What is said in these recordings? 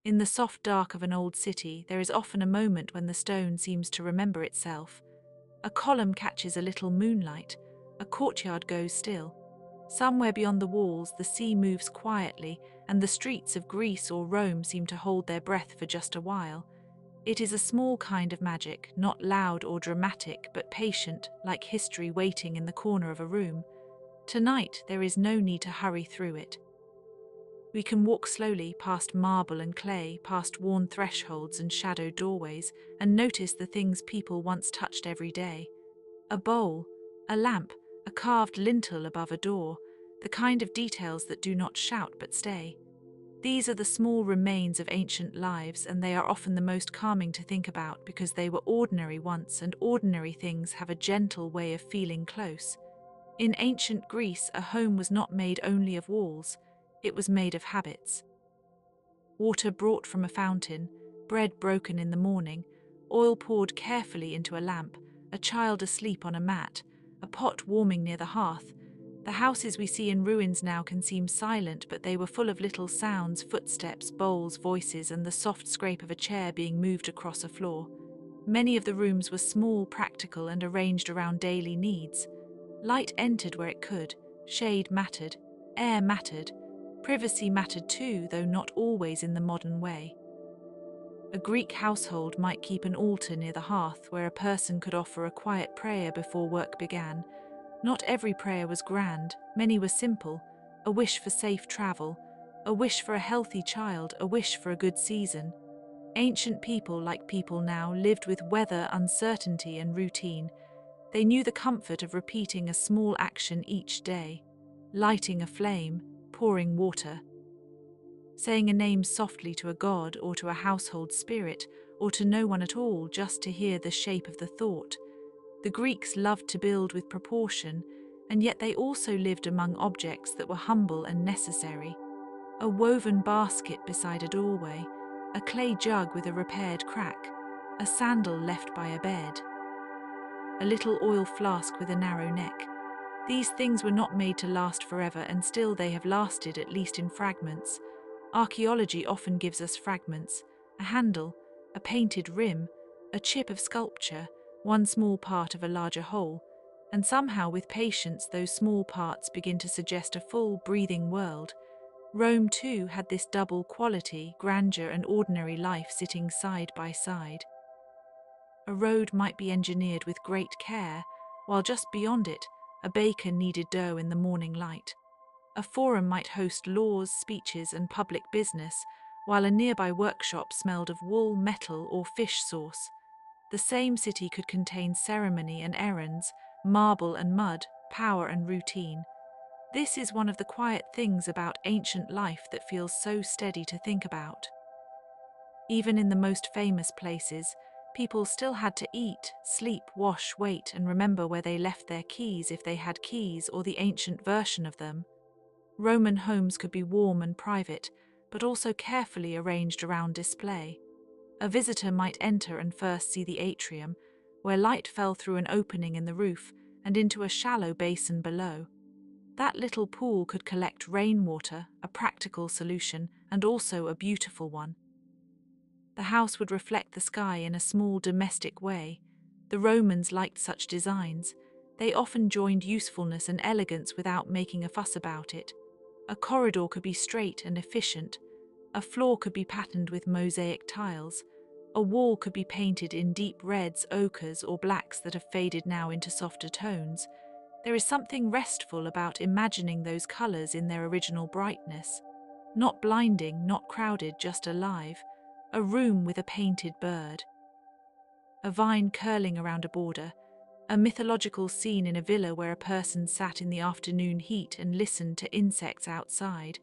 In the soft dark of an old city, there is often a moment when the stone seems to remember itself. A column catches a little moonlight, a courtyard goes still. Somewhere beyond the walls, the sea moves quietly, and the streets of Greece or Rome seem to hold their breath for just a while. It is a small kind of magic, not loud or dramatic, but patient, like history waiting in the corner of a room. Tonight, there is no need to hurry through it. We can walk slowly past marble and clay, past worn thresholds and shadowed doorways, and notice the things people once touched every day. A bowl, a lamp, a carved lintel above a door, the kind of details that do not shout but stay. These are the small remains of ancient lives, and they are often the most calming to think about because they were ordinary once, and ordinary things have a gentle way of feeling close. In ancient Greece, a home was not made only of walls, it was made of habits. Water brought from a fountain, bread broken in the morning, oil poured carefully into a lamp, a child asleep on a mat, a pot warming near the hearth. The houses we see in ruins now can seem silent, but they were full of little sounds, footsteps, bowls, voices, and the soft scrape of a chair being moved across a floor. Many of the rooms were small, practical, and arranged around daily needs. Light entered where it could, shade mattered, air mattered, privacy mattered too, though not always in the modern way. A Greek household might keep an altar near the hearth where a person could offer a quiet prayer before work began. Not every prayer was grand, many were simple: a wish for safe travel, a wish for a healthy child, a wish for a good season. Ancient people, like people now, lived with weather, uncertainty, and routine. They knew the comfort of repeating a small action each day: lighting a flame, pouring water, saying a name softly to a god or to a household spirit, or to no one at all, just to hear the shape of the thought. The Greeks loved to build with proportion, and yet they also lived among objects that were humble and necessary. A woven basket beside a doorway, a clay jug with a repaired crack, a sandal left by a bed, a little oil flask with a narrow neck. These things were not made to last forever, and still they have lasted, at least in fragments. Archaeology often gives us fragments: a handle, a painted rim, a chip of sculpture, one small part of a larger whole, and somehow with patience those small parts begin to suggest a full, breathing world. Rome too had this double quality: grandeur and ordinary life sitting side by side. A road might be engineered with great care, while just beyond it, a baker kneaded dough in the morning light. A forum might host laws, speeches, and public business, while a nearby workshop smelled of wool, metal, or fish sauce. The same city could contain ceremony and errands, marble and mud, power and routine. This is one of the quiet things about ancient life that feels so steady to think about. Even in the most famous places, people still had to eat, sleep, wash, wait, and remember where they left their keys if they had keys, or the ancient version of them. Roman homes could be warm and private, but also carefully arranged around display. A visitor might enter and first see the atrium, where light fell through an opening in the roof and into a shallow basin below. That little pool could collect rainwater, a practical solution, and also a beautiful one. The house would reflect the sky in a small domestic way. The Romans liked such designs. They often joined usefulness and elegance without making a fuss about it. A corridor could be straight and efficient. A floor could be patterned with mosaic tiles. A wall could be painted in deep reds, ochres, or blacks that have faded now into softer tones. There is something restful about imagining those colors in their original brightness. Not blinding, not crowded, just alive. A room with a painted bird, a vine curling around a border, a mythological scene in a villa where a person sat in the afternoon heat and listened to insects outside.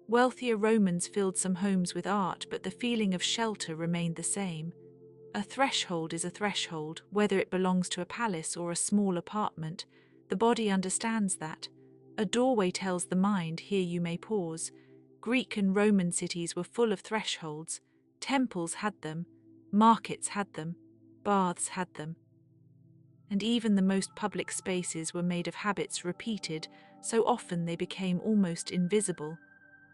Wealthier Romans filled some homes with art, but the feeling of shelter remained the same. A threshold is a threshold, whether it belongs to a palace or a small apartment. The body understands that. A doorway tells the mind, here you may pause. Greek and Roman cities were full of thresholds. Temples had them, markets had them, baths had them. And even the most public spaces were made of habits repeated, so often they became almost invisible.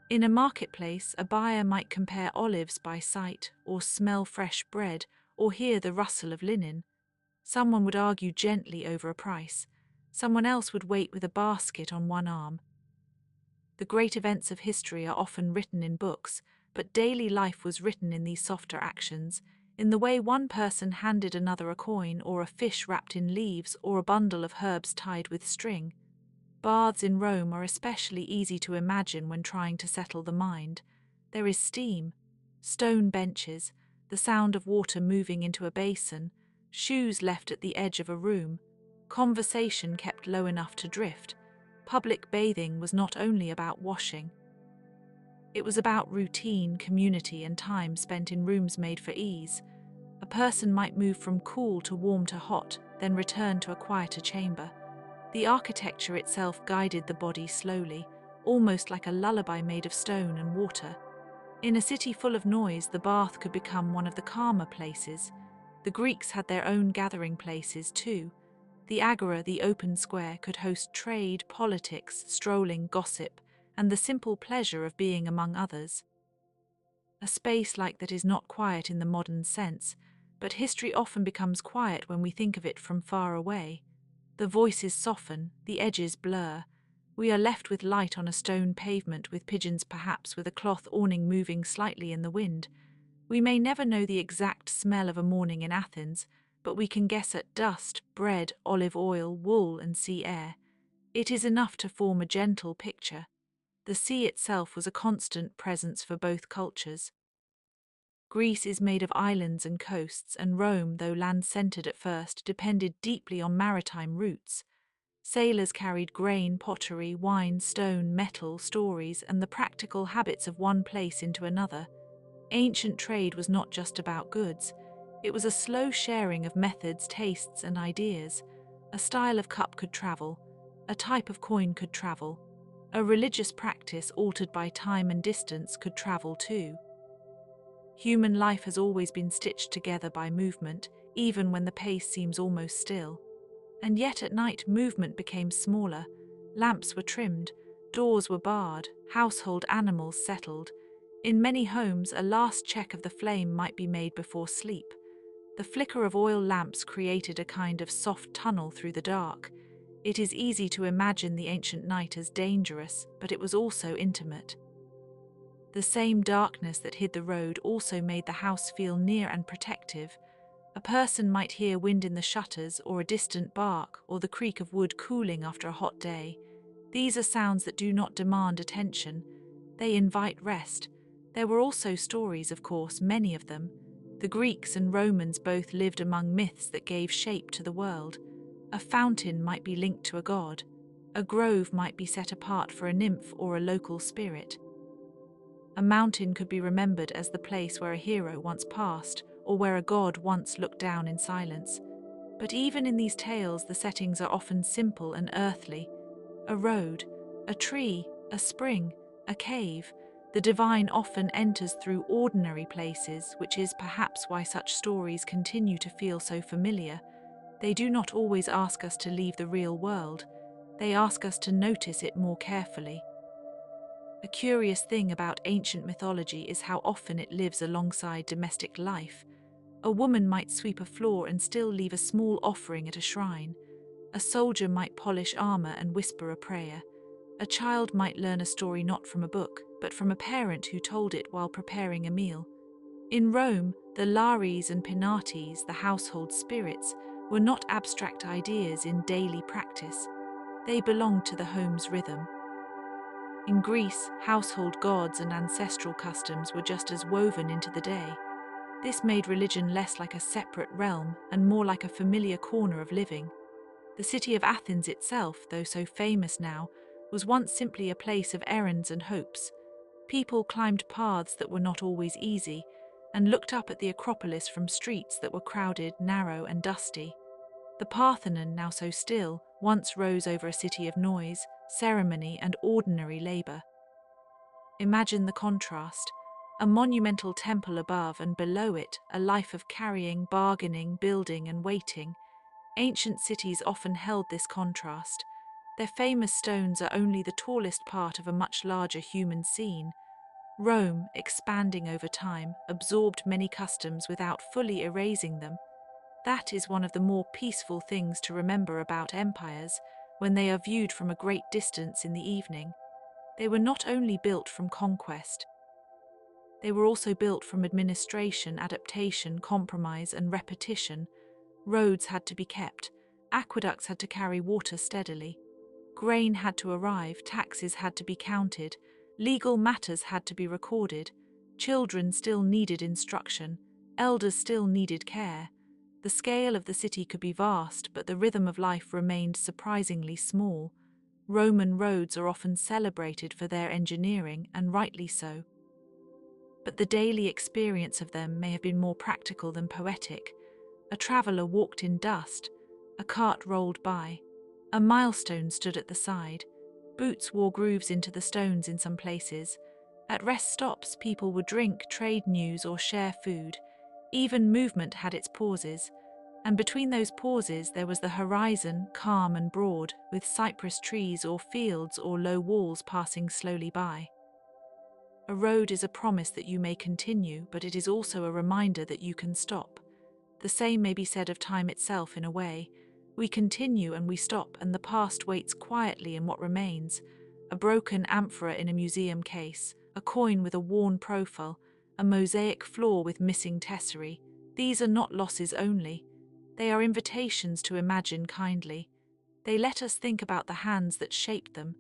In a marketplace, a buyer might compare olives by sight, or smell fresh bread, or hear the rustle of linen. Someone would argue gently over a price. Someone else would wait with a basket on one arm. The great events of history are often written in books, but daily life was written in these softer actions, in the way one person handed another a coin, or a fish wrapped in leaves, or a bundle of herbs tied with string. Baths in Rome are especially easy to imagine when trying to settle the mind. There is steam, stone benches, the sound of water moving into a basin, shoes left at the edge of a room, conversation kept low enough to drift. Public bathing was not only about washing. It was about routine, community, and time spent in rooms made for ease. A person might move from cool to warm to hot, then return to a quieter chamber. The architecture itself guided the body slowly, almost like a lullaby made of stone and water. In a city full of noise, the bath could become one of the calmer places. The Greeks had their own gathering places too. The agora, the open square, could host trade, politics, strolling, gossip, and the simple pleasure of being among others. A space like that is not quiet in the modern sense, but history often becomes quiet when we think of it from far away. The voices soften, the edges blur. We are left with light on a stone pavement, with pigeons perhaps with a cloth awning moving slightly in the wind. We may never know the exact smell of a morning in Athens, but we can guess at dust, bread, olive oil, wool, and sea air. It is enough to form a gentle picture. The sea itself was a constant presence for both cultures. Greece is made of islands and coasts, and Rome, though land-centered at first, depended deeply on maritime routes. Sailors carried grain, pottery, wine, stone, metal, stories, and the practical habits of one place into another. Ancient trade was not just about goods. It was a slow sharing of methods, tastes, and ideas. A style of cup could travel. A type of coin could travel. A religious practice altered by time and distance could travel too. Human life has always been stitched together by movement, even when the pace seems almost still. And yet at night movement became smaller. Lamps were trimmed, doors were barred, household animals settled. In many homes, a last check of the flame might be made before sleep. The flicker of oil lamps created a kind of soft tunnel through the dark. It is easy to imagine the ancient night as dangerous, but it was also intimate. The same darkness that hid the road also made the house feel near and protective. A person might hear wind in the shutters, or a distant bark, or the creak of wood cooling after a hot day. These are sounds that do not demand attention. They invite rest. There were also stories, of course, many of them. The Greeks and Romans both lived among myths that gave shape to the world. A fountain might be linked to a god. A grove might be set apart for a nymph or a local spirit. A mountain could be remembered as the place where a hero once passed, or where a god once looked down in silence. But even in these tales, the settings are often simple and earthly. A road, a tree, a spring, a cave. The divine often enters through ordinary places, which is perhaps why such stories continue to feel so familiar. They do not always ask us to leave the real world. They ask us to notice it more carefully. A curious thing about ancient mythology is how often it lives alongside domestic life. A woman might sweep a floor and still leave a small offering at a shrine. A soldier might polish armor and whisper a prayer. A child might learn a story not from a book, but from a parent who told it while preparing a meal. In Rome, the lares and penates, the household spirits, were not abstract ideas in daily practice. They belonged to the home's rhythm. In Greece, household gods and ancestral customs were just as woven into the day. This made religion less like a separate realm and more like a familiar corner of living. The city of Athens itself, though so famous now, was once simply a place of errands and hopes. People climbed paths that were not always easy and looked up at the Acropolis from streets that were crowded, narrow, and dusty. The Parthenon, now so still, once rose over a city of noise, ceremony, and ordinary labor. Imagine the contrast. A monumental temple above, and below it, a life of carrying, bargaining, building, and waiting. Ancient cities often held this contrast. Their famous stones are only the tallest part of a much larger human scene. Rome, expanding over time, absorbed many customs without fully erasing them. That is one of the more peaceful things to remember about empires when they are viewed from a great distance in the evening. They were not only built from conquest, they were also built from administration, adaptation, compromise, and repetition. Roads had to be kept, aqueducts had to carry water steadily, grain had to arrive, taxes had to be counted, legal matters had to be recorded, children still needed instruction, elders still needed care. The scale of the city could be vast, but the rhythm of life remained surprisingly small. Roman roads are often celebrated for their engineering, and rightly so. But the daily experience of them may have been more practical than poetic. A traveller walked in dust, a cart rolled by, a milestone stood at the side, boots wore grooves into the stones in some places. At rest stops, people would drink, trade news, or share food. Even movement had its pauses, and between those pauses there was the horizon, calm and broad, with cypress trees or fields or low walls passing slowly by. A road is a promise that you may continue, but it is also a reminder that you can stop. The same may be said of time itself in a way. We continue and we stop, and the past waits quietly in what remains. A broken amphora in a museum case, a coin with a worn profile, a mosaic floor with missing tesserae. These are not losses only. They are invitations to imagine kindly. They let us think about the hands that shaped them,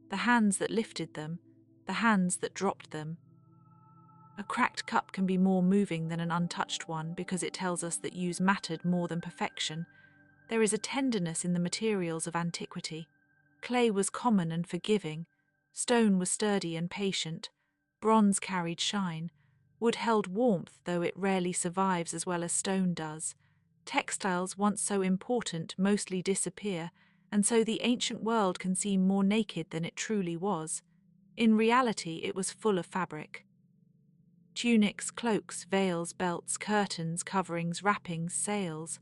the hands that lifted them, the hands that dropped them. A cracked cup can be more moving than an untouched one because it tells us that use mattered more than perfection. There is a tenderness in the materials of antiquity. Clay was common and forgiving. Stone was sturdy and patient. Bronze carried shine. Wood held warmth, though it rarely survives as well as stone does. Textiles, once so important, mostly disappear, and so the ancient world can seem more naked than it truly was. In reality, it was full of fabric. Tunics, cloaks, veils, belts, curtains, coverings, wrappings, sails.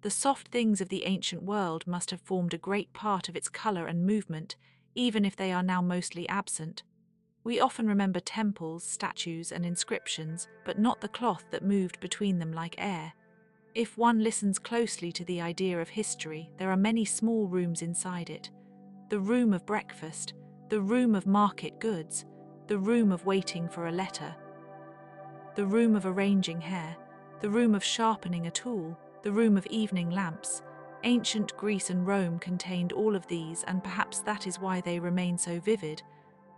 The soft things of the ancient world must have formed a great part of its colour and movement, even if they are now mostly absent. We often remember temples, statues, and inscriptions, but not the cloth that moved between them like air. If one listens closely to the idea of history, there are many small rooms inside it. The room of breakfast, the room of market goods, the room of waiting for a letter, the room of arranging hair, the room of sharpening a tool, the room of evening lamps. Ancient Greece and Rome contained all of these, and perhaps that is why they remain so vivid.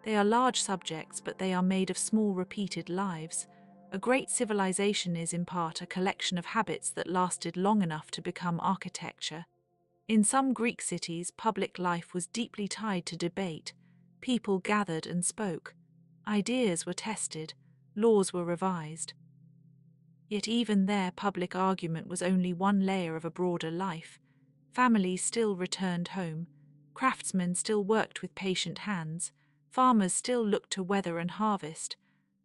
They are large subjects, but they are made of small repeated lives. A great civilization is in part a collection of habits that lasted long enough to become architecture. In some Greek cities, public life was deeply tied to debate. People gathered and spoke. Ideas were tested. Laws were revised. Yet even there, public argument was only one layer of a broader life. Families still returned home. Craftsmen still worked with patient hands. Farmers still looked to weather and harvest.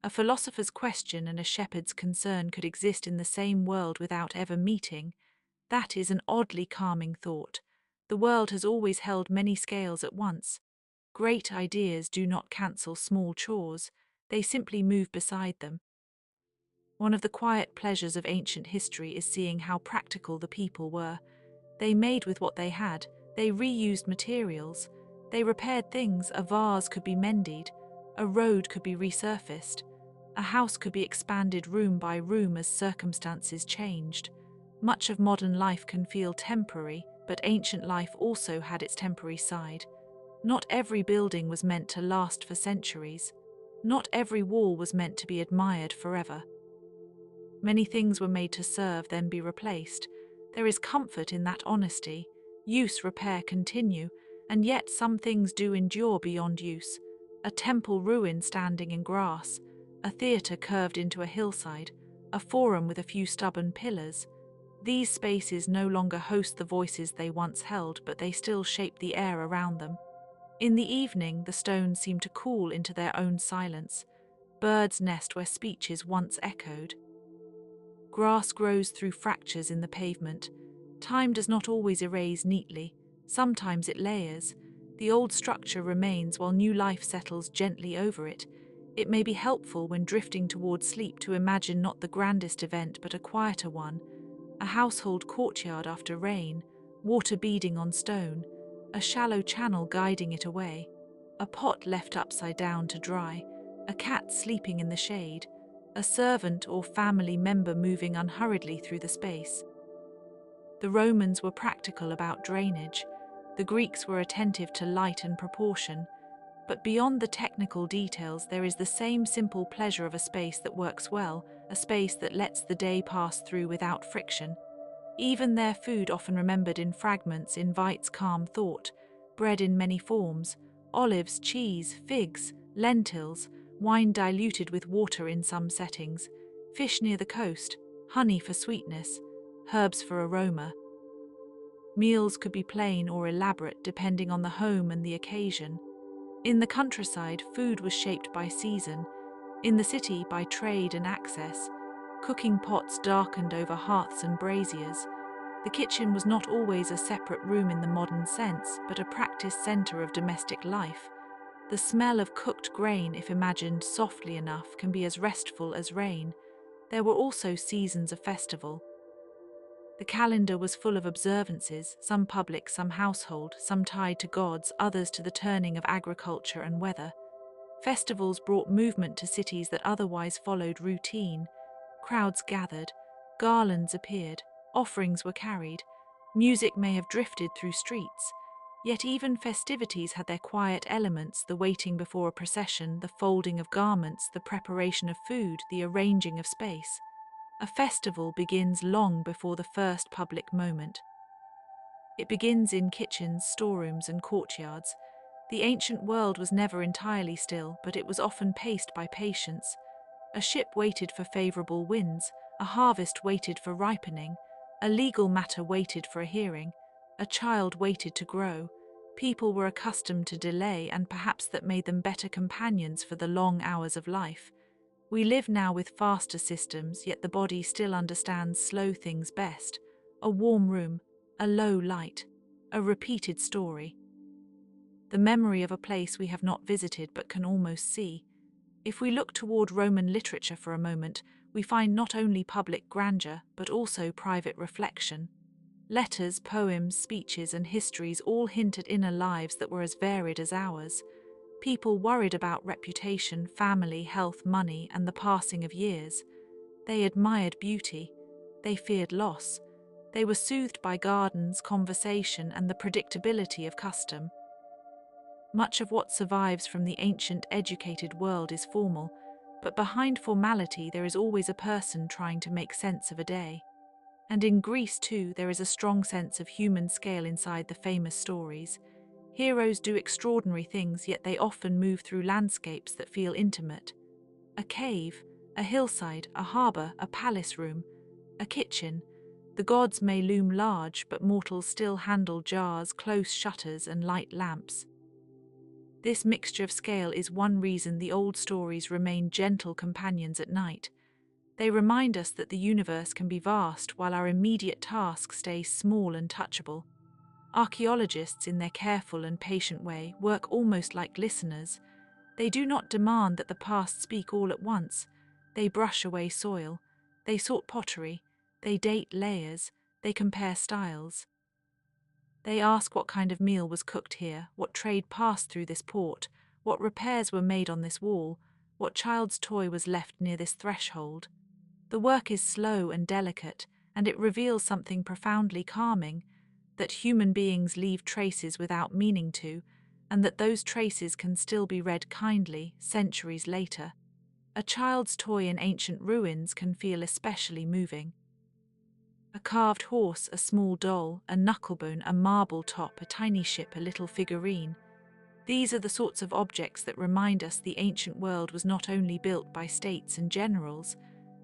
A philosopher's question and a shepherd's concern could exist in the same world without ever meeting. That is an oddly calming thought. The world has always held many scales at once. Great ideas do not cancel small chores. They simply move beside them. One of the quiet pleasures of ancient history is seeing how practical the people were. They made with what they had. They reused materials. They repaired things. A vase could be mended. A road could be resurfaced. A house could be expanded room by room as circumstances changed. Much of modern life can feel temporary, but ancient life also had its temporary side. Not every building was meant to last for centuries. Not every wall was meant to be admired forever. Many things were made to serve, then be replaced. There is comfort in that honesty. Use, repair, continue, and yet some things do endure beyond use. A temple ruin standing in grass, a theatre curved into a hillside, a forum with a few stubborn pillars. These spaces no longer host the voices they once held, but they still shape the air around them. In the evening, the stones seem to cool into their own silence. Birds nest where speeches once echoed. Grass grows through fractures in the pavement. Time does not always erase neatly. Sometimes it layers. The old structure remains while new life settles gently over it. It may be helpful when drifting towards sleep to imagine not the grandest event but a quieter one, a household courtyard after rain, water beading on stone, a shallow channel guiding it away, a pot left upside down to dry, a cat sleeping in the shade, a servant or family member moving unhurriedly through the space. The Romans were practical about drainage, the Greeks were attentive to light and proportion, but beyond the technical details there is the same simple pleasure of a space that works well, a space that lets the day pass through without friction. Even their food, often remembered in fragments, invites calm thought. Bread in many forms, olives, cheese, figs, lentils, wine diluted with water in some settings, fish near the coast, honey for sweetness, herbs for aroma. Meals could be plain or elaborate depending on the home and the occasion. In the countryside, food was shaped by season. In the city, by trade and access. Cooking pots darkened over hearths and braziers. The kitchen was not always a separate room in the modern sense, but a practiced center of domestic life. The smell of cooked grain, if imagined softly enough, can be as restful as rain. There were also seasons of festival. The calendar was full of observances, some public, some household, some tied to gods, others to the turning of agriculture and weather. Festivals brought movement to cities that otherwise followed routine. Crowds gathered, garlands appeared, offerings were carried, music may have drifted through streets. Yet even festivities had their quiet elements, the waiting before a procession, the folding of garments, the preparation of food, the arranging of space. A festival begins long before the first public moment. It begins in kitchens, storerooms, and courtyards. The ancient world was never entirely still, but it was often paced by patience. A ship waited for favorable winds, a harvest waited for ripening, a legal matter waited for a hearing, a child waited to grow. People were accustomed to delay, and perhaps that made them better companions for the long hours of life. We live now with faster systems, yet the body still understands slow things best. A warm room, a low light, a repeated story. The memory of a place we have not visited but can almost see. If we look toward Roman literature for a moment, we find not only public grandeur, but also private reflection. Letters, poems, speeches, and histories all hint at inner lives that were as varied as ours. People worried about reputation, family, health, money, and the passing of years. They admired beauty. They feared loss. They were soothed by gardens, conversation, and the predictability of custom. Much of what survives from the ancient, educated world is formal, but behind formality there is always a person trying to make sense of a day. And in Greece, too, there is a strong sense of human scale inside the famous stories. Heroes do extraordinary things, yet they often move through landscapes that feel intimate. A cave, a hillside, a harbour, a palace room, a kitchen. The gods may loom large, but mortals still handle jars, close shutters, and light lamps. This mixture of scale is one reason the old stories remain gentle companions at night. They remind us that the universe can be vast while our immediate task stays small and touchable. Archaeologists, in their careful and patient way, work almost like listeners. They do not demand that the past speak all at once. They brush away soil. They sort pottery. They date layers. They compare styles. They ask what kind of meal was cooked here, what trade passed through this port, what repairs were made on this wall, what child's toy was left near this threshold. The work is slow and delicate, and it reveals something profoundly calming, that human beings leave traces without meaning to, and that those traces can still be read kindly centuries later. A child's toy in ancient ruins can feel especially moving. A carved horse, a small doll, a knucklebone, a marble top, a tiny ship, a little figurine. These are the sorts of objects that remind us the ancient world was not only built by states and generals,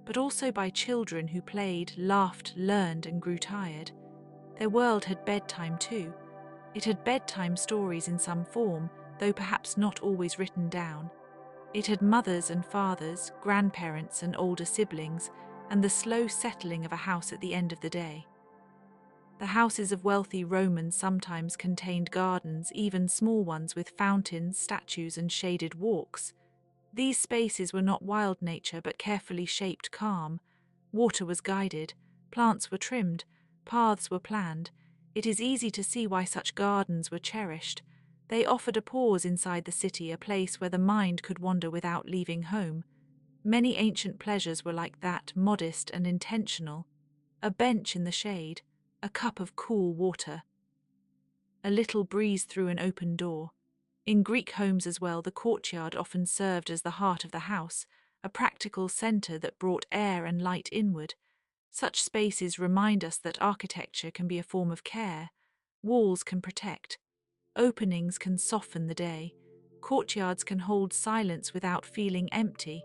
but also by children who played, laughed, learned, and grew tired. Their world had bedtime too. It had bedtime stories in some form, though perhaps not always written down. It had mothers and fathers, grandparents and older siblings, and the slow settling of a house at the end of the day. The houses of wealthy Romans sometimes contained gardens, even small ones with fountains, statues, and shaded walks. These spaces were not wild nature but carefully shaped calm. Water was guided, plants were trimmed, paths were planned. It is easy to see why such gardens were cherished. They offered a pause inside the city, a place where the mind could wander without leaving home. Many ancient pleasures were like that, modest and intentional. A bench in the shade, a cup of cool water, a little breeze through an open door. In Greek homes as well, the courtyard often served as the heart of the house, a practical centre that brought air and light inward. Such spaces remind us that architecture can be a form of care. Walls can protect. Openings can soften the day. Courtyards can hold silence without feeling empty.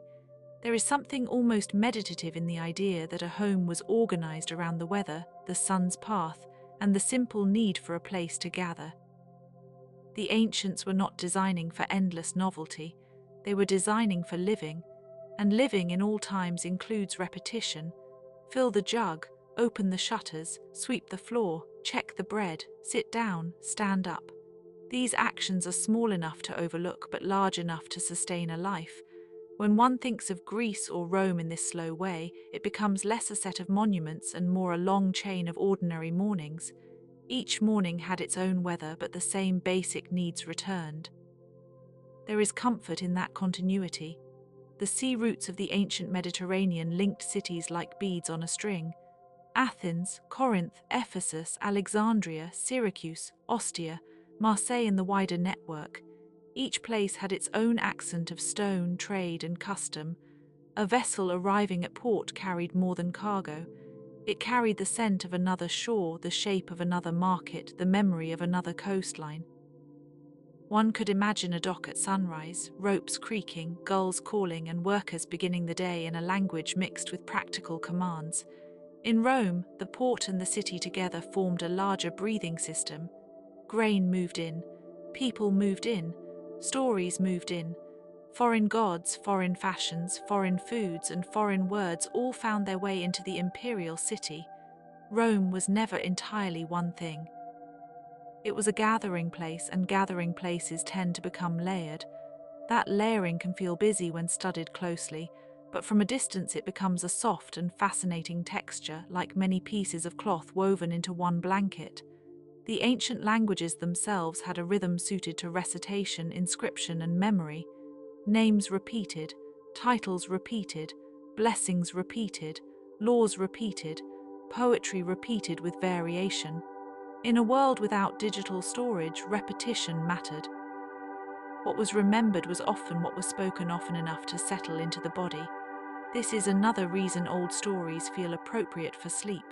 There is something almost meditative in the idea that a home was organized around the weather, the sun's path, and the simple need for a place to gather. The ancients were not designing for endless novelty. They were designing for living, and living in all times includes repetition. Fill the jug, open the shutters, sweep the floor, check the bread, sit down, stand up. These actions are small enough to overlook but large enough to sustain a life. When one thinks of Greece or Rome in this slow way, it becomes less a set of monuments and more a long chain of ordinary mornings. Each morning had its own weather, but the same basic needs returned. There is comfort in that continuity. The sea routes of the ancient Mediterranean linked cities like beads on a string. Athens, Corinth, Ephesus, Alexandria, Syracuse, Ostia, Marseille and the wider network. Each place had its own accent of stone, trade, and custom. A vessel arriving at port carried more than cargo. It carried the scent of another shore, the shape of another market, the memory of another coastline. One could imagine a dock at sunrise, ropes creaking, gulls calling, and workers beginning the day in a language mixed with practical commands. In Rome, the port and the city together formed a larger breathing system. Grain moved in, people moved in, stories moved in. Foreign gods, foreign fashions, foreign foods, and foreign words all found their way into the imperial city. Rome was never entirely one thing. It was a gathering place, and gathering places tend to become layered. That layering can feel busy when studied closely, but from a distance it becomes a soft and fascinating texture, like many pieces of cloth woven into one blanket. The ancient languages themselves had a rhythm suited to recitation, inscription, and memory. Names repeated, titles repeated, blessings repeated, laws repeated, poetry repeated with variation. In a world without digital storage, repetition mattered. What was remembered was often what was spoken often enough to settle into the body. This is another reason old stories feel appropriate for sleep.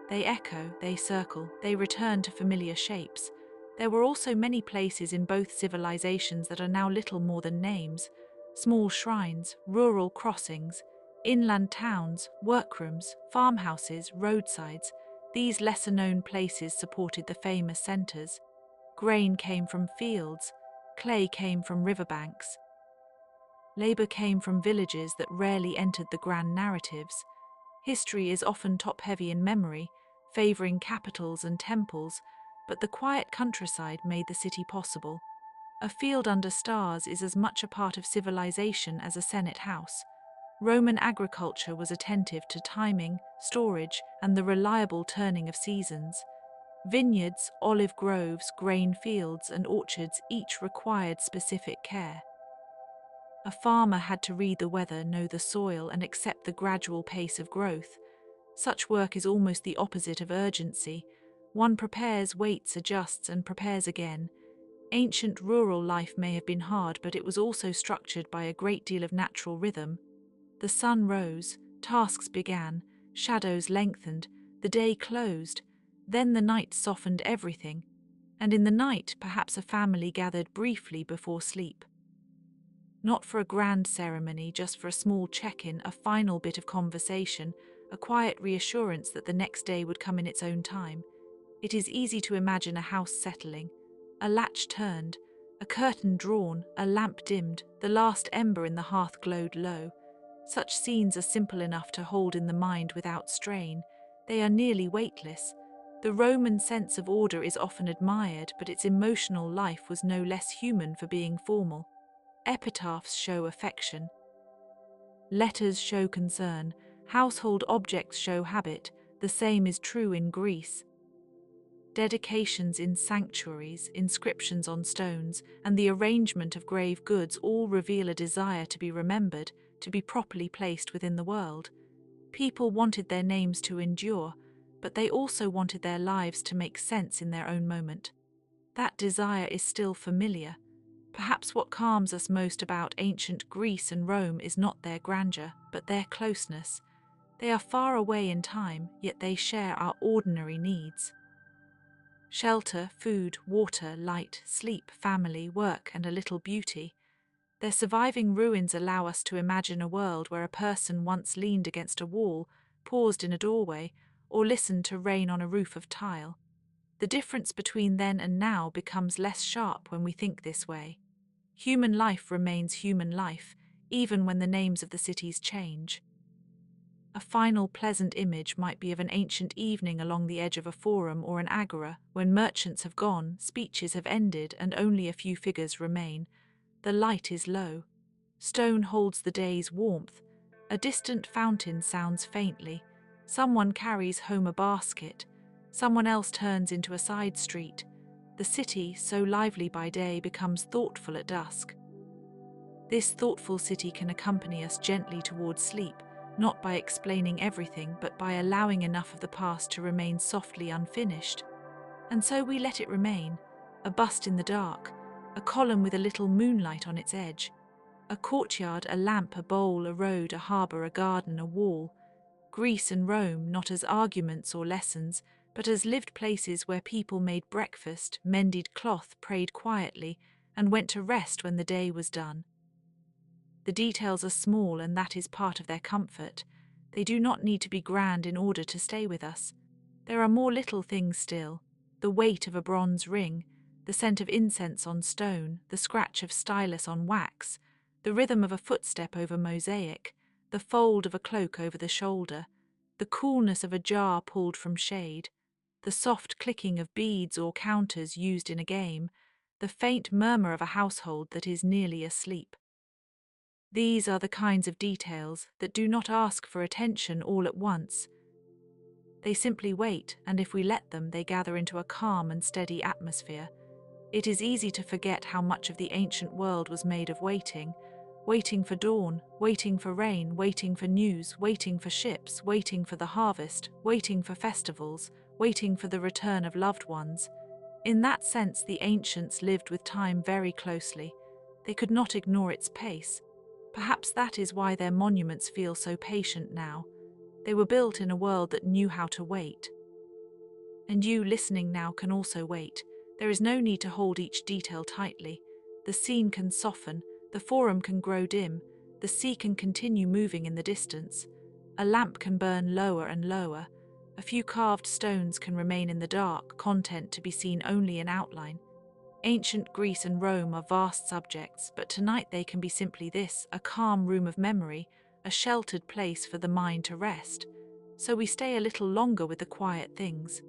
They echo, they circle, they return to familiar shapes. There were also many places in both civilizations that are now little more than names. Small shrines, rural crossings, inland towns, workrooms, farmhouses, roadsides. These lesser-known places supported the famous centers. Grain came from fields, clay came from riverbanks. Labor came from villages that rarely entered the grand narratives. History is often top-heavy in memory, favoring capitals and temples, but the quiet countryside made the city possible. A field under stars is as much a part of civilization as a Senate house. Roman agriculture was attentive to timing, storage, and the reliable turning of seasons. Vineyards, olive groves, grain fields, and orchards each required specific care. A farmer had to read the weather, know the soil, and accept the gradual pace of growth. Such work is almost the opposite of urgency. One prepares, waits, adjusts, and prepares again. Ancient rural life may have been hard, but it was also structured by a great deal of natural rhythm. The sun rose, tasks began, shadows lengthened, the day closed, then the night softened everything, and in the night perhaps a family gathered briefly before sleep. Not for a grand ceremony, just for a small check-in, a final bit of conversation, a quiet reassurance that the next day would come in its own time. It is easy to imagine a house settling, a latch turned, a curtain drawn, a lamp dimmed, the last ember in the hearth glowed low. Such scenes are simple enough to hold in the mind without strain. They are nearly weightless. The Roman sense of order is often admired, but its emotional life was no less human for being formal. Epitaphs show affection. Letters show concern. Household objects show habit. The same is true in Greece. Dedications in sanctuaries, inscriptions on stones, and the arrangement of grave goods all reveal a desire to be remembered, to be properly placed within the world. People wanted their names to endure, but they also wanted their lives to make sense in their own moment. That desire is still familiar. Perhaps what calms us most about ancient Greece and Rome is not their grandeur, but their closeness. They are far away in time, yet they share our ordinary needs. Shelter, food, water, light, sleep, family, work, and a little beauty. Their surviving ruins allow us to imagine a world where a person once leaned against a wall, paused in a doorway, or listened to rain on a roof of tile. The difference between then and now becomes less sharp when we think this way. Human life remains human life, even when the names of the cities change. A final pleasant image might be of an ancient evening along the edge of a forum or an agora, when merchants have gone, speeches have ended, and only a few figures remain. The light is low. Stone holds the day's warmth. A distant fountain sounds faintly. Someone carries home a basket. Someone else turns into a side street. The city, so lively by day, becomes thoughtful at dusk. This thoughtful city can accompany us gently towards sleep, not by explaining everything, but by allowing enough of the past to remain softly unfinished. And so we let it remain, a bust in the dark, a column with a little moonlight on its edge, a courtyard, a lamp, a bowl, a road, a harbour, a garden, a wall. Greece and Rome, not as arguments or lessons, but as lived places where people made breakfast, mended cloth, prayed quietly, and went to rest when the day was done. The details are small, and that is part of their comfort. They do not need to be grand in order to stay with us. There are more little things still: the weight of a bronze ring, the scent of incense on stone, the scratch of stylus on wax, the rhythm of a footstep over mosaic, the fold of a cloak over the shoulder, the coolness of a jar pulled from shade, the soft clicking of beads or counters used in a game, the faint murmur of a household that is nearly asleep. These are the kinds of details that do not ask for attention all at once. They simply wait, and if we let them, they gather into a calm and steady atmosphere. It is easy to forget how much of the ancient world was made of waiting. Waiting for dawn, waiting for rain, waiting for news, waiting for ships, waiting for the harvest, waiting for festivals, waiting for the return of loved ones. In that sense, the ancients lived with time very closely. They could not ignore its pace. Perhaps that is why their monuments feel so patient now. They were built in a world that knew how to wait. And you, listening now, can also wait. There is no need to hold each detail tightly. The scene can soften, the forum can grow dim, the sea can continue moving in the distance. A lamp can burn lower and lower. A few carved stones can remain in the dark, content to be seen only in outline. Ancient Greece and Rome are vast subjects, but tonight they can be simply this: a calm room of memory, a sheltered place for the mind to rest. So we stay a little longer with the quiet things.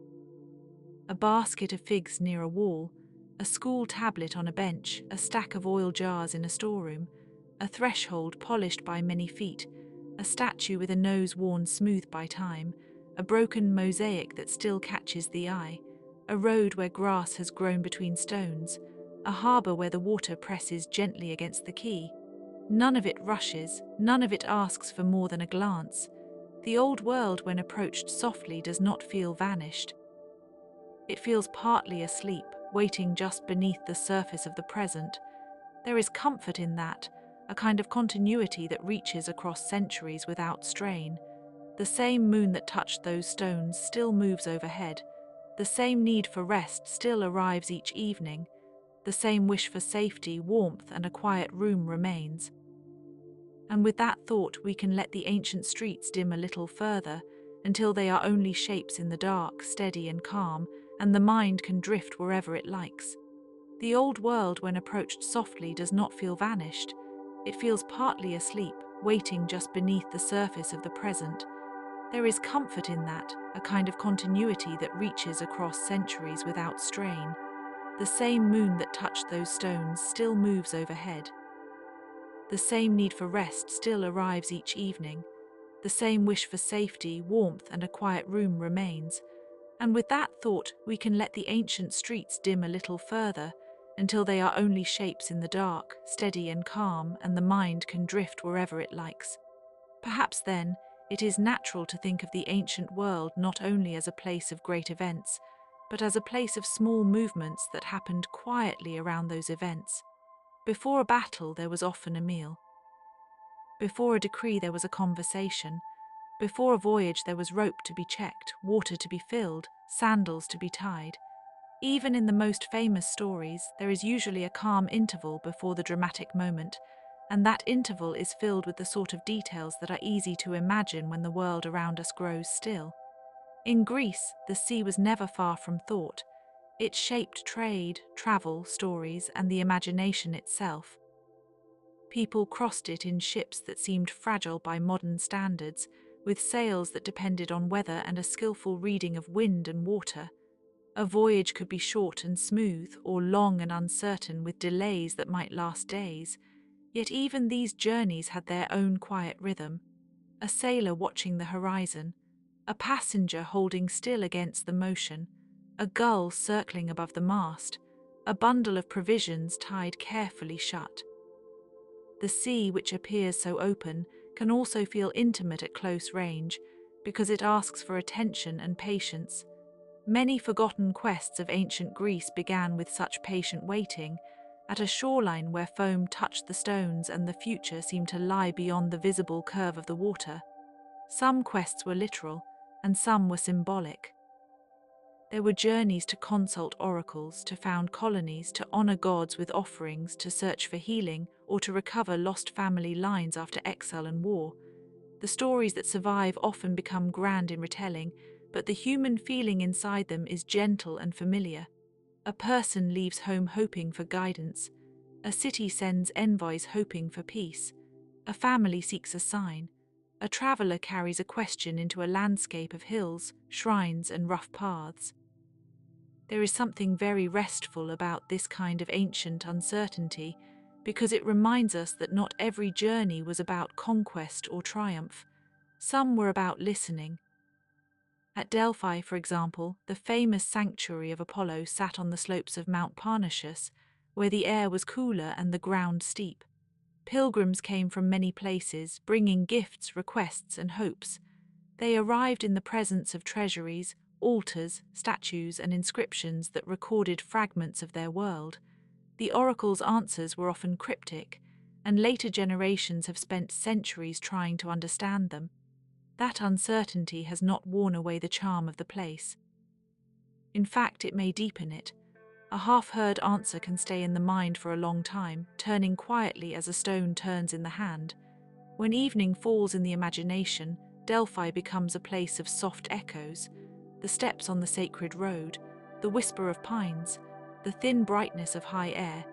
A basket of figs near a wall, a school tablet on a bench, a stack of oil jars in a storeroom, a threshold polished by many feet, a statue with a nose worn smooth by time, a broken mosaic that still catches the eye, a road where grass has grown between stones, a harbour where the water presses gently against the quay. None of it rushes, none of it asks for more than a glance. The old world, when approached softly, does not feel vanished. It feels partly asleep, waiting just beneath the surface of the present. There is comfort in that, a kind of continuity that reaches across centuries without strain. The same moon that touched those stones still moves overhead. The same need for rest still arrives each evening. The same wish for safety, warmth, and a quiet room remains. And with that thought, we can let the ancient streets dim a little further, until they are only shapes in the dark, steady and calm, and the mind can drift wherever it likes. The old world, when approached softly, does not feel vanished. It feels partly asleep, waiting just beneath the surface of the present. There is comfort in that, a kind of continuity that reaches across centuries without strain. The same moon that touched those stones still moves overhead. The same need for rest still arrives each evening. The same wish for safety, warmth, and a quiet room remains. And with that thought, we can let the ancient streets dim a little further, until they are only shapes in the dark, steady and calm, and the mind can drift wherever it likes. Perhaps then, it is natural to think of the ancient world not only as a place of great events, but as a place of small movements that happened quietly around those events. Before a battle, there was often a meal. Before a decree, there was a conversation. Before a voyage, there was rope to be checked, water to be filled, sandals to be tied. Even in the most famous stories, there is usually a calm interval before the dramatic moment, and that interval is filled with the sort of details that are easy to imagine when the world around us grows still. In Greece, the sea was never far from thought. It shaped trade, travel, stories, and the imagination itself. People crossed it in ships that seemed fragile by modern standards, with sails that depended on weather and a skillful reading of wind and water. A voyage could be short and smooth, or long and uncertain with delays that might last days. Yet even these journeys had their own quiet rhythm. A sailor watching the horizon, a passenger holding still against the motion, a gull circling above the mast, a bundle of provisions tied carefully shut. The sea, which appears so open, can also feel intimate at close range, because it asks for attention and patience. Many forgotten quests of ancient Greece began with such patient waiting, at a shoreline where foam touched the stones and the future seemed to lie beyond the visible curve of the water. Some quests were literal, and some were symbolic. There were journeys to consult oracles, to found colonies, to honor gods with offerings, to search for healing, or to recover lost family lines after exile and war. The stories that survive often become grand in retelling, but the human feeling inside them is gentle and familiar. A person leaves home hoping for guidance. A city sends envoys hoping for peace. A family seeks a sign. A traveler carries a question into a landscape of hills, shrines, and rough paths. There is something very restful about this kind of ancient uncertainty, because it reminds us that not every journey was about conquest or triumph. Some were about listening. At Delphi, for example, the famous sanctuary of Apollo sat on the slopes of Mount Parnassus, where the air was cooler and the ground steep. Pilgrims came from many places, bringing gifts, requests, and hopes. They arrived in the presence of treasuries, altars, statues, and inscriptions that recorded fragments of their world. The oracle's answers were often cryptic, and later generations have spent centuries trying to understand them. That uncertainty has not worn away the charm of the place. In fact, it may deepen it. A half-heard answer can stay in the mind for a long time, turning quietly as a stone turns in the hand. When evening falls in the imagination, Delphi becomes a place of soft echoes. The steps on the sacred road, the whisper of pines, the thin brightness of high air,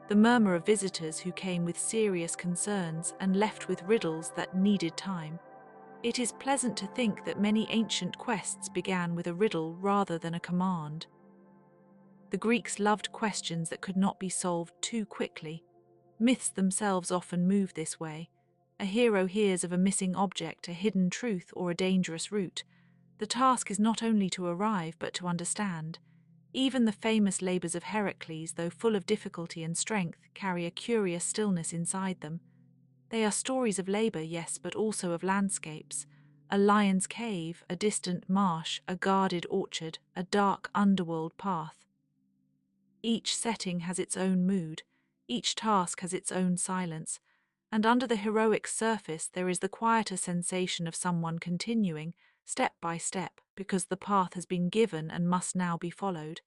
the murmur of visitors who came with serious concerns and left with riddles that needed time. It is pleasant to think that many ancient quests began with a riddle rather than a command. The Greeks loved questions that could not be solved too quickly. Myths themselves often move this way. A hero hears of a missing object, a hidden truth, or a dangerous route. The task is not only to arrive, but to understand. Even the famous labors of Heracles, though full of difficulty and strength, carry a curious stillness inside them. They are stories of labor, yes, but also of landscapes. A lion's cave, a distant marsh, a guarded orchard, a dark underworld path. Each setting has its own mood, each task has its own silence, and under the heroic surface there is the quieter sensation of someone continuing, step by step, because the path has been given and must now be followed.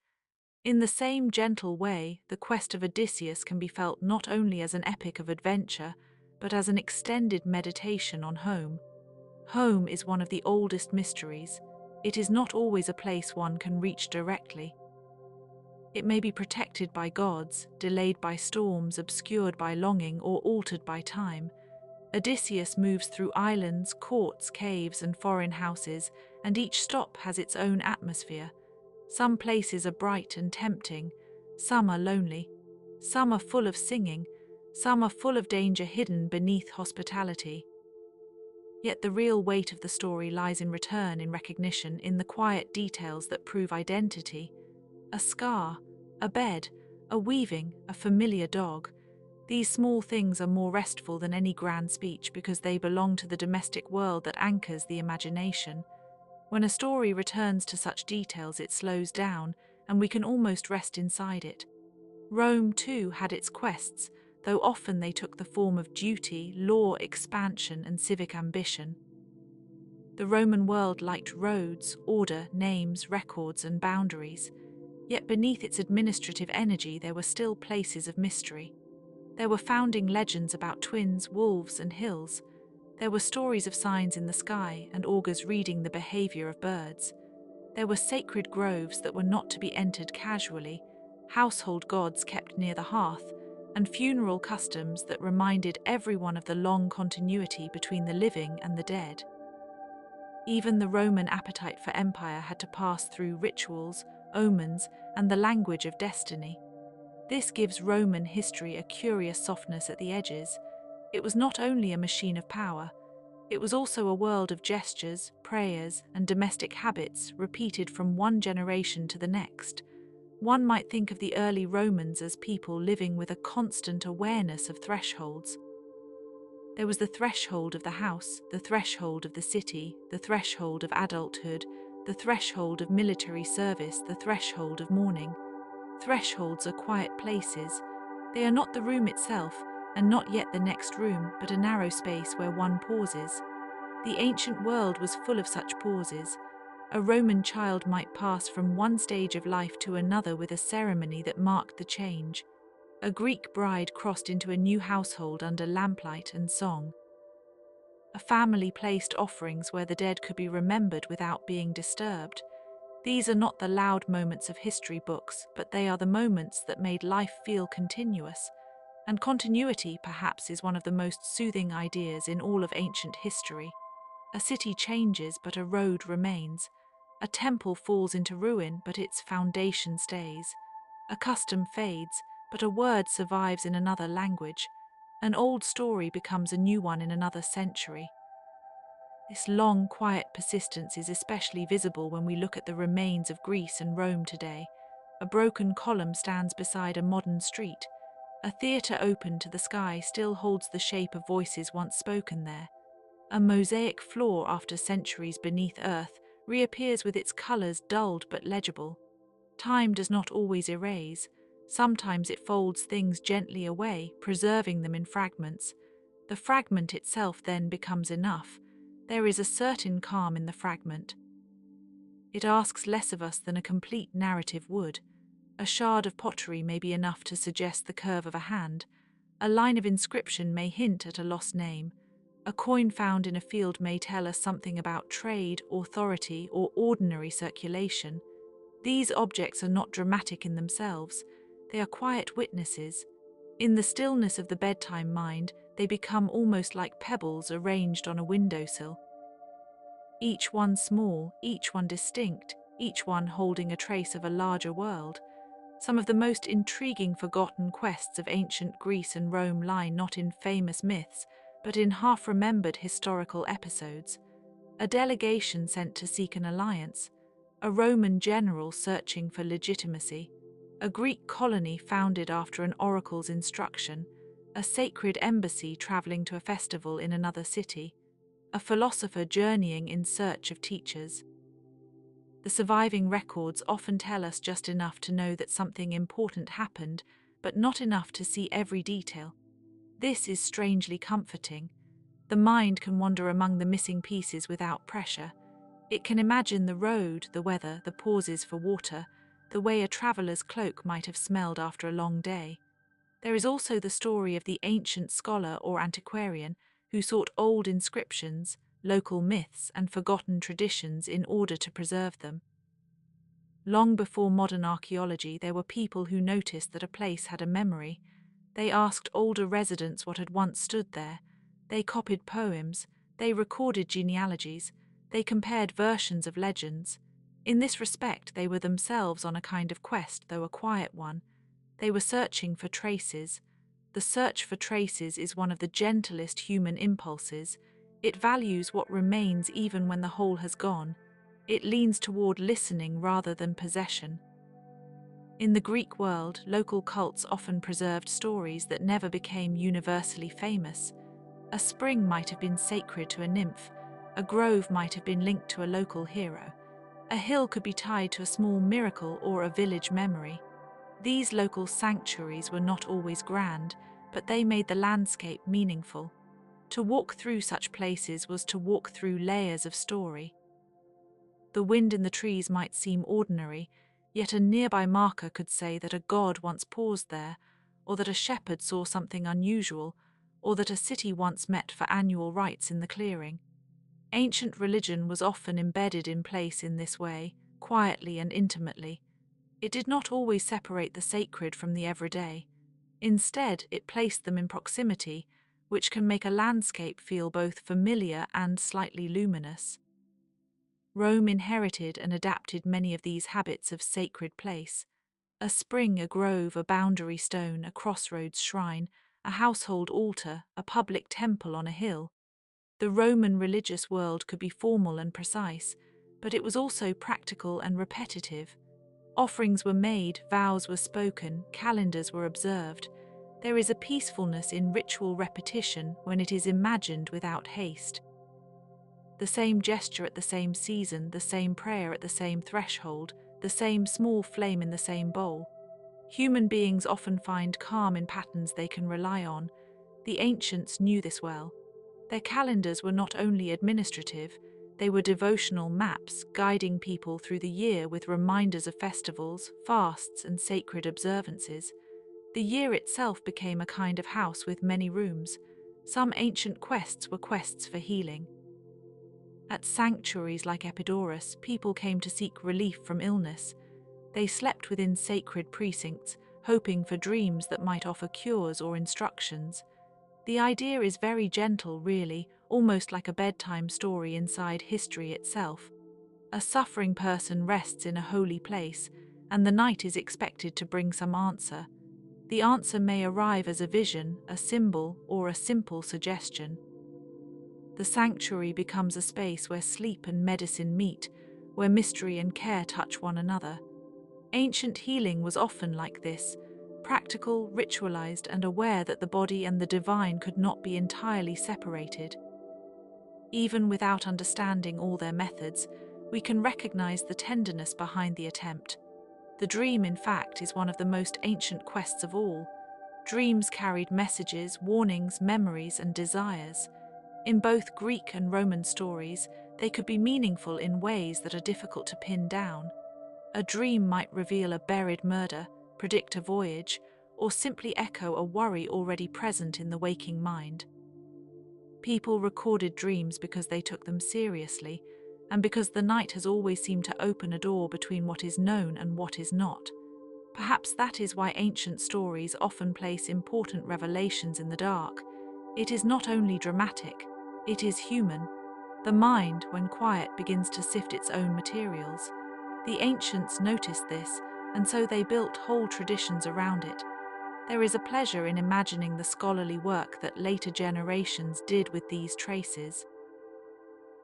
In the same gentle way, the quest of Odysseus can be felt not only as an epic of adventure, but as an extended meditation on home. Home is one of the oldest mysteries. It is not always a place one can reach directly. It may be protected by gods, delayed by storms, obscured by longing, or altered by time. Odysseus moves through islands, courts, caves, and foreign houses, and each stop has its own atmosphere. Some places are bright and tempting, some are lonely, some are full of singing, some are full of danger hidden beneath hospitality. Yet the real weight of the story lies in return, in recognition, in the quiet details that prove identity. A scar, a bed, a weaving, a familiar dog. These small things are more restful than any grand speech because they belong to the domestic world that anchors the imagination. When a story returns to such details, it slows down, and we can almost rest inside it. Rome, too, had its quests, though often they took the form of duty, law, expansion, and civic ambition. The Roman world liked roads, order, names, records, and boundaries. Yet beneath its administrative energy there were still places of mystery. There were founding legends about twins, wolves, and hills. There were stories of signs in the sky and augurs reading the behavior of birds. There were sacred groves that were not to be entered casually, household gods kept near the hearth, and funeral customs that reminded everyone of the long continuity between the living and the dead. Even the Roman appetite for empire had to pass through rituals, omens, and the language of destiny. This gives Roman history a curious softness at the edges. It was not only a machine of power, it was also a world of gestures, prayers, and domestic habits repeated from one generation to the next. One might think of the early Romans as people living with a constant awareness of thresholds. There was the threshold of the house, the threshold of the city, the threshold of adulthood, the threshold of military service, the threshold of mourning. Thresholds are quiet places. They are not the room itself, and not yet the next room, but a narrow space where one pauses. The ancient world was full of such pauses. A Roman child might pass from one stage of life to another with a ceremony that marked the change. A Greek bride crossed into a new household under lamplight and song. A family placed offerings where the dead could be remembered without being disturbed. These are not the loud moments of history books, but they are the moments that made life feel continuous. And continuity, perhaps, is one of the most soothing ideas in all of ancient history. A city changes, but a road remains. A temple falls into ruin, but its foundation stays. A custom fades, but a word survives in another language. An old story becomes a new one in another century. This long, quiet persistence is especially visible when we look at the remains of Greece and Rome today. A broken column stands beside a modern street. A theatre open to the sky still holds the shape of voices once spoken there. A mosaic floor after centuries beneath earth reappears with its colours dulled but legible. Time does not always erase. Sometimes it folds things gently away, preserving them in fragments. The fragment itself then becomes enough. There is a certain calm in the fragment. It asks less of us than a complete narrative would. A shard of pottery may be enough to suggest the curve of a hand. A line of inscription may hint at a lost name. A coin found in a field may tell us something about trade, authority, or ordinary circulation. These objects are not dramatic in themselves. They are quiet witnesses. In the stillness of the bedtime mind, they become almost like pebbles arranged on a windowsill. Each one small, each one distinct, each one holding a trace of a larger world. Some of the most intriguing forgotten quests of ancient Greece and Rome lie not in famous myths, but in half-remembered historical episodes. A delegation sent to seek an alliance, a Roman general searching for legitimacy, a Greek colony founded after an oracle's instruction, a sacred embassy traveling to a festival in another city, a philosopher journeying in search of teachers. The surviving records often tell us just enough to know that something important happened, but not enough to see every detail. This is strangely comforting. The mind can wander among the missing pieces without pressure. It can imagine the road, the weather, the pauses for water, the way a traveller's cloak might have smelled after a long day. There is also the story of the ancient scholar or antiquarian who sought old inscriptions, local myths, and forgotten traditions in order to preserve them. Long before modern archaeology, there were people who noticed that a place had a memory. They asked older residents what had once stood there. They copied poems, they recorded genealogies, they compared versions of legends. In this respect, they were themselves on a kind of quest, though a quiet one. They were searching for traces. The search for traces is one of the gentlest human impulses. It values what remains even when the whole has gone. It leans toward listening rather than possession. In the Greek world, local cults often preserved stories that never became universally famous. A spring might have been sacred to a nymph, a grove might have been linked to a local hero, a hill could be tied to a small miracle or a village memory. These local sanctuaries were not always grand, but they made the landscape meaningful. To walk through such places was to walk through layers of story. The wind in the trees might seem ordinary, yet a nearby marker could say that a god once paused there, or that a shepherd saw something unusual, or that a city once met for annual rites in the clearing. Ancient religion was often embedded in place in this way, quietly and intimately. It did not always separate the sacred from the everyday. Instead, it placed them in proximity, which can make a landscape feel both familiar and slightly luminous. Rome inherited and adapted many of these habits of sacred place. A spring, a grove, a boundary stone, a crossroads shrine, a household altar, a public temple on a hill. The Roman religious world could be formal and precise, but it was also practical and repetitive. Offerings were made, vows were spoken, calendars were observed. There is a peacefulness in ritual repetition when it is imagined without haste. The same gesture at the same season, the same prayer at the same threshold, the same small flame in the same bowl. Human beings often find calm in patterns they can rely on. The ancients knew this well. Their calendars were not only administrative, they were devotional maps guiding people through the year with reminders of festivals, fasts, and sacred observances. The year itself became a kind of house with many rooms. Some ancient quests were quests for healing. At sanctuaries like Epidaurus, people came to seek relief from illness. They slept within sacred precincts, hoping for dreams that might offer cures or instructions. The idea is very gentle, really, almost like a bedtime story inside history itself. A suffering person rests in a holy place, and the night is expected to bring some answer. The answer may arrive as a vision, a symbol, or a simple suggestion. The sanctuary becomes a space where sleep and medicine meet, where mystery and care touch one another. Ancient healing was often like this, practical, ritualized, and aware that the body and the divine could not be entirely separated. Even without understanding all their methods, we can recognize the tenderness behind the attempt. The dream, in fact, is one of the most ancient quests of all. Dreams carried messages, warnings, memories, and desires. In both Greek and Roman stories, they could be meaningful in ways that are difficult to pin down. A dream might reveal a buried murder, predict a voyage, or simply echo a worry already present in the waking mind. People recorded dreams because they took them seriously, and because the night has always seemed to open a door between what is known and what is not. Perhaps that is why ancient stories often place important revelations in the dark. It is not only dramatic, it is human. The mind, when quiet, begins to sift its own materials. The ancients noticed this, and so they built whole traditions around it. There is a pleasure in imagining the scholarly work that later generations did with these traces.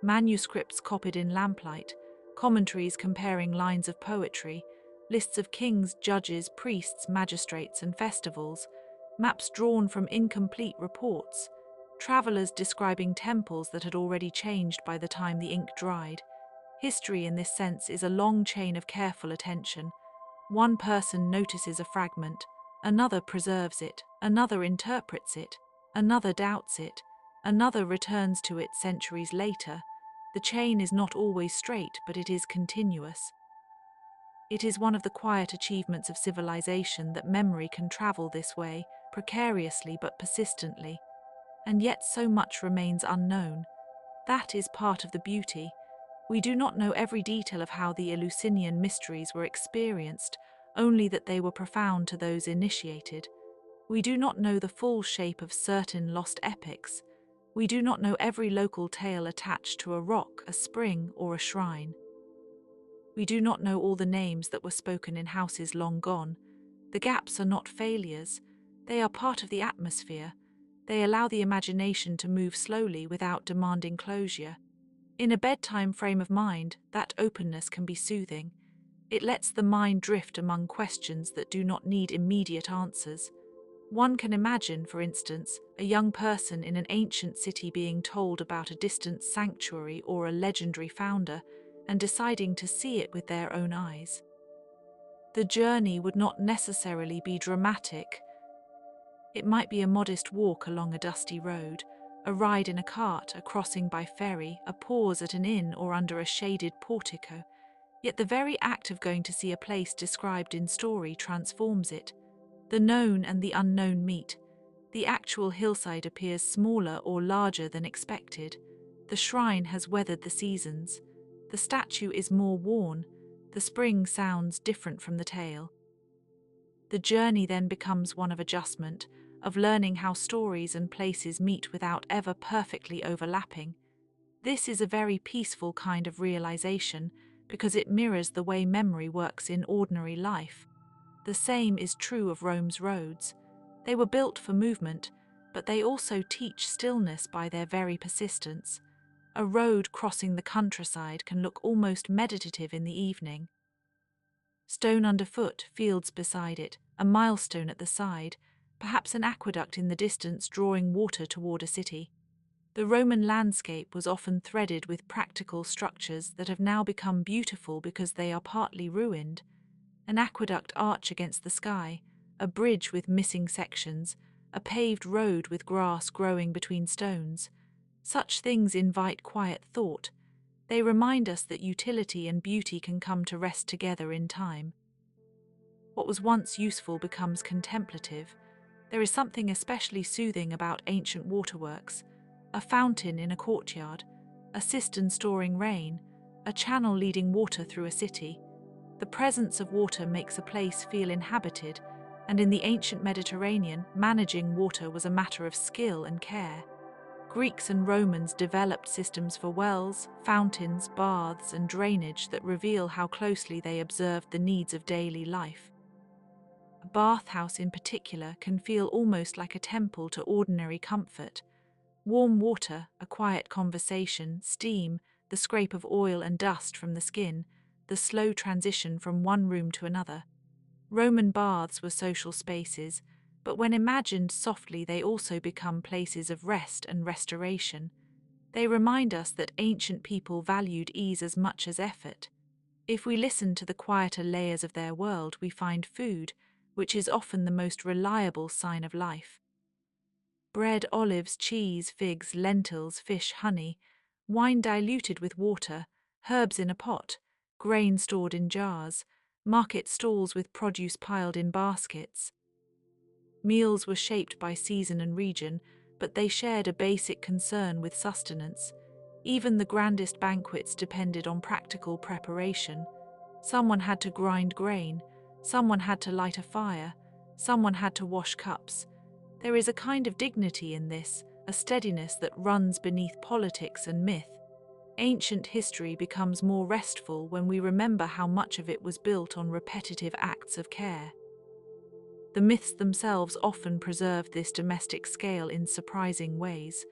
Manuscripts copied in lamplight, commentaries comparing lines of poetry, lists of kings, judges, priests, magistrates, and festivals, maps drawn from incomplete reports, travelers describing temples that had already changed by the time the ink dried. History in this sense is a long chain of careful attention. One person notices a fragment, another preserves it, another interprets it, another doubts it, another returns to it centuries later. The chain is not always straight, but it is continuous. It is one of the quiet achievements of civilization that memory can travel this way, precariously but persistently. And yet so much remains unknown. That is part of the beauty. We do not know every detail of how the Eleusinian mysteries were experienced, only that they were profound to those initiated. We do not know the full shape of certain lost epics. We do not know every local tale attached to a rock, a spring, or a shrine. We do not know all the names that were spoken in houses long gone. The gaps are not failures. They are part of the atmosphere. They allow the imagination to move slowly without demanding closure. In a bedtime frame of mind, that openness can be soothing. It lets the mind drift among questions that do not need immediate answers. One can imagine, for instance, a young person in an ancient city being told about a distant sanctuary or a legendary founder and deciding to see it with their own eyes. The journey would not necessarily be dramatic. It might be a modest walk along a dusty road, a ride in a cart, a crossing by ferry, a pause at an inn or under a shaded portico. Yet the very act of going to see a place described in story transforms it. The known and the unknown meet. The actual hillside appears smaller or larger than expected. The shrine has weathered the seasons. The statue is more worn. The spring sounds different from the tale. The journey then becomes one of adjustment, of learning how stories and places meet without ever perfectly overlapping. This is a very peaceful kind of realization because it mirrors the way memory works in ordinary life. The same is true of Rome's roads. They were built for movement, but they also teach stillness by their very persistence. A road crossing the countryside can look almost meditative in the evening. Stone underfoot, fields beside it, a milestone at the side, perhaps an aqueduct in the distance drawing water toward a city. The Roman landscape was often threaded with practical structures that have now become beautiful because they are partly ruined. An aqueduct arch against the sky, a bridge with missing sections, a paved road with grass growing between stones. Such things invite quiet thought. They remind us that utility and beauty can come to rest together in time. What was once useful becomes contemplative. There is something especially soothing about ancient waterworks, a fountain in a courtyard, a cistern storing rain, a channel leading water through a city. The presence of water makes a place feel inhabited, and in the ancient Mediterranean, managing water was a matter of skill and care. Greeks and Romans developed systems for wells, fountains, baths, and drainage that reveal how closely they observed the needs of daily life. A bathhouse in particular can feel almost like a temple to ordinary comfort. Warm water, a quiet conversation, steam, the scrape of oil and dust from the skin, the slow transition from one room to another. Roman baths were social spaces, but when imagined softly they also become places of rest and restoration. They remind us that ancient people valued ease as much as effort. If we listen to the quieter layers of their world, we find food, which is often the most reliable sign of life. Bread, olives, cheese, figs, lentils, fish, honey, wine diluted with water, herbs in a pot, grain stored in jars, market stalls with produce piled in baskets. Meals were shaped by season and region, but they shared a basic concern with sustenance. Even the grandest banquets depended on practical preparation. Someone had to grind grain, someone had to light a fire, someone had to wash cups. There is a kind of dignity in this, a steadiness that runs beneath politics and myth. Ancient history becomes more restful when we remember how much of it was built on repetitive acts of care. The myths themselves often preserve this domestic scale in surprising ways.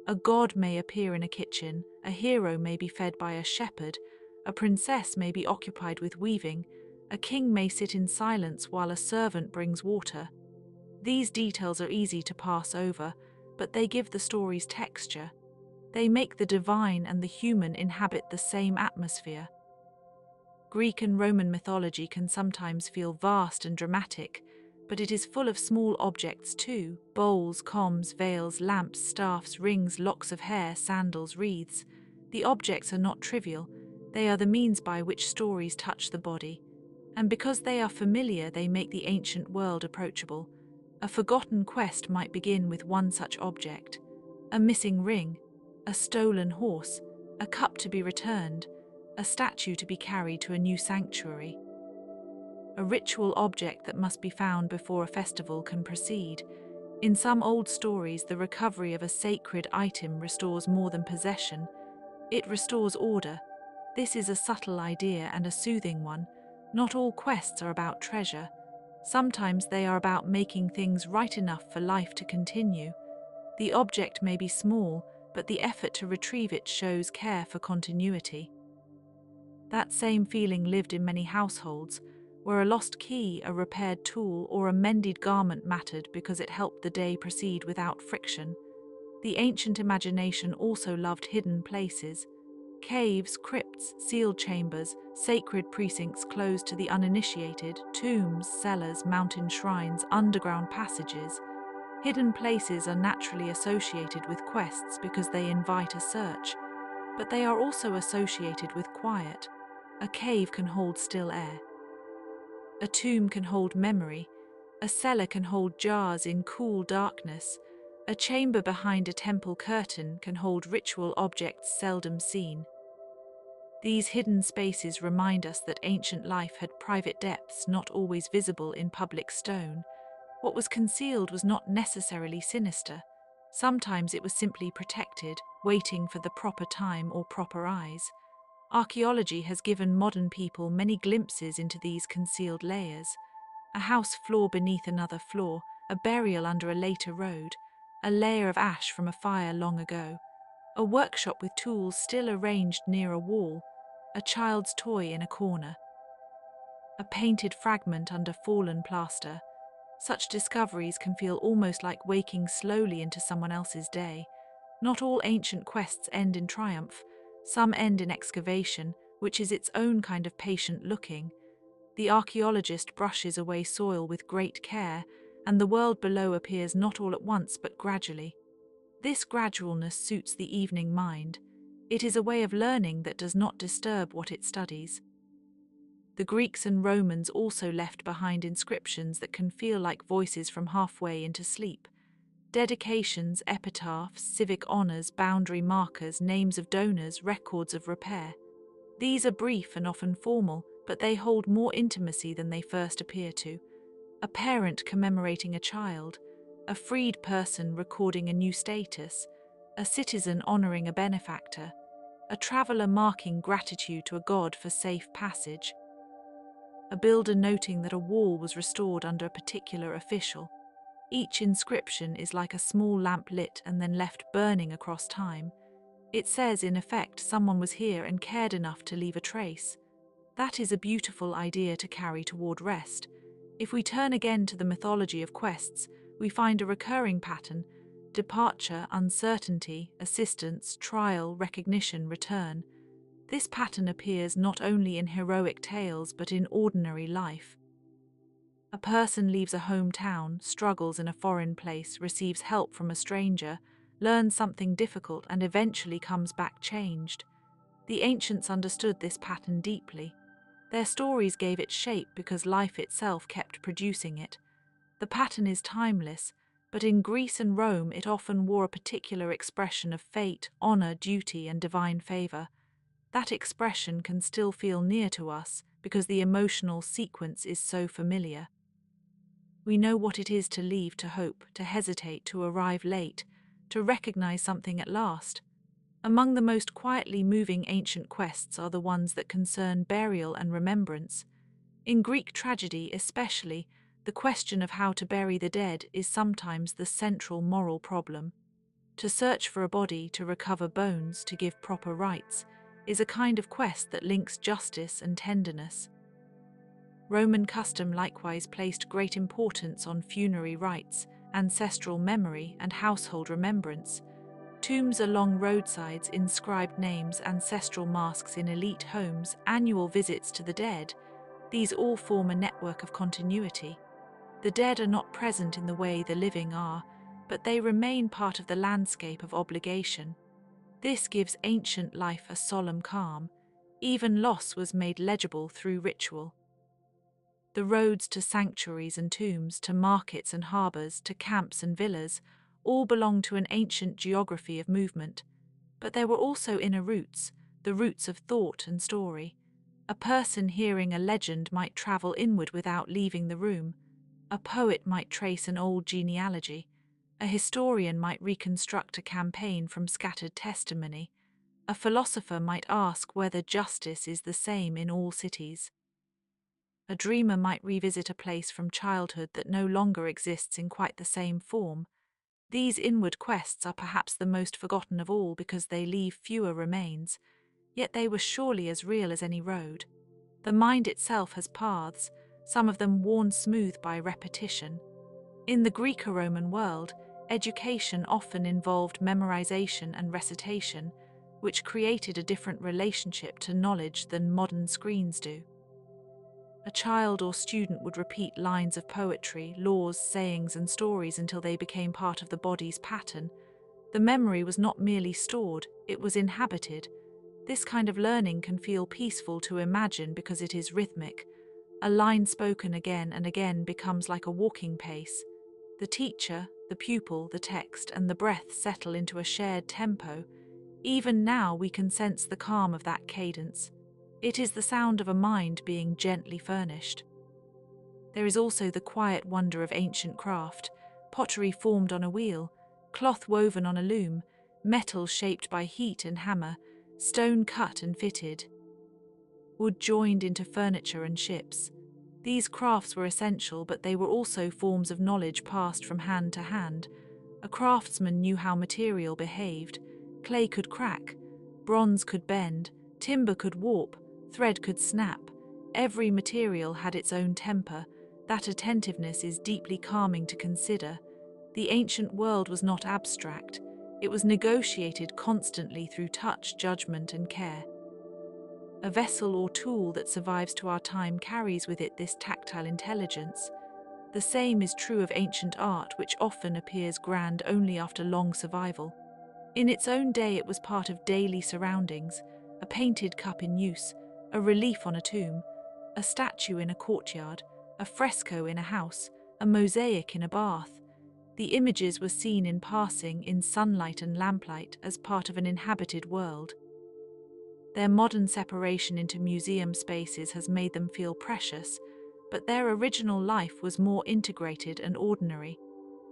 A god may appear in a kitchen, a hero may be fed by a shepherd, a princess may be occupied with weaving, a king may sit in silence while a servant brings water. These details are easy to pass over, but they give the stories texture. They make the divine and the human inhabit the same atmosphere. Greek and Roman mythology can sometimes feel vast and dramatic, but it is full of small objects too: bowls, combs, veils, lamps, staffs, rings, locks of hair, sandals, wreaths. The objects are not trivial, they are the means by which stories touch the body. And because they are familiar, they make the ancient world approachable. A forgotten quest might begin with one such object: a missing ring, a stolen horse, a cup to be returned, a statue to be carried to a new sanctuary. A ritual object that must be found before a festival can proceed. In some old stories, the recovery of a sacred item restores more than possession. It restores order. This is a subtle idea and a soothing one. Not all quests are about treasure. Sometimes they are about making things right enough for life to continue. The object may be small, but the effort to retrieve it shows care for continuity. That same feeling lived in many households, where a lost key, a repaired tool, or a mended garment mattered because it helped the day proceed without friction. The ancient imagination also loved hidden places. Caves, crypts, sealed chambers, sacred precincts closed to the uninitiated, tombs, cellars, mountain shrines, underground passages. Hidden places are naturally associated with quests because they invite a search, but they are also associated with quiet. A cave can hold still air. A tomb can hold memory. A cellar can hold jars in cool darkness. A chamber behind a temple curtain can hold ritual objects seldom seen. These hidden spaces remind us that ancient life had private depths not always visible in public stone. What was concealed was not necessarily sinister. Sometimes it was simply protected, waiting for the proper time or proper eyes. Archaeology has given modern people many glimpses into these concealed layers. A house floor beneath another floor, a burial under a later road, a layer of ash from a fire long ago, a workshop with tools still arranged near a wall, a child's toy in a corner, a painted fragment under fallen plaster. Such discoveries can feel almost like waking slowly into someone else's day. Not all ancient quests end in triumph. Some end in excavation, which is its own kind of patient looking. The archaeologist brushes away soil with great care, and the world below appears not all at once but gradually. This gradualness suits the evening mind. It is a way of learning that does not disturb what it studies. The Greeks and Romans also left behind inscriptions that can feel like voices from halfway into sleep. Dedications, epitaphs, civic honors, boundary markers, names of donors, records of repair. These are brief and often formal, but they hold more intimacy than they first appear to. A parent commemorating a child, a freed person recording a new status, a citizen honoring a benefactor, a traveler marking gratitude to a god for safe passage, a builder noting that a wall was restored under a particular official. Each inscription is like a small lamp lit and then left burning across time. It says, in effect, someone was here and cared enough to leave a trace. That is a beautiful idea to carry toward rest. If we turn again to the mythology of quests, we find a recurring pattern: departure, uncertainty, assistance, trial, recognition, return. This pattern appears not only in heroic tales but in ordinary life. A person leaves a hometown, struggles in a foreign place, receives help from a stranger, learns something difficult, and eventually comes back changed. The ancients understood this pattern deeply. Their stories gave it shape because life itself kept producing it. The pattern is timeless, but in Greece and Rome it often wore a particular expression of fate, honor, duty, and divine favor. That expression can still feel near to us because the emotional sequence is so familiar. We know what it is to leave, to hope, to hesitate, to arrive late, to recognize something at last. Among the most quietly moving ancient quests are the ones that concern burial and remembrance. In Greek tragedy especially, the question of how to bury the dead is sometimes the central moral problem. To search for a body, to recover bones, to give proper rites, is a kind of quest that links justice and tenderness. Roman custom likewise placed great importance on funerary rites, ancestral memory, and household remembrance. Tombs along roadsides, inscribed names, ancestral masks in elite homes, annual visits to the dead, these all form a network of continuity. The dead are not present in the way the living are, but they remain part of the landscape of obligation. This gives ancient life a solemn calm. Even loss was made legible through ritual. The roads to sanctuaries and tombs, to markets and harbours, to camps and villas, all belong to an ancient geography of movement. But there were also inner roots, the roots of thought and story. A person hearing a legend might travel inward without leaving the room. A poet might trace an old genealogy. A historian might reconstruct a campaign from scattered testimony. A philosopher might ask whether justice is the same in all cities. A dreamer might revisit a place from childhood that no longer exists in quite the same form. These inward quests are perhaps the most forgotten of all because they leave fewer remains, yet they were surely as real as any road. The mind itself has paths, some of them worn smooth by repetition. In the Greco-Roman world, education often involved memorization and recitation, which created a different relationship to knowledge than modern screens do. A child or student would repeat lines of poetry, laws, sayings, and stories until they became part of the body's pattern. The memory was not merely stored, it was inhabited. This kind of learning can feel peaceful to imagine because it is rhythmic. A line spoken again and again becomes like a walking pace. The teacher, the pupil, the text, and the breath settle into a shared tempo. Even now we can sense the calm of that cadence. It is the sound of a mind being gently furnished. There is also the quiet wonder of ancient craft, pottery formed on a wheel, cloth woven on a loom, metal shaped by heat and hammer, stone cut and fitted, wood joined into furniture and ships. These crafts were essential, but they were also forms of knowledge passed from hand to hand. A craftsman knew how material behaved. Clay could crack, bronze could bend, timber could warp, thread could snap. Every material had its own temper. That attentiveness is deeply calming to consider. The ancient world was not abstract. It was negotiated constantly through touch, judgment, and care. A vessel or tool that survives to our time carries with it this tactile intelligence. The same is true of ancient art, which often appears grand only after long survival. In its own day, it was part of daily surroundings: a painted cup in use, a relief on a tomb, a statue in a courtyard, a fresco in a house, a mosaic in a bath. The images were seen in passing, in sunlight and lamplight, as part of an inhabited world. Their modern separation into museum spaces has made them feel precious, but their original life was more integrated and ordinary.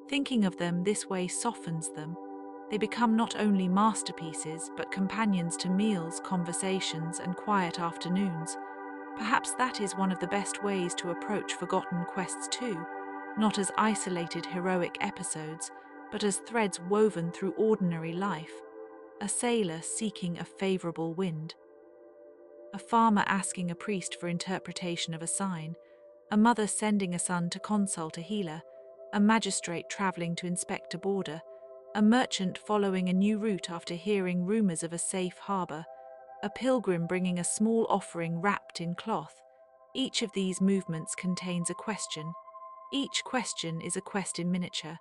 Thinking of them this way softens them. They become not only masterpieces, but companions to meals, conversations, and quiet afternoons. Perhaps that is one of the best ways to approach forgotten quests too, not as isolated heroic episodes, but as threads woven through ordinary life. A sailor seeking a favorable wind, a farmer asking a priest for interpretation of a sign, a mother sending a son to consult a healer, a magistrate traveling to inspect a border, a merchant following a new route after hearing rumors of a safe harbor, a pilgrim bringing a small offering wrapped in cloth. Each of these movements contains a question. Each question is a quest in miniature.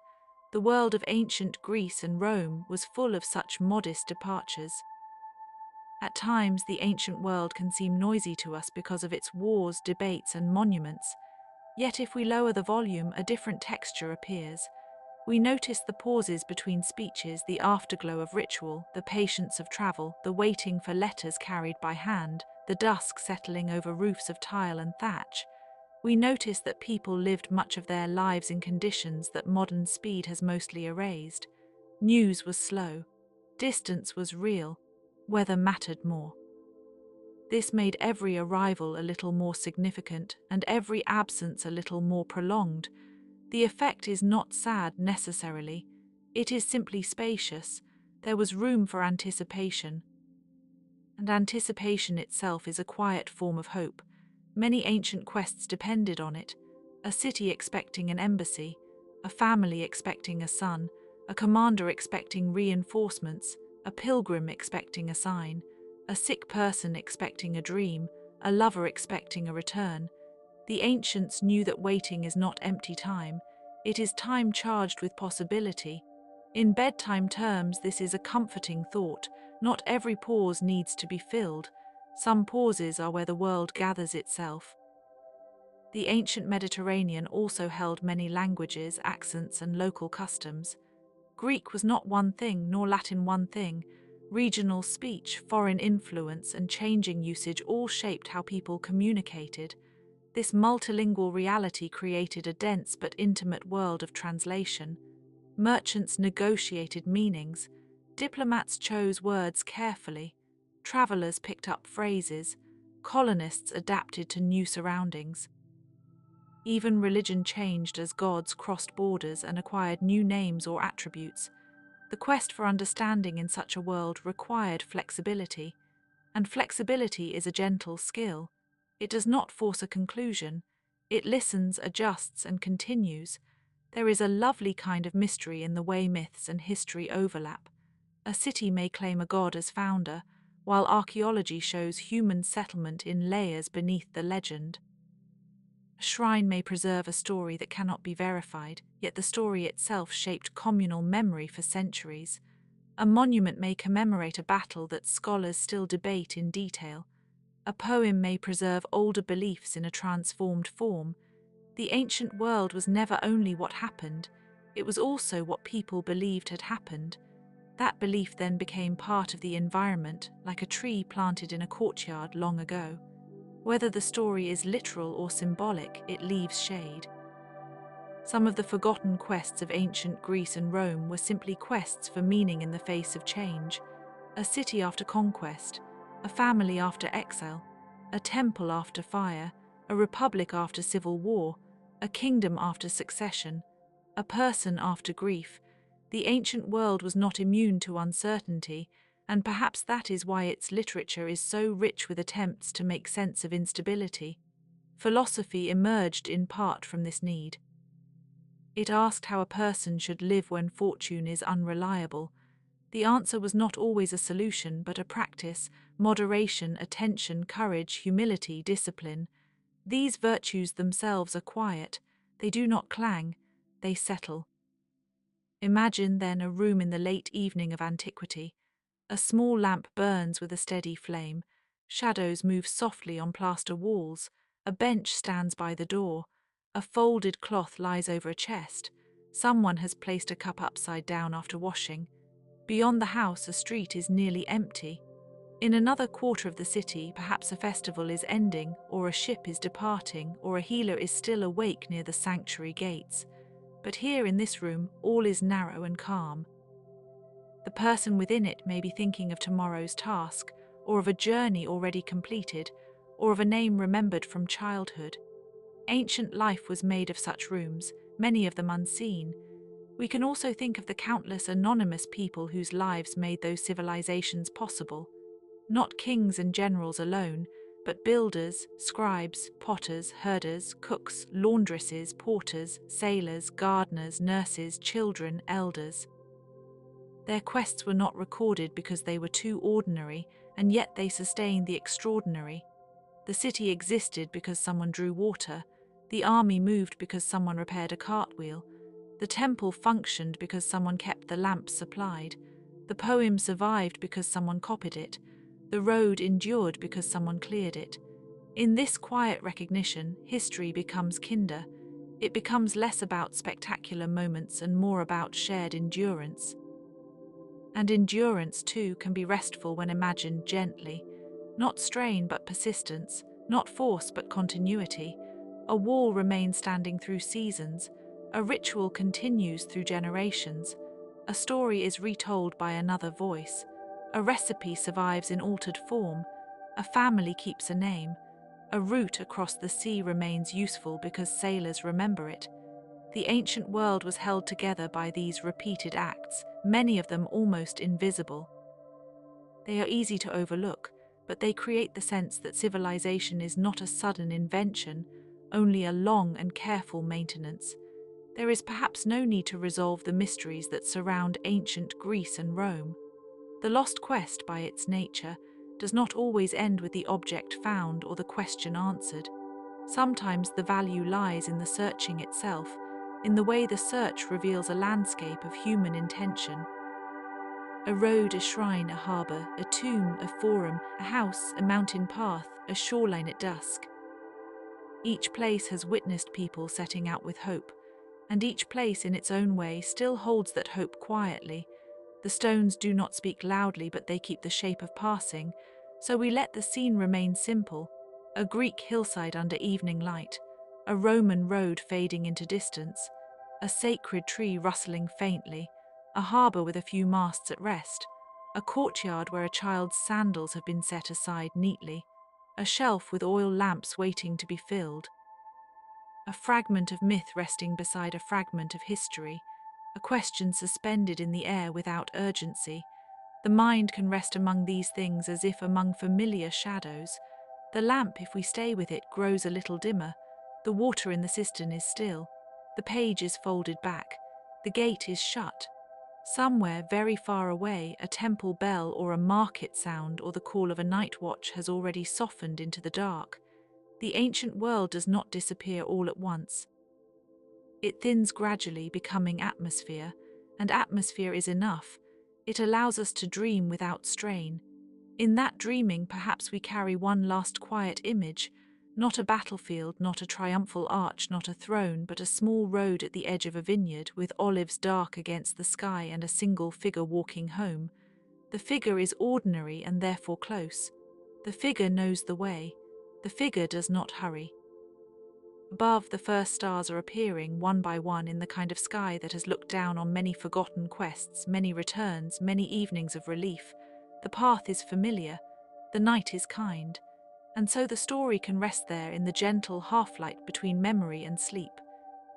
The world of ancient Greece and Rome was full of such modest departures. At times, the ancient world can seem noisy to us because of its wars, debates, and monuments. Yet if we lower the volume, a different texture appears. We notice the pauses between speeches, the afterglow of ritual, the patience of travel, the waiting for letters carried by hand, the dusk settling over roofs of tile and thatch. We notice that people lived much of their lives in conditions that modern speed has mostly erased. News was slow. Distance was real. Weather mattered more. This made every arrival a little more significant and every absence a little more prolonged. The effect is not sad necessarily. It is simply spacious. There was room for anticipation. And anticipation itself is a quiet form of hope. Many ancient quests depended on it. A city expecting an embassy, a family expecting a son, a commander expecting reinforcements, a pilgrim expecting a sign, a sick person expecting a dream, a lover expecting a return. The ancients knew that waiting is not empty time. It is time charged with possibility. In bedtime terms, this is a comforting thought. Not every pause needs to be filled. Some pauses are where the world gathers itself. The ancient Mediterranean also held many languages, accents, and local customs. Greek was not one thing, nor Latin one thing. Regional speech, foreign influence, and changing usage all shaped how people communicated. This multilingual reality created a dense but intimate world of translation. Merchants negotiated meanings, diplomats chose words carefully, travelers picked up phrases, colonists adapted to new surroundings. Even religion changed as gods crossed borders and acquired new names or attributes. The quest for understanding in such a world required flexibility, and flexibility is a gentle skill. It does not force a conclusion. It listens, adjusts, and continues. There is a lovely kind of mystery in the way myths and history overlap. A city may claim a god as founder, while archaeology shows human settlement in layers beneath the legend. A shrine may preserve a story that cannot be verified, yet the story itself shaped communal memory for centuries. A monument may commemorate a battle that scholars still debate in detail. A poem may preserve older beliefs in a transformed form. The ancient world was never only what happened, it was also what people believed had happened. That belief then became part of the environment, like a tree planted in a courtyard long ago. Whether the story is literal or symbolic, it leaves shade. Some of the forgotten quests of ancient Greece and Rome were simply quests for meaning in the face of change. A city after conquest, a family after exile, a temple after fire, a republic after civil war, a kingdom after succession, a person after grief. The ancient world was not immune to uncertainty, and perhaps that is why its literature is so rich with attempts to make sense of instability. Philosophy emerged in part from this need. It asked how a person should live when fortune is unreliable. The answer was not always a solution, but a practice: moderation, attention, courage, humility, discipline. These virtues themselves are quiet. They do not clang, they settle. Imagine then a room in the late evening of antiquity. A small lamp burns with a steady flame. Shadows move softly on plaster walls. A bench stands by the door. A folded cloth lies over a chest. Someone has placed a cup upside down after washing. Beyond the house, a street is nearly empty. In another quarter of the city, perhaps a festival is ending, or a ship is departing, or a healer is still awake near the sanctuary gates. But here in this room, all is narrow and calm. The person within it may be thinking of tomorrow's task, or of a journey already completed, or of a name remembered from childhood. Ancient life was made of such rooms, many of them unseen. We can also think of the countless anonymous people whose lives made those civilizations possible. Not kings and generals alone, but builders, scribes, potters, herders, cooks, laundresses, porters, sailors, gardeners, nurses, children, elders. Their quests were not recorded because they were too ordinary, and yet they sustained the extraordinary. The city existed because someone drew water. The army moved because someone repaired a cartwheel. The temple functioned because someone kept the lamps supplied. The poem survived because someone copied it. The road endured because someone cleared it. In this quiet recognition, history becomes kinder. It becomes less about spectacular moments and more about shared endurance. And endurance, too, can be restful when imagined gently. Not strain but persistence, not force but continuity. A wall remains standing through seasons. A ritual continues through generations. A story is retold by another voice. A recipe survives in altered form. A family keeps a name. A route across the sea remains useful because sailors remember it. The ancient world was held together by these repeated acts, many of them almost invisible. They are easy to overlook, but they create the sense that civilization is not a sudden invention, only a long and careful maintenance. There is perhaps no need to resolve the mysteries that surround ancient Greece and Rome. The lost quest, by its nature, does not always end with the object found or the question answered. Sometimes the value lies in the searching itself, in the way the search reveals a landscape of human intention. A road, a shrine, a harbour, a tomb, a forum, a house, a mountain path, a shoreline at dusk. Each place has witnessed people setting out with hope, and each place in its own way still holds that hope quietly. The stones do not speak loudly, but they keep the shape of passing, so we let the scene remain simple: a Greek hillside under evening light, a Roman road fading into distance, a sacred tree rustling faintly, a harbour with a few masts at rest, a courtyard where a child's sandals have been set aside neatly, a shelf with oil lamps waiting to be filled, a fragment of myth resting beside a fragment of history, a question suspended in the air without urgency. The mind can rest among these things as if among familiar shadows. The lamp, if we stay with it, grows a little dimmer. The water in the cistern is still. The page is folded back. The gate is shut. Somewhere very far away, a temple bell or a market sound or the call of a night watch has already softened into the dark. The ancient world does not disappear all at once. It thins gradually, becoming atmosphere, and atmosphere is enough. It allows us to dream without strain. In that dreaming, perhaps we carry one last quiet image, not a battlefield, not a triumphal arch, not a throne, but a small road at the edge of a vineyard with olives dark against the sky and a single figure walking home. The figure is ordinary and therefore close. The figure knows the way. The figure does not hurry. Above, the first stars are appearing one by one in the kind of sky that has looked down on many forgotten quests, many returns, many evenings of relief. The path is familiar, the night is kind, and so the story can rest there in the gentle half-light between memory and sleep.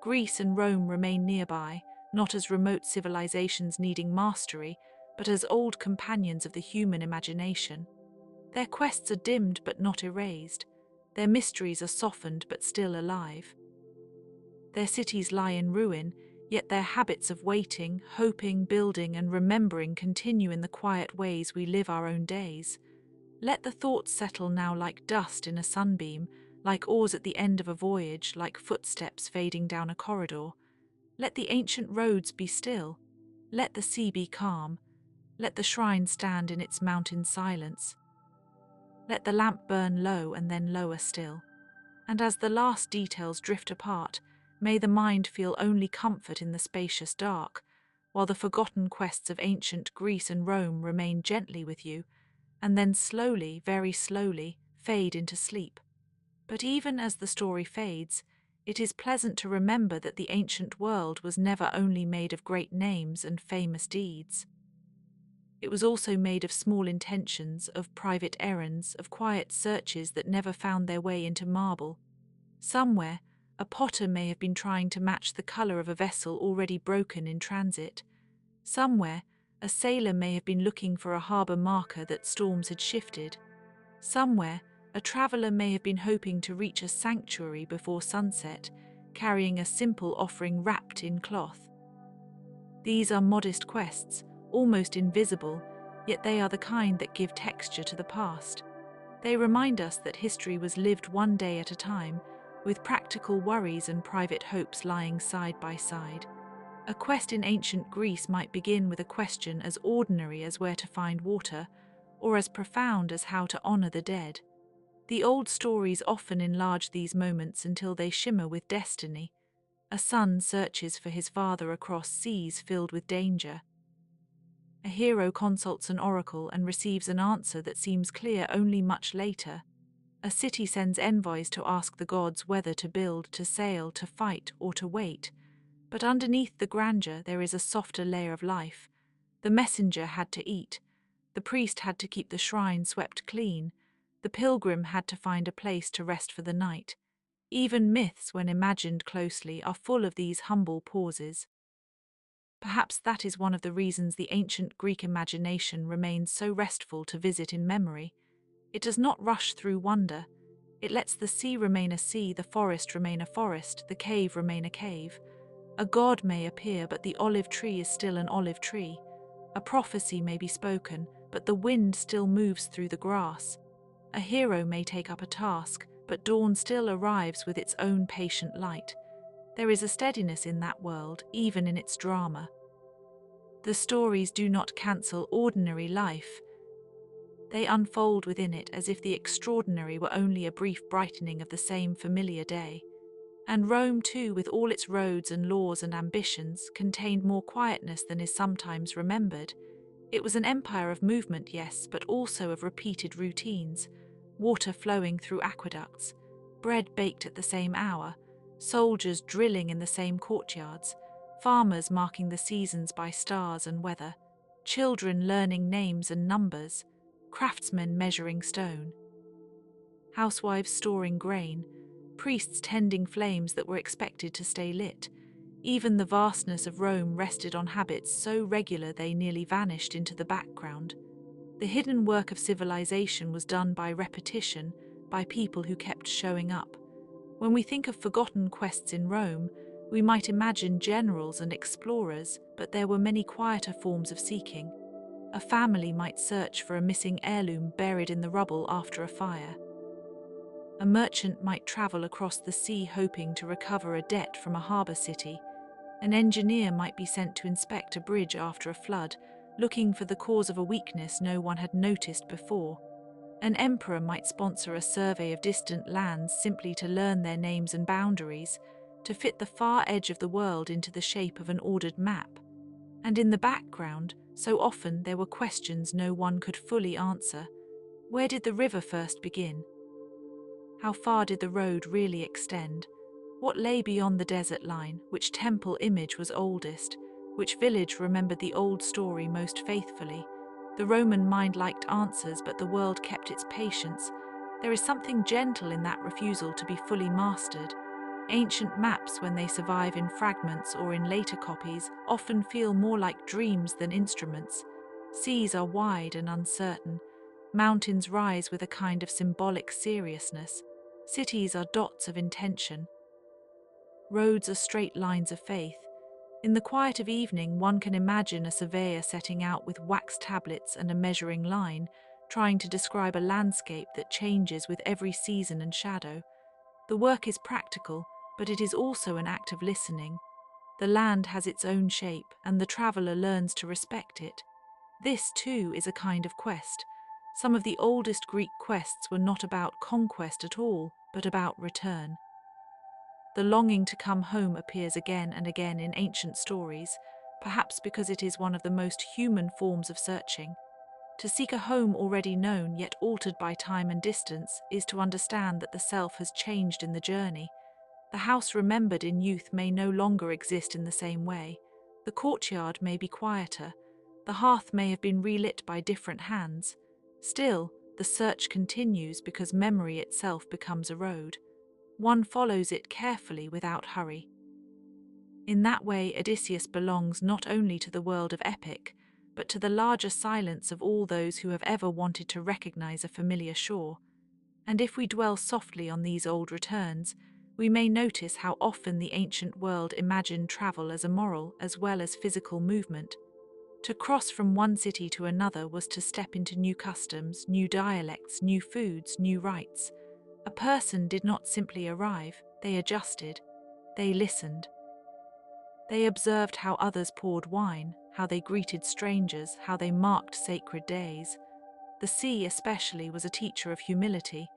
Greece and Rome remain nearby, not as remote civilizations needing mastery, but as old companions of the human imagination. Their quests are dimmed but not erased. Their mysteries are softened but still alive. Their cities lie in ruin, yet their habits of waiting, hoping, building, and remembering continue in the quiet ways we live our own days. Let the thoughts settle now like dust in a sunbeam, like oars at the end of a voyage, like footsteps fading down a corridor. Let the ancient roads be still. Let the sea be calm. Let the shrine stand in its mountain silence. Let the lamp burn low and then lower still. And as the last details drift apart, may the mind feel only comfort in the spacious dark, while the forgotten quests of ancient Greece and Rome remain gently with you, and then slowly, very slowly, fade into sleep. But even as the story fades, it is pleasant to remember that the ancient world was never only made of great names and famous deeds. It was also made of small intentions, of private errands, of quiet searches that never found their way into marble. Somewhere, a potter may have been trying to match the colour of a vessel already broken in transit. Somewhere, a sailor may have been looking for a harbour marker that storms had shifted. Somewhere, a traveller may have been hoping to reach a sanctuary before sunset, carrying a simple offering wrapped in cloth. These are modest quests, almost invisible, yet they are the kind that give texture to the past. They remind us that history was lived one day at a time, with practical worries and private hopes lying side by side. A quest in ancient Greece might begin with a question as ordinary as where to find water, or as profound as how to honor the dead. The old stories often enlarge these moments until they shimmer with destiny. A son searches for his father across seas filled with danger. A hero consults an oracle and receives an answer that seems clear only much later. A city sends envoys to ask the gods whether to build, to sail, to fight, or to wait. But underneath the grandeur there is a softer layer of life. The messenger had to eat. The priest had to keep the shrine swept clean. The pilgrim had to find a place to rest for the night. Even myths, when imagined closely, are full of these humble pauses. Perhaps that is one of the reasons the ancient Greek imagination remains so restful to visit in memory. It does not rush through wonder. It lets the sea remain a sea, the forest remain a forest, the cave remain a cave. A god may appear, but the olive tree is still an olive tree. A prophecy may be spoken, but the wind still moves through the grass. A hero may take up a task, but dawn still arrives with its own patient light. There is a steadiness in that world, even in its drama. The stories do not cancel ordinary life. They unfold within it as if the extraordinary were only a brief brightening of the same familiar day. And Rome, too, with all its roads and laws and ambitions, contained more quietness than is sometimes remembered. It was an empire of movement, yes, but also of repeated routines. Water flowing through aqueducts, bread baked at the same hour, soldiers drilling in the same courtyards, farmers marking the seasons by stars and weather, children learning names and numbers, craftsmen measuring stone, housewives storing grain, priests tending flames that were expected to stay lit. Even the vastness of Rome rested on habits so regular they nearly vanished into the background. The hidden work of civilization was done by repetition, by people who kept showing up. When we think of forgotten quests in Rome, we might imagine generals and explorers, but there were many quieter forms of seeking. A family might search for a missing heirloom buried in the rubble after a fire. A merchant might travel across the sea hoping to recover a debt from a harbour city. An engineer might be sent to inspect a bridge after a flood, looking for the cause of a weakness no one had noticed before. An emperor might sponsor a survey of distant lands simply to learn their names and boundaries, to fit the far edge of the world into the shape of an ordered map. And in the background, so often there were questions no one could fully answer. Where did the river first begin? How far did the road really extend? What lay beyond the desert line? Which temple image was oldest? Which village remembered the old story most faithfully? The Roman mind liked answers, but the world kept its patience. There is something gentle in that refusal to be fully mastered. Ancient maps, when they survive in fragments or in later copies, often feel more like dreams than instruments. Seas are wide and uncertain. Mountains rise with a kind of symbolic seriousness. Cities are dots of intention. Roads are straight lines of faith. In the quiet of evening, one can imagine a surveyor setting out with wax tablets and a measuring line, trying to describe a landscape that changes with every season and shadow. The work is practical, but it is also an act of listening. The land has its own shape, and the traveller learns to respect it. This, too, is a kind of quest. Some of the oldest Greek quests were not about conquest at all, but about return. The longing to come home appears again and again in ancient stories, perhaps because it is one of the most human forms of searching. To seek a home already known yet altered by time and distance is to understand that the self has changed in the journey. The house remembered in youth may no longer exist in the same way. The courtyard may be quieter. The hearth may have been relit by different hands. Still, the search continues because memory itself becomes a road. One follows it carefully without hurry. In that way, Odysseus belongs not only to the world of epic, but to the larger silence of all those who have ever wanted to recognize a familiar shore. And if we dwell softly on these old returns, we may notice how often the ancient world imagined travel as a moral as well as physical movement. To cross from one city to another was to step into new customs, new dialects, new foods, new rites. A person did not simply arrive, they adjusted, they listened. They observed how others poured wine, how they greeted strangers, how they marked sacred days. The sea especially was a teacher of humility.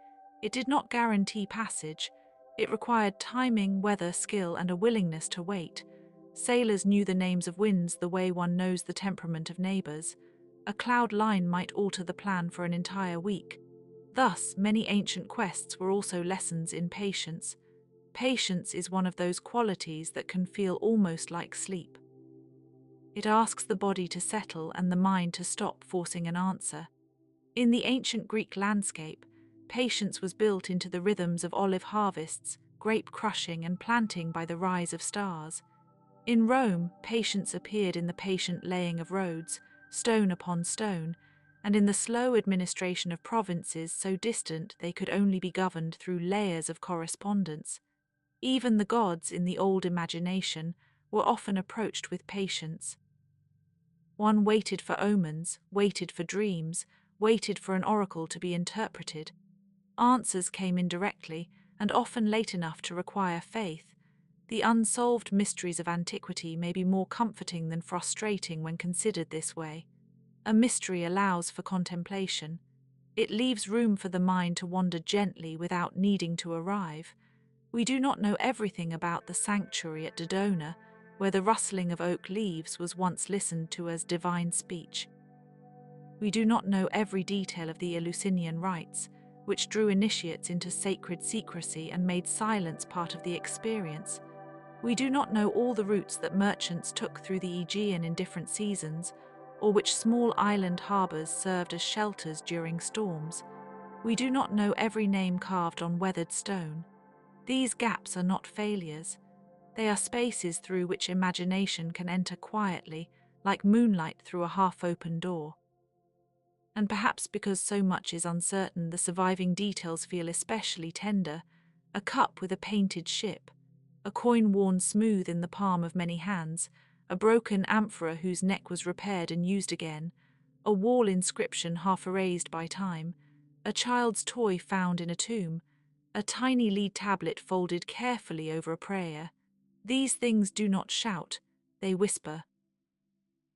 It did not guarantee passage. It required timing, weather, skill, and a willingness to wait. Sailors knew the names of winds the way one knows the temperament of neighbors. A cloud line might alter the plan for an entire week. Thus, many ancient quests were also lessons in patience. Patience is one of those qualities that can feel almost like sleep. It asks the body to settle and the mind to stop forcing an answer. In the ancient Greek landscape, patience was built into the rhythms of olive harvests, grape crushing, and planting by the rise of stars. In Rome, patience appeared in the patient laying of roads, stone upon stone, and in the slow administration of provinces so distant they could only be governed through layers of correspondence. Even the gods in the old imagination were often approached with patience. One waited for omens, waited for dreams, waited for an oracle to be interpreted. Answers came indirectly, and often late enough to require faith. The unsolved mysteries of antiquity may be more comforting than frustrating when considered this way. A mystery allows for contemplation. It leaves room for the mind to wander gently without needing to arrive. We do not know everything about the sanctuary at Dodona, where the rustling of oak leaves was once listened to as divine speech. We do not know every detail of the Eleusinian rites, which drew initiates into sacred secrecy and made silence part of the experience. We do not know all the routes that merchants took through the Aegean in different seasons, or which small island harbours served as shelters during storms. We do not know every name carved on weathered stone. These gaps are not failures. They are spaces through which imagination can enter quietly, like moonlight through a half-open door. And perhaps because so much is uncertain, the surviving details feel especially tender. A cup with a painted ship, a coin worn smooth in the palm of many hands, a broken amphora whose neck was repaired and used again, a wall inscription half erased by time, a child's toy found in a tomb, a tiny lead tablet folded carefully over a prayer. These things do not shout, they whisper.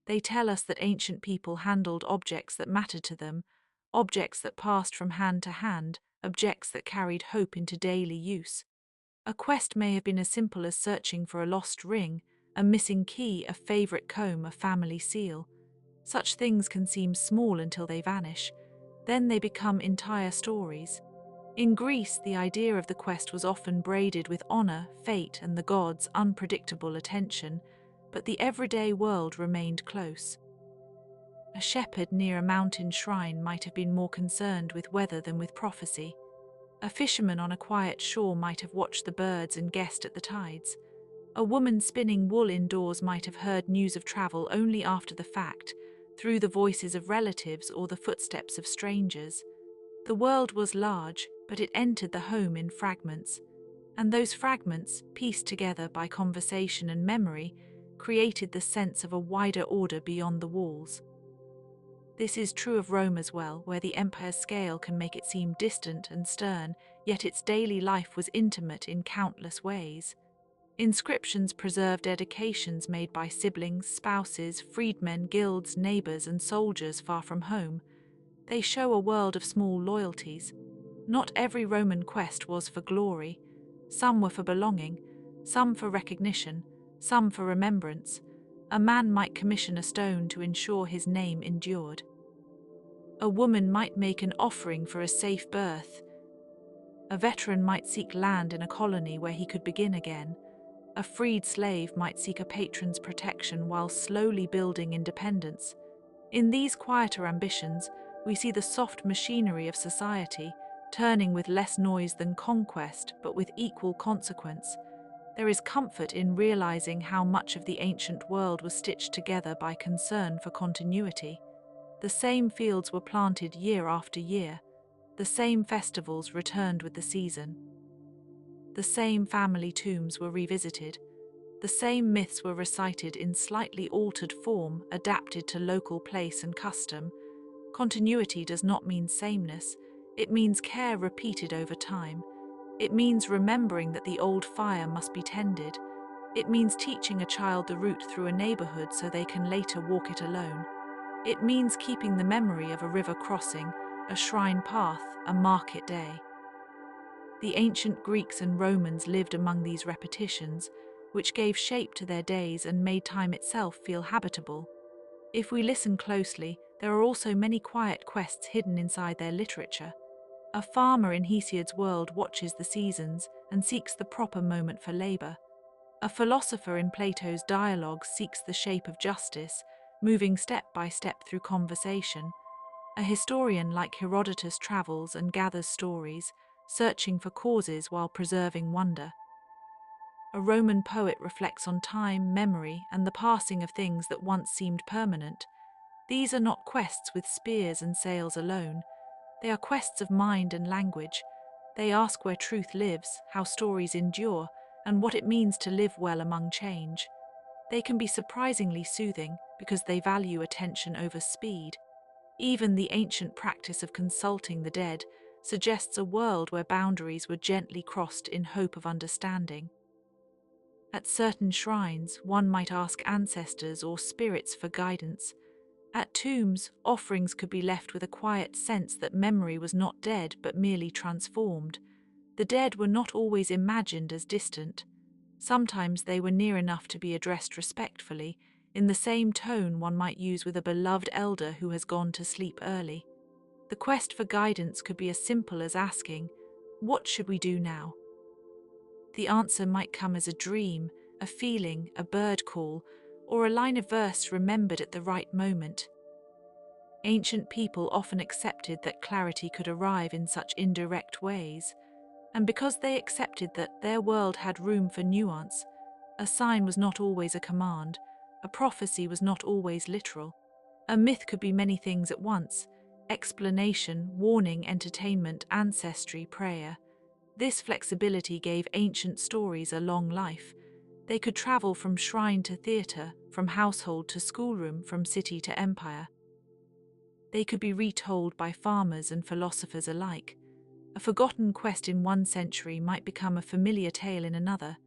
They tell us that ancient people handled objects that mattered to them, objects that passed from hand to hand, objects that carried hope into daily use. A quest may have been as simple as searching for a lost ring, a missing key, a favorite comb, a family seal. Such things can seem small until they vanish. Then they become entire stories. In Greece, the idea of the quest was often braided with honor, fate, and the gods' unpredictable attention, but the everyday world remained close. A shepherd near a mountain shrine might have been more concerned with weather than with prophecy. A fisherman on a quiet shore might have watched the birds and guessed at the tides. A woman spinning wool indoors might have heard news of travel only after the fact, through the voices of relatives or the footsteps of strangers. The world was large, but it entered the home in fragments, and those fragments, pieced together by conversation and memory, created the sense of a wider order beyond the walls. This is true of Rome as well, where the empire's scale can make it seem distant and stern, yet its daily life was intimate in countless ways. Inscriptions preserve dedications made by siblings, spouses, freedmen, guilds, neighbors, and soldiers far from home. They show a world of small loyalties. Not every Roman quest was for glory. Some were for belonging, some for recognition, some for remembrance. A man might commission a stone to ensure his name endured. A woman might make an offering for a safe birth. A veteran might seek land in a colony where he could begin again. A freed slave might seek a patron's protection while slowly building independence. In these quieter ambitions, we see the soft machinery of society, turning with less noise than conquest, but with equal consequence. There is comfort in realizing how much of the ancient world was stitched together by concern for continuity. The same fields were planted year after year. The same festivals returned with the season. The same family tombs were revisited. The same myths were recited in slightly altered form, adapted to local place and custom. Continuity does not mean sameness. It means care repeated over time. It means remembering that the old fire must be tended. It means teaching a child the route through a neighborhood so they can later walk it alone. It means keeping the memory of a river crossing, a shrine path, a market day. The ancient Greeks and Romans lived among these repetitions, which gave shape to their days and made time itself feel habitable. If we listen closely, there are also many quiet quests hidden inside their literature. A farmer in Hesiod's world watches the seasons and seeks the proper moment for labor. A philosopher in Plato's dialogues seeks the shape of justice, moving step by step through conversation. A historian like Herodotus travels and gathers stories, searching for causes while preserving wonder. A Roman poet reflects on time, memory, and the passing of things that once seemed permanent. These are not quests with spears and sails alone. They are quests of mind and language. They ask where truth lives, how stories endure, and what it means to live well among change. They can be surprisingly soothing because they value attention over speed. Even the ancient practice of consulting the dead suggests a world where boundaries were gently crossed in hope of understanding. At certain shrines, one might ask ancestors or spirits for guidance. At tombs, offerings could be left with a quiet sense that memory was not dead but merely transformed. The dead were not always imagined as distant. Sometimes they were near enough to be addressed respectfully, in the same tone one might use with a beloved elder who has gone to sleep early. The quest for guidance could be as simple as asking, "What should we do now?" The answer might come as a dream, a feeling, a bird call, or a line of verse remembered at the right moment. Ancient people often accepted that clarity could arrive in such indirect ways, and because they accepted that their world had room for nuance, a sign was not always a command, a prophecy was not always literal. A myth could be many things at once: explanation, warning, entertainment, ancestry, prayer. This flexibility gave ancient stories a long life. They could travel from shrine to theatre, from household to schoolroom, from city to empire. They could be retold by farmers and philosophers alike. A forgotten quest in one century might become a familiar tale in another,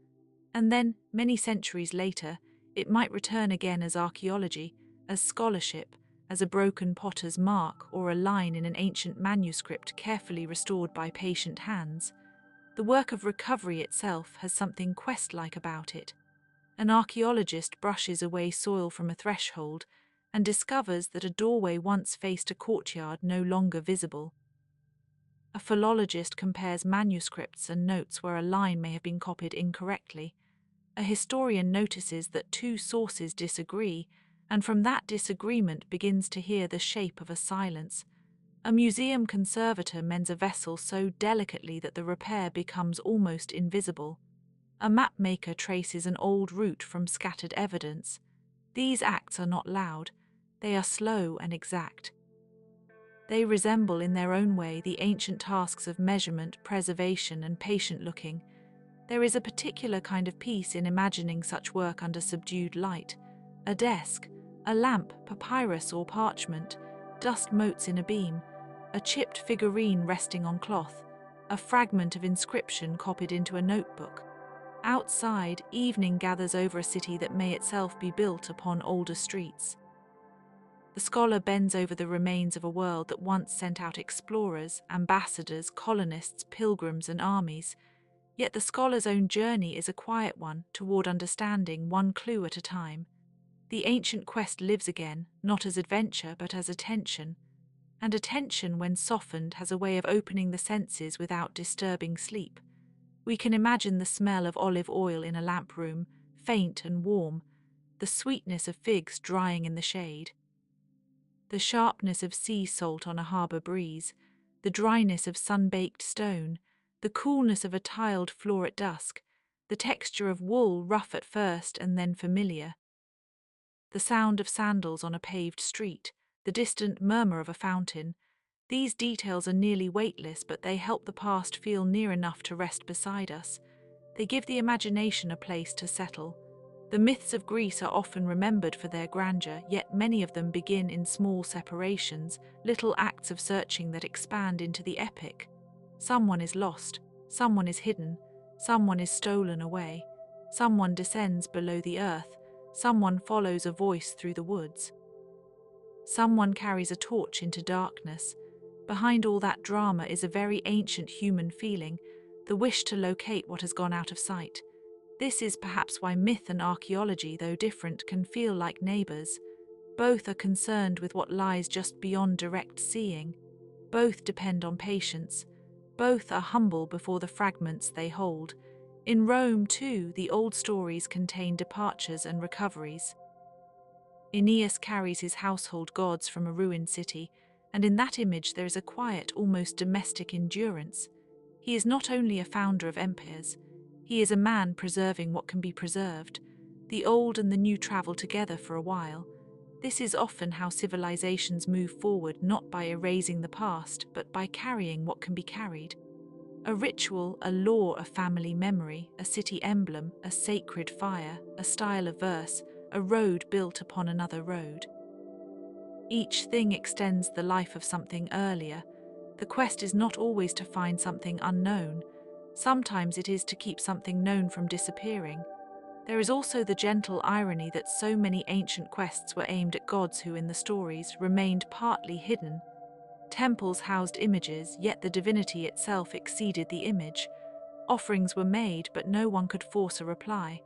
and then, many centuries later, it might return again as archaeology, as scholarship, as a broken potter's mark or a line in an ancient manuscript carefully restored by patient hands. The work of recovery itself has something quest-like about it. An archaeologist brushes away soil from a threshold and discovers that a doorway once faced a courtyard no longer visible. A philologist compares manuscripts and notes where a line may have been copied incorrectly. A historian notices that two sources disagree, and from that disagreement begins to hear the shape of a silence. A museum conservator mends a vessel so delicately that the repair becomes almost invisible. A mapmaker traces an old route from scattered evidence. These acts are not loud, they are slow and exact. They resemble in their own way the ancient tasks of measurement, preservation, and patient looking. There is a particular kind of peace in imagining such work under subdued light. A desk, a lamp, papyrus or parchment, dust motes in a beam, a chipped figurine resting on cloth, a fragment of inscription copied into a notebook. Outside, evening gathers over a city that may itself be built upon older streets. The scholar bends over the remains of a world that once sent out explorers, ambassadors, colonists, pilgrims, and armies. Yet the scholar's own journey is a quiet one toward understanding, one clue at a time. The ancient quest lives again, not as adventure but as attention. And attention, when softened, has a way of opening the senses without disturbing sleep. We can imagine the smell of olive oil in a lamp room, faint and warm, the sweetness of figs drying in the shade, the sharpness of sea salt on a harbour breeze, the dryness of sun-baked stone, the coolness of a tiled floor at dusk, the texture of wool rough at first and then familiar, the sound of sandals on a paved street, the distant murmur of a fountain. These details are nearly weightless, but they help the past feel near enough to rest beside us. They give the imagination a place to settle. The myths of Greece are often remembered for their grandeur, yet many of them begin in small separations, little acts of searching that expand into the epic. Someone is lost, someone is hidden, someone is stolen away, someone descends below the earth, someone follows a voice through the woods. Someone carries a torch into darkness. Behind all that drama is a very ancient human feeling, the wish to locate what has gone out of sight. This is perhaps why myth and archaeology, though different, can feel like neighbours. Both are concerned with what lies just beyond direct seeing. Both depend on patience. Both are humble before the fragments they hold. In Rome, too, the old stories contain departures and recoveries. Aeneas carries his household gods from a ruined city, and in that image there is a quiet, almost domestic endurance. He is not only a founder of empires, he is a man preserving what can be preserved. The old and the new travel together for a while. This is often how civilizations move forward, not by erasing the past, but by carrying what can be carried. A ritual, a law, a family memory, a city emblem, a sacred fire, a style of verse, a road built upon another road. Each thing extends the life of something earlier. The quest is not always to find something unknown. Sometimes it is to keep something known from disappearing. There is also the gentle irony that so many ancient quests were aimed at gods who, in the stories, remained partly hidden. Temples housed images, yet the divinity itself exceeded the image. Offerings were made, but no one could force a reply.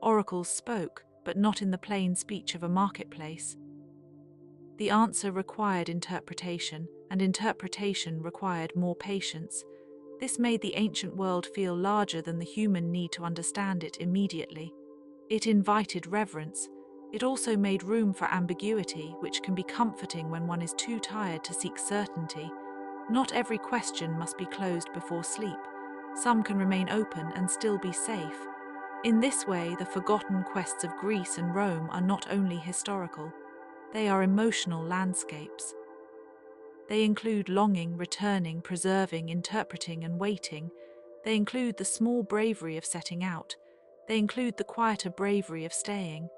Oracles spoke, but not in the plain speech of a marketplace. The answer required interpretation, and interpretation required more patience. This made the ancient world feel larger than the human need to understand it immediately. It invited reverence. It also made room for ambiguity, which can be comforting when one is too tired to seek certainty. Not every question must be closed before sleep. Some can remain open and still be safe. In this way, the forgotten quests of Greece and Rome are not only historical, they are emotional landscapes. They include longing, returning, preserving, interpreting, and waiting. They include the small bravery of setting out. They include the quieter bravery of staying.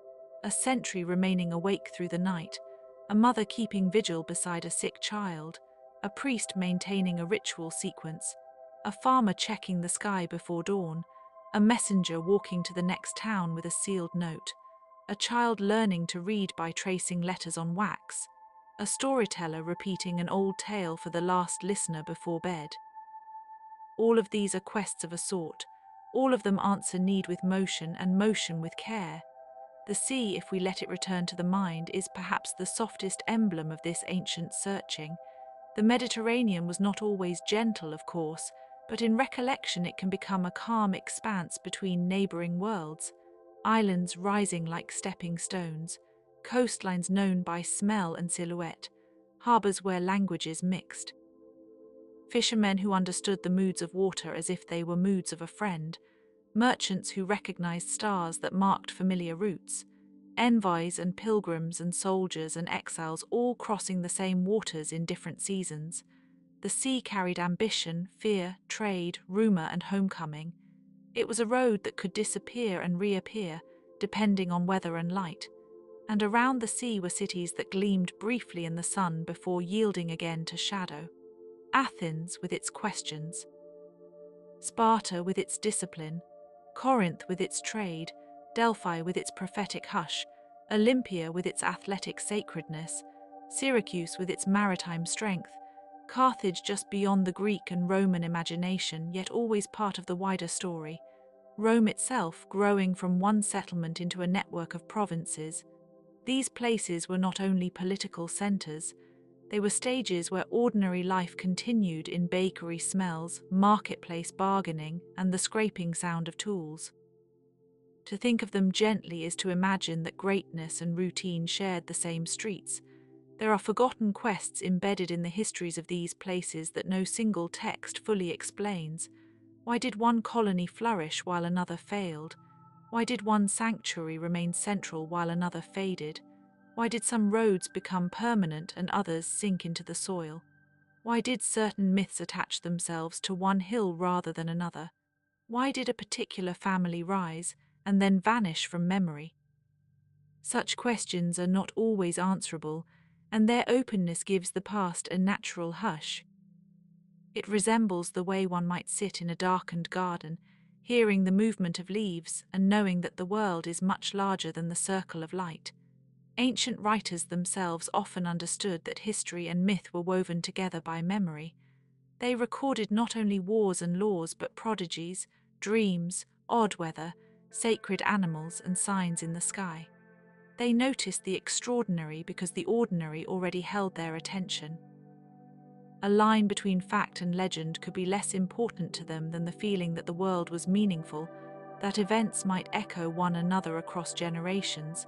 A sentry remaining awake through the night. A mother keeping vigil beside a sick child. A priest maintaining a ritual sequence. A farmer checking the sky before dawn. A messenger walking to the next town with a sealed note. A child learning to read by tracing letters on wax. A storyteller repeating an old tale for the last listener before bed. All of these are quests of a sort. All of them answer need with motion and motion with care. The sea, if we let it return to the mind, is perhaps the softest emblem of this ancient searching. The Mediterranean was not always gentle, of course, but in recollection it can become a calm expanse between neighboring worlds. Islands rising like stepping stones, coastlines known by smell and silhouette, harbors where languages mixed. Fishermen who understood the moods of water as if they were moods of a friend, merchants who recognized stars that marked familiar routes, envoys and pilgrims and soldiers and exiles all crossing the same waters in different seasons. The sea carried ambition, fear, trade, rumor, and homecoming. It was a road that could disappear and reappear, depending on weather and light. And around the sea were cities that gleamed briefly in the sun before yielding again to shadow. Athens with its questions, Sparta with its discipline, Corinth with its trade, Delphi with its prophetic hush, Olympia with its athletic sacredness, Syracuse with its maritime strength, Carthage just beyond the Greek and Roman imagination, yet always part of the wider story, Rome itself growing from one settlement into a network of provinces. These places were not only political centers, they were stages where ordinary life continued in bakery smells, marketplace bargaining, and the scraping sound of tools. To think of them gently is to imagine that greatness and routine shared the same streets. There are forgotten quests embedded in the histories of these places that no single text fully explains. Why did one colony flourish while another failed? Why did one sanctuary remain central while another faded? Why did some roads become permanent and others sink into the soil? Why did certain myths attach themselves to one hill rather than another? Why did a particular family rise and then vanish from memory? Such questions are not always answerable, and their openness gives the past a natural hush. It resembles the way one might sit in a darkened garden, hearing the movement of leaves and knowing that the world is much larger than the circle of light. Ancient writers themselves often understood that history and myth were woven together by memory. They recorded not only wars and laws, but prodigies, dreams, odd weather, sacred animals, and signs in the sky. They noticed the extraordinary because the ordinary already held their attention. A line between fact and legend could be less important to them than the feeling that the world was meaningful, that events might echo one another across generations.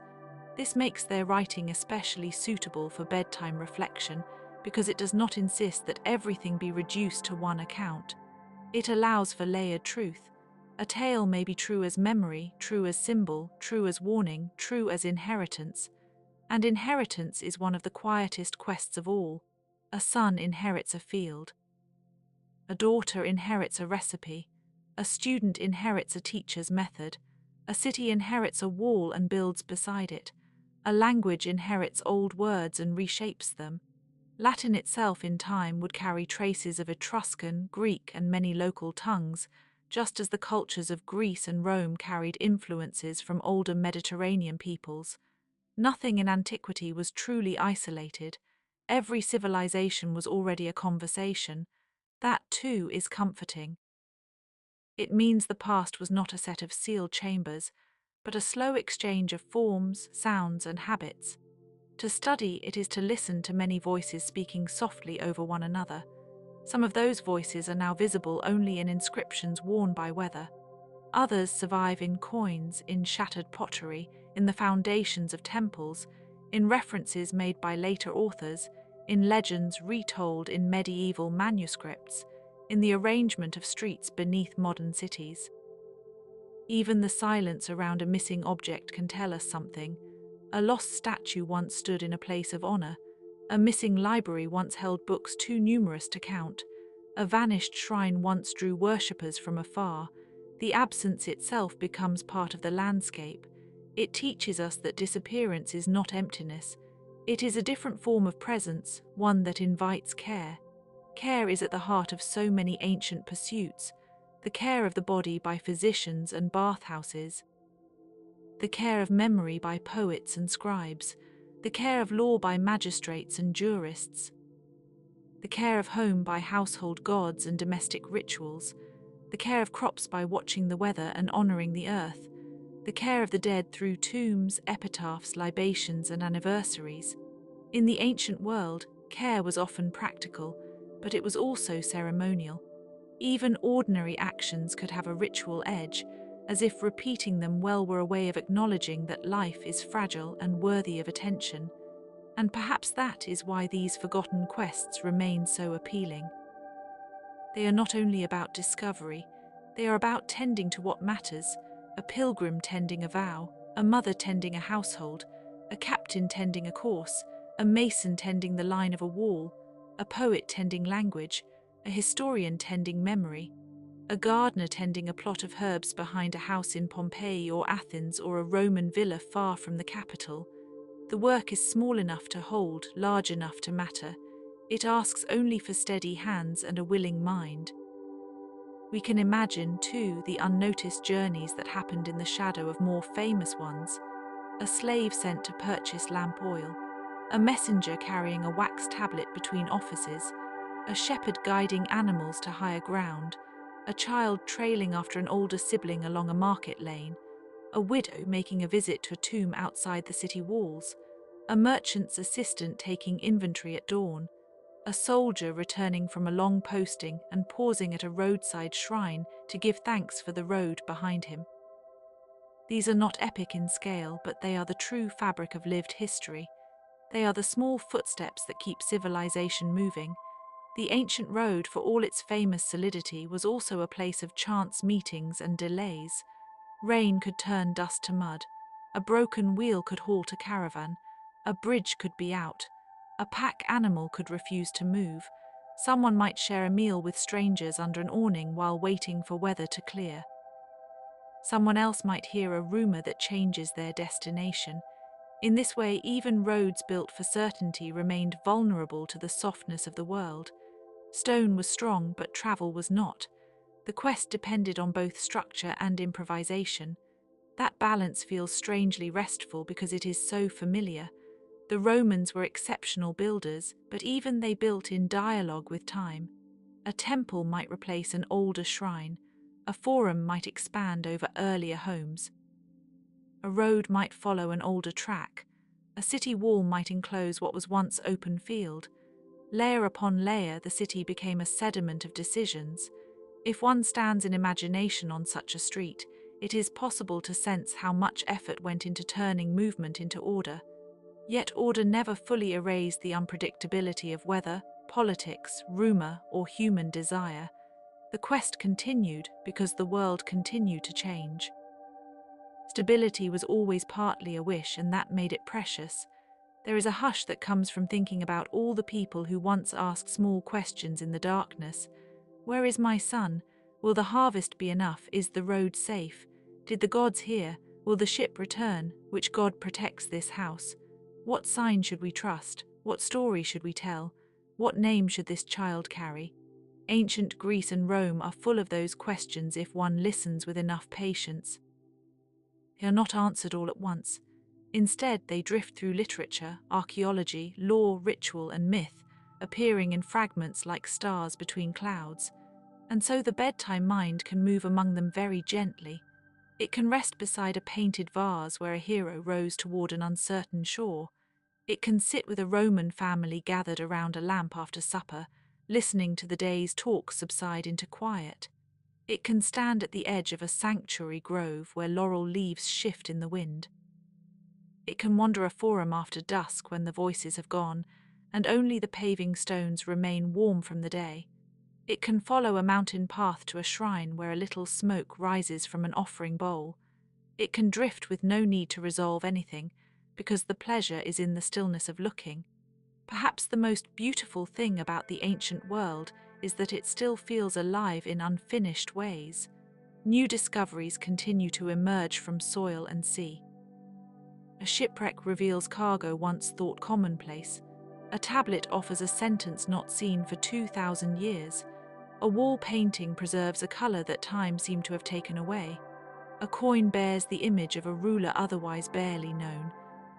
This makes their writing especially suitable for bedtime reflection because it does not insist that everything be reduced to one account. It allows for layered truth. A tale may be true as memory, true as symbol, true as warning, true as inheritance. And inheritance is one of the quietest quests of all. A son inherits a field. A daughter inherits a recipe. A student inherits a teacher's method. A city inherits a wall and builds beside it. A language inherits old words and reshapes them. Latin itself in time would carry traces of Etruscan, Greek, and many local tongues, just as the cultures of Greece and Rome carried influences from older Mediterranean peoples. Nothing in antiquity was truly isolated. Every civilization was already a conversation. That, too, is comforting. It means the past was not a set of sealed chambers, but a slow exchange of forms, sounds, and habits. To study it is to listen to many voices speaking softly over one another. Some of those voices are now visible only in inscriptions worn by weather. Others survive in coins, in shattered pottery, in the foundations of temples, in references made by later authors, in legends retold in medieval manuscripts, in the arrangement of streets beneath modern cities. Even the silence around a missing object can tell us something. A lost statue once stood in a place of honor. A missing library once held books too numerous to count. A vanished shrine once drew worshippers from afar. The absence itself becomes part of the landscape. It teaches us that disappearance is not emptiness. It is a different form of presence, one that invites care. Care is at the heart of so many ancient pursuits. The care of the body by physicians and bathhouses, the care of memory by poets and scribes, the care of law by magistrates and jurists, the care of home by household gods and domestic rituals, the care of crops by watching the weather and honoring the earth, the care of the dead through tombs, epitaphs, libations, and anniversaries. In the ancient world, care was often practical, but it was also ceremonial. Even ordinary actions could have a ritual edge, as if repeating them well were a way of acknowledging that life is fragile and worthy of attention. And perhaps that is why these forgotten quests remain so appealing. They are not only about discovery, they are about tending to what matters: a pilgrim tending a vow, a mother tending a household, a captain tending a course, a mason tending the line of a wall, a poet tending language, a historian tending memory, a gardener tending a plot of herbs behind a house in Pompeii or Athens or a Roman villa far from the capital. The work is small enough to hold, large enough to matter. It asks only for steady hands and a willing mind. We can imagine, too, the unnoticed journeys that happened in the shadow of more famous ones. A slave sent to purchase lamp oil, a messenger carrying a wax tablet between offices, a shepherd guiding animals to higher ground, a child trailing after an older sibling along a market lane, a widow making a visit to a tomb outside the city walls, a merchant's assistant taking inventory at dawn, a soldier returning from a long posting and pausing at a roadside shrine to give thanks for the road behind him. These are not epic in scale, but they are the true fabric of lived history. They are the small footsteps that keep civilization moving. The ancient road, for all its famous solidity, was also a place of chance meetings and delays. Rain could turn dust to mud. A broken wheel could halt a caravan. A bridge could be out. A pack animal could refuse to move. Someone might share a meal with strangers under an awning while waiting for weather to clear. Someone else might hear a rumor that changes their destination. In this way, even roads built for certainty remained vulnerable to the softness of the world. Stone was strong, but travel was not. The quest depended on both structure and improvisation. That balance feels strangely restful because it is so familiar. The Romans were exceptional builders, but even they built in dialogue with time. A temple might replace an older shrine. A forum might expand over earlier homes. A road might follow an older track. A city wall might enclose what was once open field. Layer upon layer, the city became a sediment of decisions. If one stands in imagination on such a street, it is possible to sense how much effort went into turning movement into order. Yet order never fully erased the unpredictability of weather, politics, rumor, or human desire. The quest continued because the world continued to change. Stability was always partly a wish, and that made it precious. There is a hush that comes from thinking about all the people who once asked small questions in the darkness. Where is my son? Will the harvest be enough? Is the road safe? Did the gods hear? Will the ship return? Which god protects this house? What sign should we trust? What story should we tell? What name should this child carry? Ancient Greece and Rome are full of those questions if one listens with enough patience. They are not answered all at once. Instead, they drift through literature, archaeology, law, ritual, and myth, appearing in fragments like stars between clouds. And so the bedtime mind can move among them very gently. It can rest beside a painted vase where a hero rows toward an uncertain shore. It can sit with a Roman family gathered around a lamp after supper, listening to the day's talk subside into quiet. It can stand at the edge of a sanctuary grove where laurel leaves shift in the wind. It can wander a forum after dusk when the voices have gone, and only the paving stones remain warm from the day. It can follow a mountain path to a shrine where a little smoke rises from an offering bowl. It can drift with no need to resolve anything, because the pleasure is in the stillness of looking. Perhaps the most beautiful thing about the ancient world is that it still feels alive in unfinished ways. New discoveries continue to emerge from soil and sea. A shipwreck reveals cargo once thought commonplace. A tablet offers a sentence not seen for 2,000 years. A wall painting preserves a color that time seemed to have taken away. A coin bears the image of a ruler otherwise barely known.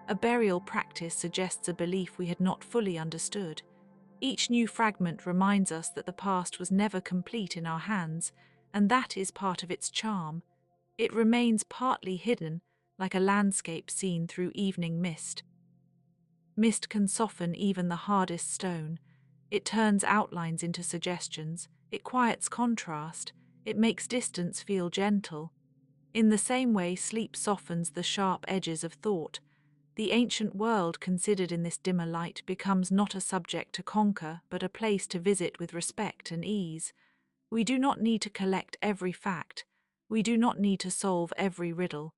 A burial practice suggests a belief we had not fully understood. Each new fragment reminds us that the past was never complete in our hands, and that is part of its charm. It remains partly hidden, like a landscape seen through evening mist. Mist can soften even the hardest stone. It turns outlines into suggestions. It quiets contrast. It makes distance feel gentle. In the same way sleep softens the sharp edges of thought, the ancient world considered in this dimmer light becomes not a subject to conquer, but a place to visit with respect and ease. We do not need to collect every fact. We do not need to solve every riddle.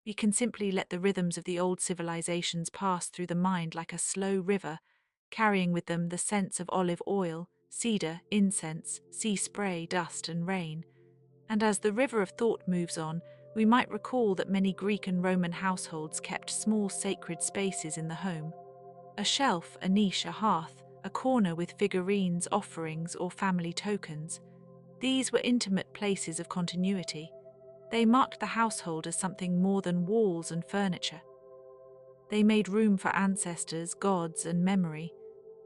We can simply let the rhythms of the old civilizations pass through the mind like a slow river, carrying with them the scents of olive oil, cedar, incense, sea spray, dust, and rain. And as the river of thought moves on, we might recall that many Greek and Roman households kept small sacred spaces in the home. A shelf, a niche, a hearth, a corner with figurines, offerings, or family tokens. These were intimate places of continuity. They marked the household as something more than walls and furniture. They made room for ancestors, gods, and memory.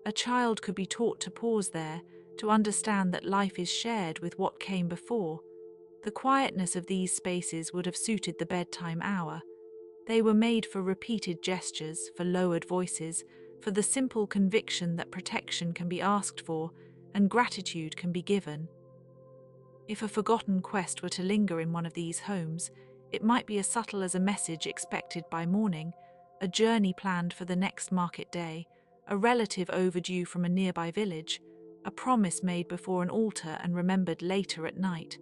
A child could be taught to pause there, to understand that life is shared with what came before. The quietness of these spaces would have suited the bedtime hour. They were made for repeated gestures, for lowered voices, for the simple conviction that protection can be asked for and gratitude can be given. If a forgotten quest were to linger in one of these homes, it might be as subtle as a message expected by morning, a journey planned for the next market day, a relative overdue from a nearby village, a promise made before an altar and remembered later at night.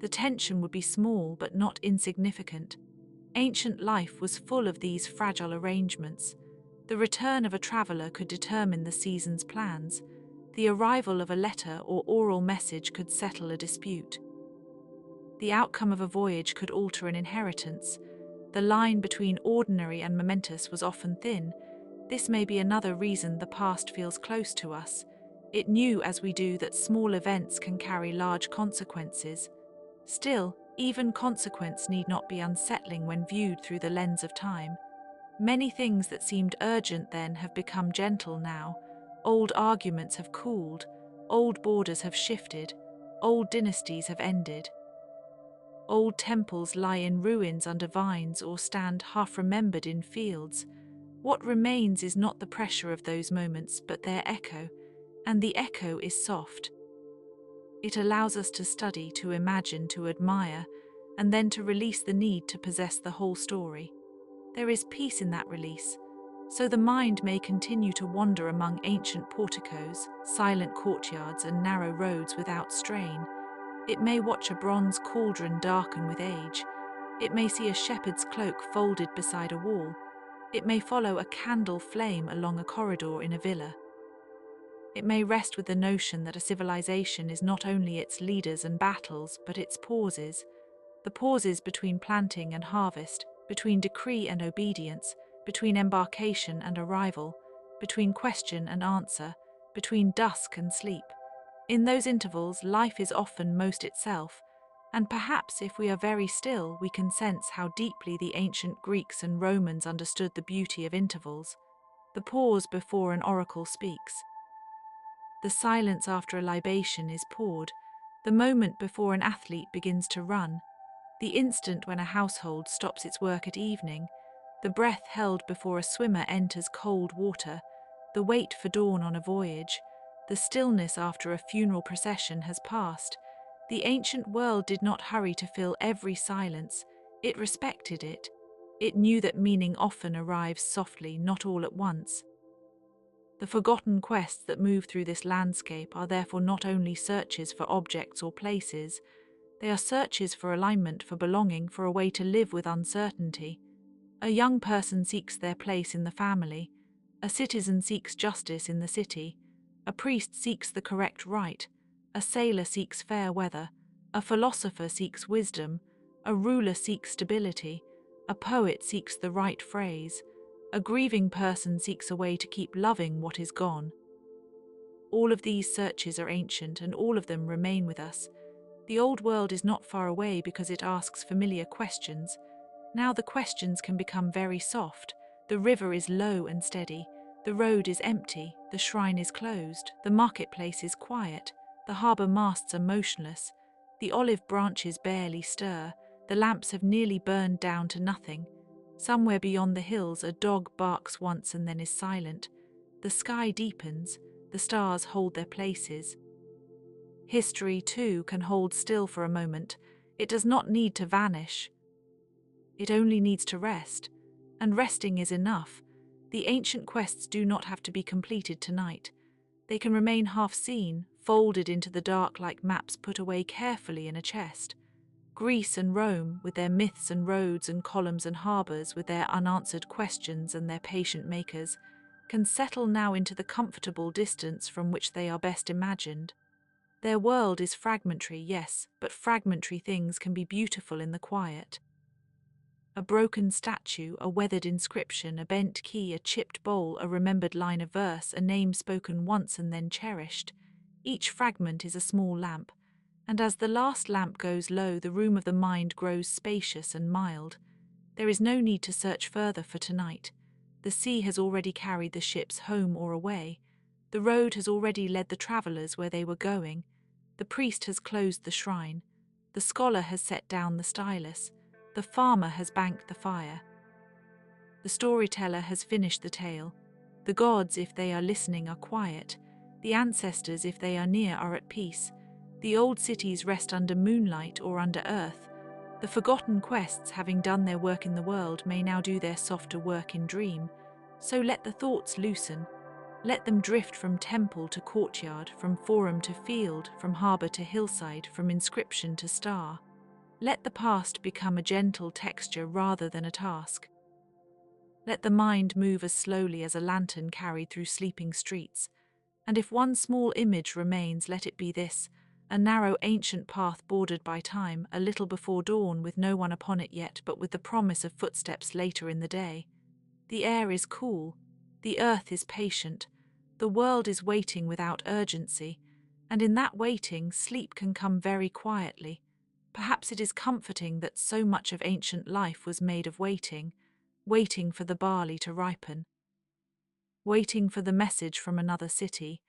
The tension would be small but not insignificant. Ancient life was full of these fragile arrangements. The return of a traveller could determine the season's plans. The arrival of a letter or oral message could settle a dispute. The outcome of a voyage could alter an inheritance. The line between ordinary and momentous was often thin. This may be another reason the past feels close to us. It knew, as we do, that small events can carry large consequences. Still, even consequence need not be unsettling when viewed through the lens of time. Many things that seemed urgent then have become gentle now. Old arguments have cooled, old borders have shifted, old dynasties have ended. Old temples lie in ruins under vines or stand half-remembered in fields. What remains is not the pressure of those moments, but their echo, and the echo is soft. It allows us to study, to imagine, to admire, and then to release the need to possess the whole story. There is peace in that release, so the mind may continue to wander among ancient porticos, silent courtyards, and narrow roads without strain. It may watch a bronze cauldron darken with age. It may see a shepherd's cloak folded beside a wall. It may follow a candle flame along a corridor in a villa. It may rest with the notion that a civilization is not only its leaders and battles, but its pauses. The pauses between planting and harvest, between decree and obedience, between embarkation and arrival, between question and answer, between dusk and sleep. In those intervals, life is often most itself, and perhaps if we are very still, we can sense how deeply the ancient Greeks and Romans understood the beauty of intervals, the pause before an oracle speaks. The silence after a libation is poured, the moment before an athlete begins to run, the instant when a household stops its work at evening, the breath held before a swimmer enters cold water, the wait for dawn on a voyage, the stillness after a funeral procession has passed. The ancient world did not hurry to fill every silence. It respected it. It knew that meaning often arrives softly, not all at once. The forgotten quests that move through this landscape are therefore not only searches for objects or places, they are searches for alignment, for belonging, for a way to live with uncertainty. A young person seeks their place in the family. A citizen seeks justice in the city. A priest seeks the correct rite. A sailor seeks fair weather. A philosopher seeks wisdom. A ruler seeks stability. A poet seeks the right phrase. A grieving person seeks a way to keep loving what is gone. All of these searches are ancient, and all of them remain with us. The old world is not far away because it asks familiar questions. Now the questions can become very soft. The river is low and steady. The road is empty. The shrine is closed. The marketplace is quiet. The harbour masts are motionless. The olive branches barely stir. The lamps have nearly burned down to nothing. Somewhere beyond the hills, a dog barks once and then is silent. The sky deepens. The stars hold their places. History, too, can hold still for a moment. It does not need to vanish. It only needs to rest, and resting is enough. The ancient quests do not have to be completed tonight. They can remain half-seen, folded into the dark like maps put away carefully in a chest. Greece and Rome, with their myths and roads and columns and harbours, with their unanswered questions and their patient makers, can settle now into the comfortable distance from which they are best imagined. Their world is fragmentary, yes, but fragmentary things can be beautiful in the quiet. A broken statue, a weathered inscription, a bent key, a chipped bowl, a remembered line of verse, a name spoken once and then cherished. Each fragment is a small lamp, and as the last lamp goes low, the room of the mind grows spacious and mild. There is no need to search further for tonight. The sea has already carried the ships home or away. The road has already led the travellers where they were going. The priest has closed the shrine. The scholar has set down the stylus. The farmer has banked the fire. The storyteller has finished the tale. The gods, if they are listening, are quiet. The ancestors, if they are near, are at peace. The old cities rest under moonlight or under earth. The forgotten quests, having done their work in the world, may now do their softer work in dream. So let the thoughts loosen. Let them drift from temple to courtyard, from forum to field, from harbour to hillside, from inscription to star. Let the past become a gentle texture rather than a task. Let the mind move as slowly as a lantern carried through sleeping streets. And if one small image remains, let it be this: a narrow ancient path bordered by time, a little before dawn, with no one upon it yet, but with the promise of footsteps later in the day. The air is cool. The earth is patient. The world is waiting without urgency. And in that waiting, sleep can come very quietly. Perhaps it is comforting that so much of ancient life was made of waiting, waiting for the barley to ripen, waiting for the message from another city,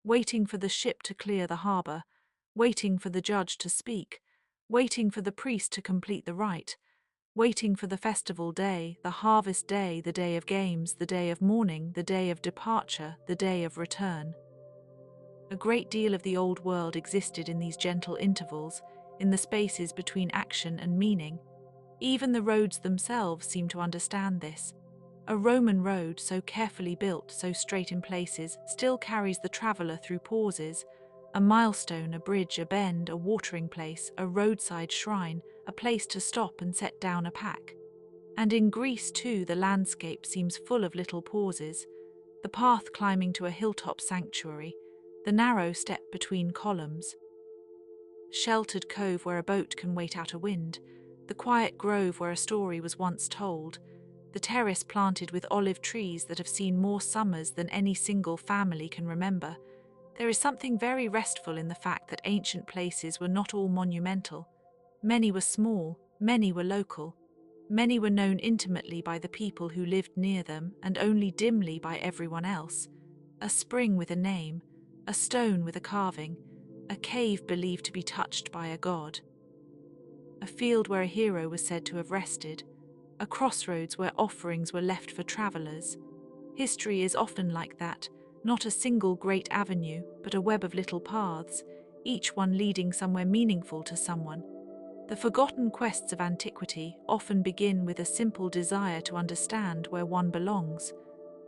waiting for the ship to clear the harbour, waiting for the judge to speak, waiting for the priest to complete the rite, waiting for the festival day, the harvest day, the day of games, the day of mourning, the day of departure, the day of return. A great deal of the old world existed in these gentle intervals, in the spaces between action and meaning. Even the roads themselves seem to understand this. A Roman road, so carefully built, so straight in places, still carries the traveller through pauses. A milestone, a bridge, a bend, a watering place, a roadside shrine, a place to stop and set down a pack. And in Greece, too, the landscape seems full of little pauses. The path climbing to a hilltop sanctuary, the narrow step between columns, sheltered cove where a boat can wait out a wind, the quiet grove where a story was once told, the terrace planted with olive trees that have seen more summers than any single family can remember. There is something very restful in the fact that ancient places were not all monumental. Many were small, many were local. Many were known intimately by the people who lived near them and only dimly by everyone else. A spring with a name, a stone with a carving, a cave believed to be touched by a god, a field where a hero was said to have rested, a crossroads where offerings were left for travellers. History is often like that, not a single great avenue, but a web of little paths. each one leading somewhere meaningful to someone. The forgotten quests of antiquity often begin with a simple desire to understand where one belongs.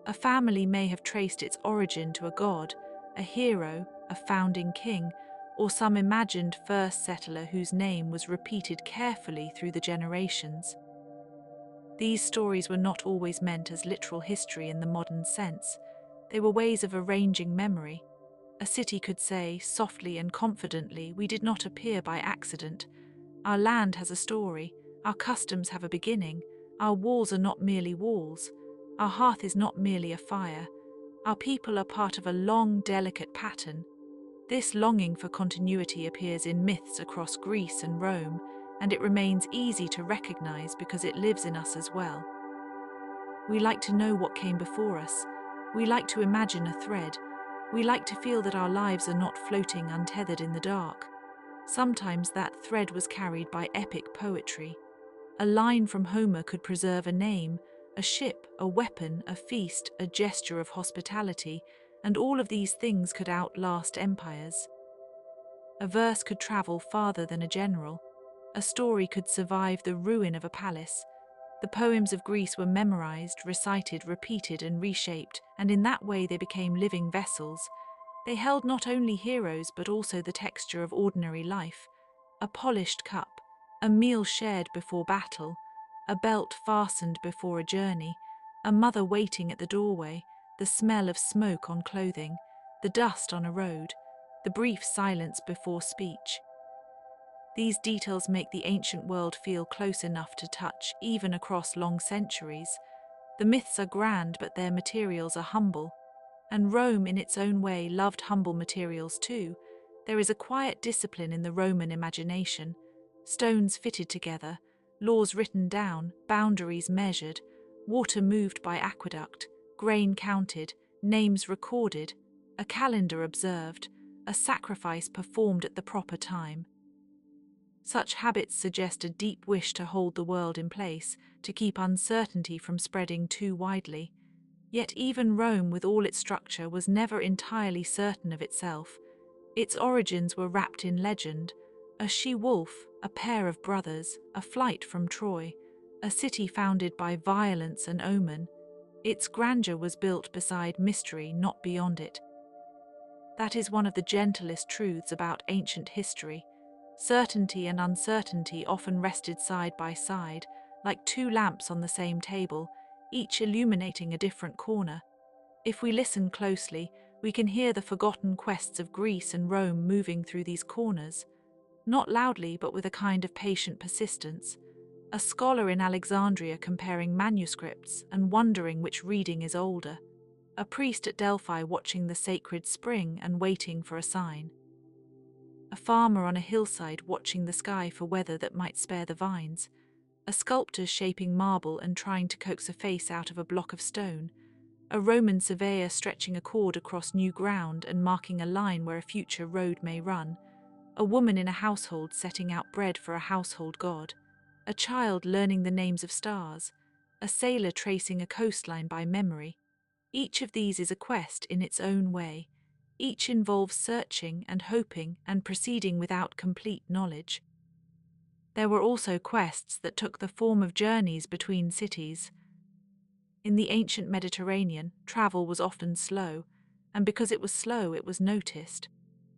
A family may have traced its origin to a god, a hero, a founding king, or some imagined first settler whose name was repeated carefully through the generations. These stories were not always meant as literal history in the modern sense. They were ways of arranging memory. A city could say, softly and confidently, "We did not appear by accident. Our land has a story. Our customs have a beginning. Our walls are not merely walls. Our hearth is not merely a fire. Our people are part of a long, delicate pattern." This longing for continuity appears in myths across Greece and Rome, and it remains easy to recognize because it lives in us as well. We like to know what came before us. We like to imagine a thread. We like to feel that our lives are not floating untethered in the dark. Sometimes that thread was carried by epic poetry. A line from Homer could preserve a name, a ship, a weapon, a feast, a gesture of hospitality, and all of these things could outlast empires. A verse could travel farther than a general. A story could survive the ruin of a palace. The poems of Greece were memorized, recited, repeated, and reshaped, and in that way they became living vessels. They held not only heroes but also the texture of ordinary life: a polished cup, a meal shared before battle, a belt fastened before a journey, a mother waiting at the doorway, the smell of smoke on clothing, the dust on a road, the brief silence before speech. These details make the ancient world feel close enough to touch, even across long centuries. The myths are grand, but their materials are humble. And Rome, in its own way, loved humble materials too. There is a quiet discipline in the Roman imagination. Stones fitted together, laws written down, boundaries measured, water moved by aqueduct, grain counted, names recorded, a calendar observed, a sacrifice performed at the proper time. Such habits suggest a deep wish to hold the world in place, to keep uncertainty from spreading too widely. Yet even Rome, with all its structure, was never entirely certain of itself. Its origins were wrapped in legend: a she-wolf, a pair of brothers, a flight from Troy, a city founded by violence and omen. Its grandeur was built beside mystery, not beyond it. That is one of the gentlest truths about ancient history. Certainty and uncertainty often rested side by side, like two lamps on the same table, each illuminating a different corner. If we listen closely, we can hear the forgotten quests of Greece and Rome moving through these corners, not loudly but with a kind of patient persistence. A scholar in Alexandria comparing manuscripts and wondering which reading is older. A priest at Delphi watching the sacred spring and waiting for a sign. A farmer on a hillside watching the sky for weather that might spare the vines. A sculptor shaping marble and trying to coax a face out of a block of stone. A Roman surveyor stretching a cord across new ground and marking a line where a future road may run. A woman in a household setting out bread for a household god. A child learning the names of stars. A sailor tracing a coastline by memory. Each of these is a quest in its own way. Each involves searching and hoping and proceeding without complete knowledge. There were also quests that took the form of journeys between cities. In the ancient Mediterranean, travel was often slow, and because it was slow, it was noticed.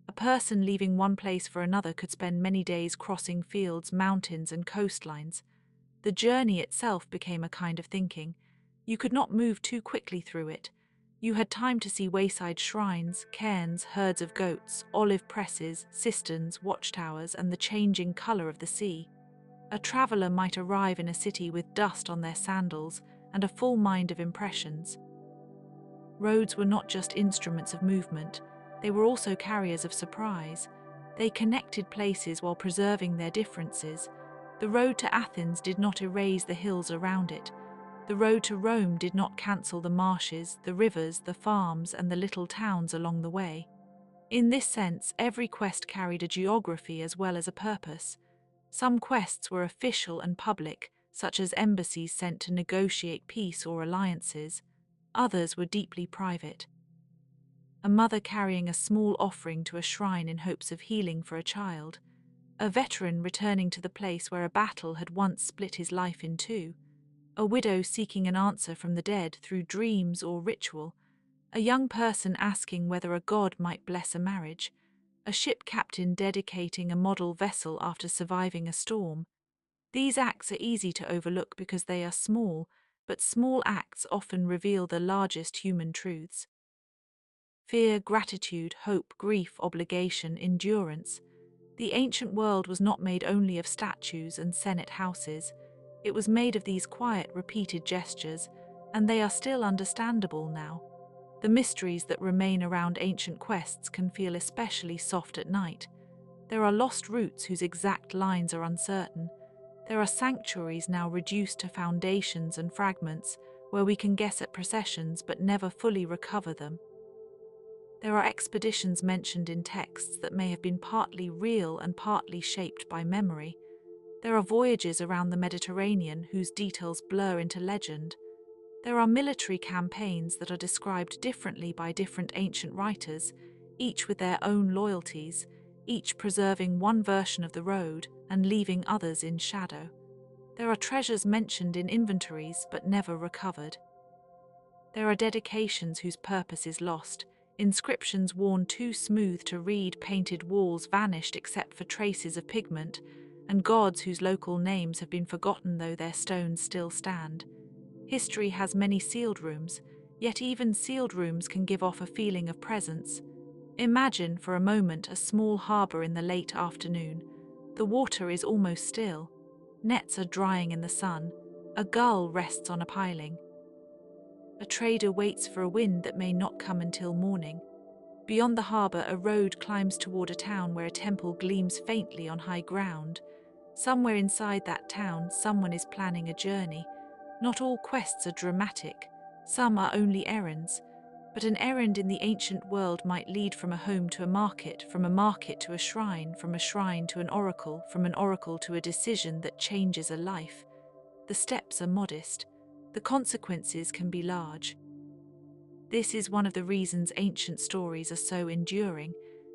A person leaving one place for another could spend many days crossing fields, mountains, and coastlines. The journey itself became a kind of thinking. You could not move too quickly through it. You had time to see wayside shrines, cairns, herds of goats, olive presses, cisterns, watchtowers, and the changing colour of the sea. A traveller might arrive in a city with dust on their sandals and a full mind of impressions. Roads were not just instruments of movement, they were also carriers of surprise. They connected places while preserving their differences. The road to Athens did not erase the hills around it. The road to Rome did not cancel the marshes, the rivers, the farms, and the little towns along the way. In this sense, every quest carried a geography as well as a purpose. Some quests were official and public, such as embassies sent to negotiate peace or alliances. Others were deeply private. a mother carrying a small offering to a shrine in hopes of healing for a child, a veteran returning to the place where a battle had once split his life in two, a widow seeking an answer from the dead through dreams or ritual, a young person asking whether a god might bless a marriage, a ship captain dedicating a model vessel after surviving a storm. These acts are easy to overlook because they are small, but small acts often reveal the largest human truths. Fear, gratitude, hope, grief, obligation, endurance. The ancient world was not made only of statues and senate houses. It was made of these quiet, repeated gestures, and they are still understandable now. The mysteries that remain around ancient quests can feel especially soft at night. There are lost routes whose exact lines are uncertain. There are sanctuaries now reduced to foundations and fragments, where we can guess at processions but never fully recover them. There are expeditions mentioned in texts that may have been partly real and partly shaped by memory. There are voyages around the Mediterranean whose details blur into legend. There are military campaigns that are described differently by different ancient writers, each with their own loyalties, each preserving one version of the road and leaving others in shadow. There are treasures mentioned in inventories but never recovered. There are dedications whose purpose is lost, inscriptions worn too smooth to read, painted walls vanished except for traces of pigment, and gods whose local names have been forgotten though their stones still stand. History has many sealed rooms, yet even sealed rooms can give off a feeling of presence. Imagine for a moment a small harbour in the late afternoon. The water is almost still. Nets are drying in the sun. A gull rests on a piling. A trader waits for a wind that may not come until morning. Beyond the harbour, a road climbs toward a town where a temple gleams faintly on high ground. Somewhere inside that town, someone is planning a journey. Not all quests are dramatic. Some are only errands. But an errand in the ancient world might lead from a home to a market, from a market to a shrine, from a shrine to an oracle, from an oracle to a decision that changes a life. The steps are modest. The consequences can be large. This is one of the reasons ancient stories are so enduring.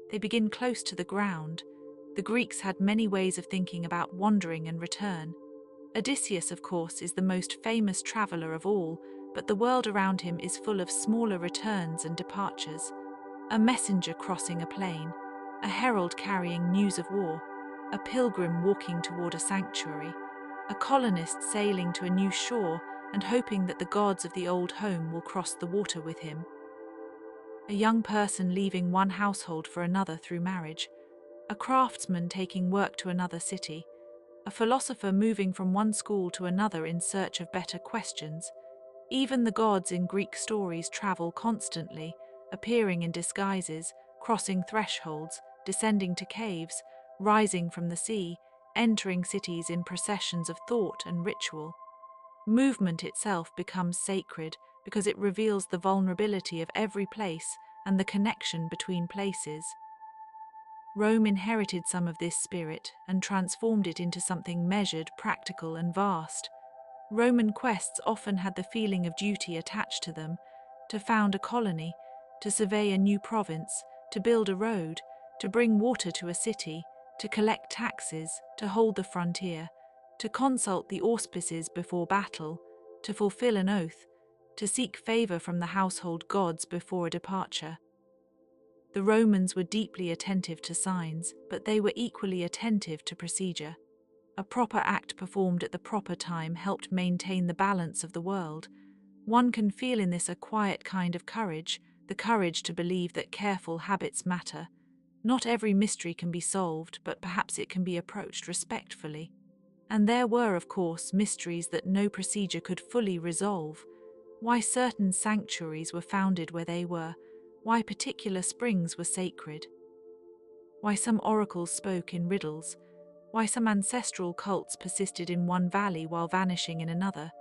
They begin close to the ground. The Greeks had many ways of thinking about wandering and return. Odysseus, of course, is the most famous traveller of all, but the world around him is full of smaller returns and departures. A messenger crossing a plain, a herald carrying news of war, a pilgrim walking toward a sanctuary, a colonist sailing to a new shore and hoping that the gods of the old home will cross the water with him. A young person leaving one household for another through marriage, a craftsman taking work to another city, a philosopher moving from one school to another in search of better questions. Even the gods in Greek stories travel constantly, appearing in disguises, crossing thresholds, descending to caves, rising from the sea, entering cities in processions of thought and ritual. Movement itself becomes sacred because it reveals the vulnerability of every place and the connection between places. Rome inherited some of this spirit and transformed it into something measured, practical, and vast. Roman quests often had the feeling of duty attached to them, to found a colony, to survey a new province, to build a road, to bring water to a city, to collect taxes, to hold the frontier, to consult the auspices before battle, to fulfill an oath, to seek favor from the household gods before a departure. The Romans were deeply attentive to signs, but they were equally attentive to procedure. A proper act performed at the proper time helped maintain the balance of the world. One can feel in this a quiet kind of courage, the courage to believe that careful habits matter. Not every mystery can be solved, but perhaps it can be approached respectfully. And there were, of course, mysteries that no procedure could fully resolve. Why certain sanctuaries were founded where they were, why particular springs were sacred, why some oracles spoke in riddles, why some ancestral cults persisted in one valley while vanishing in another,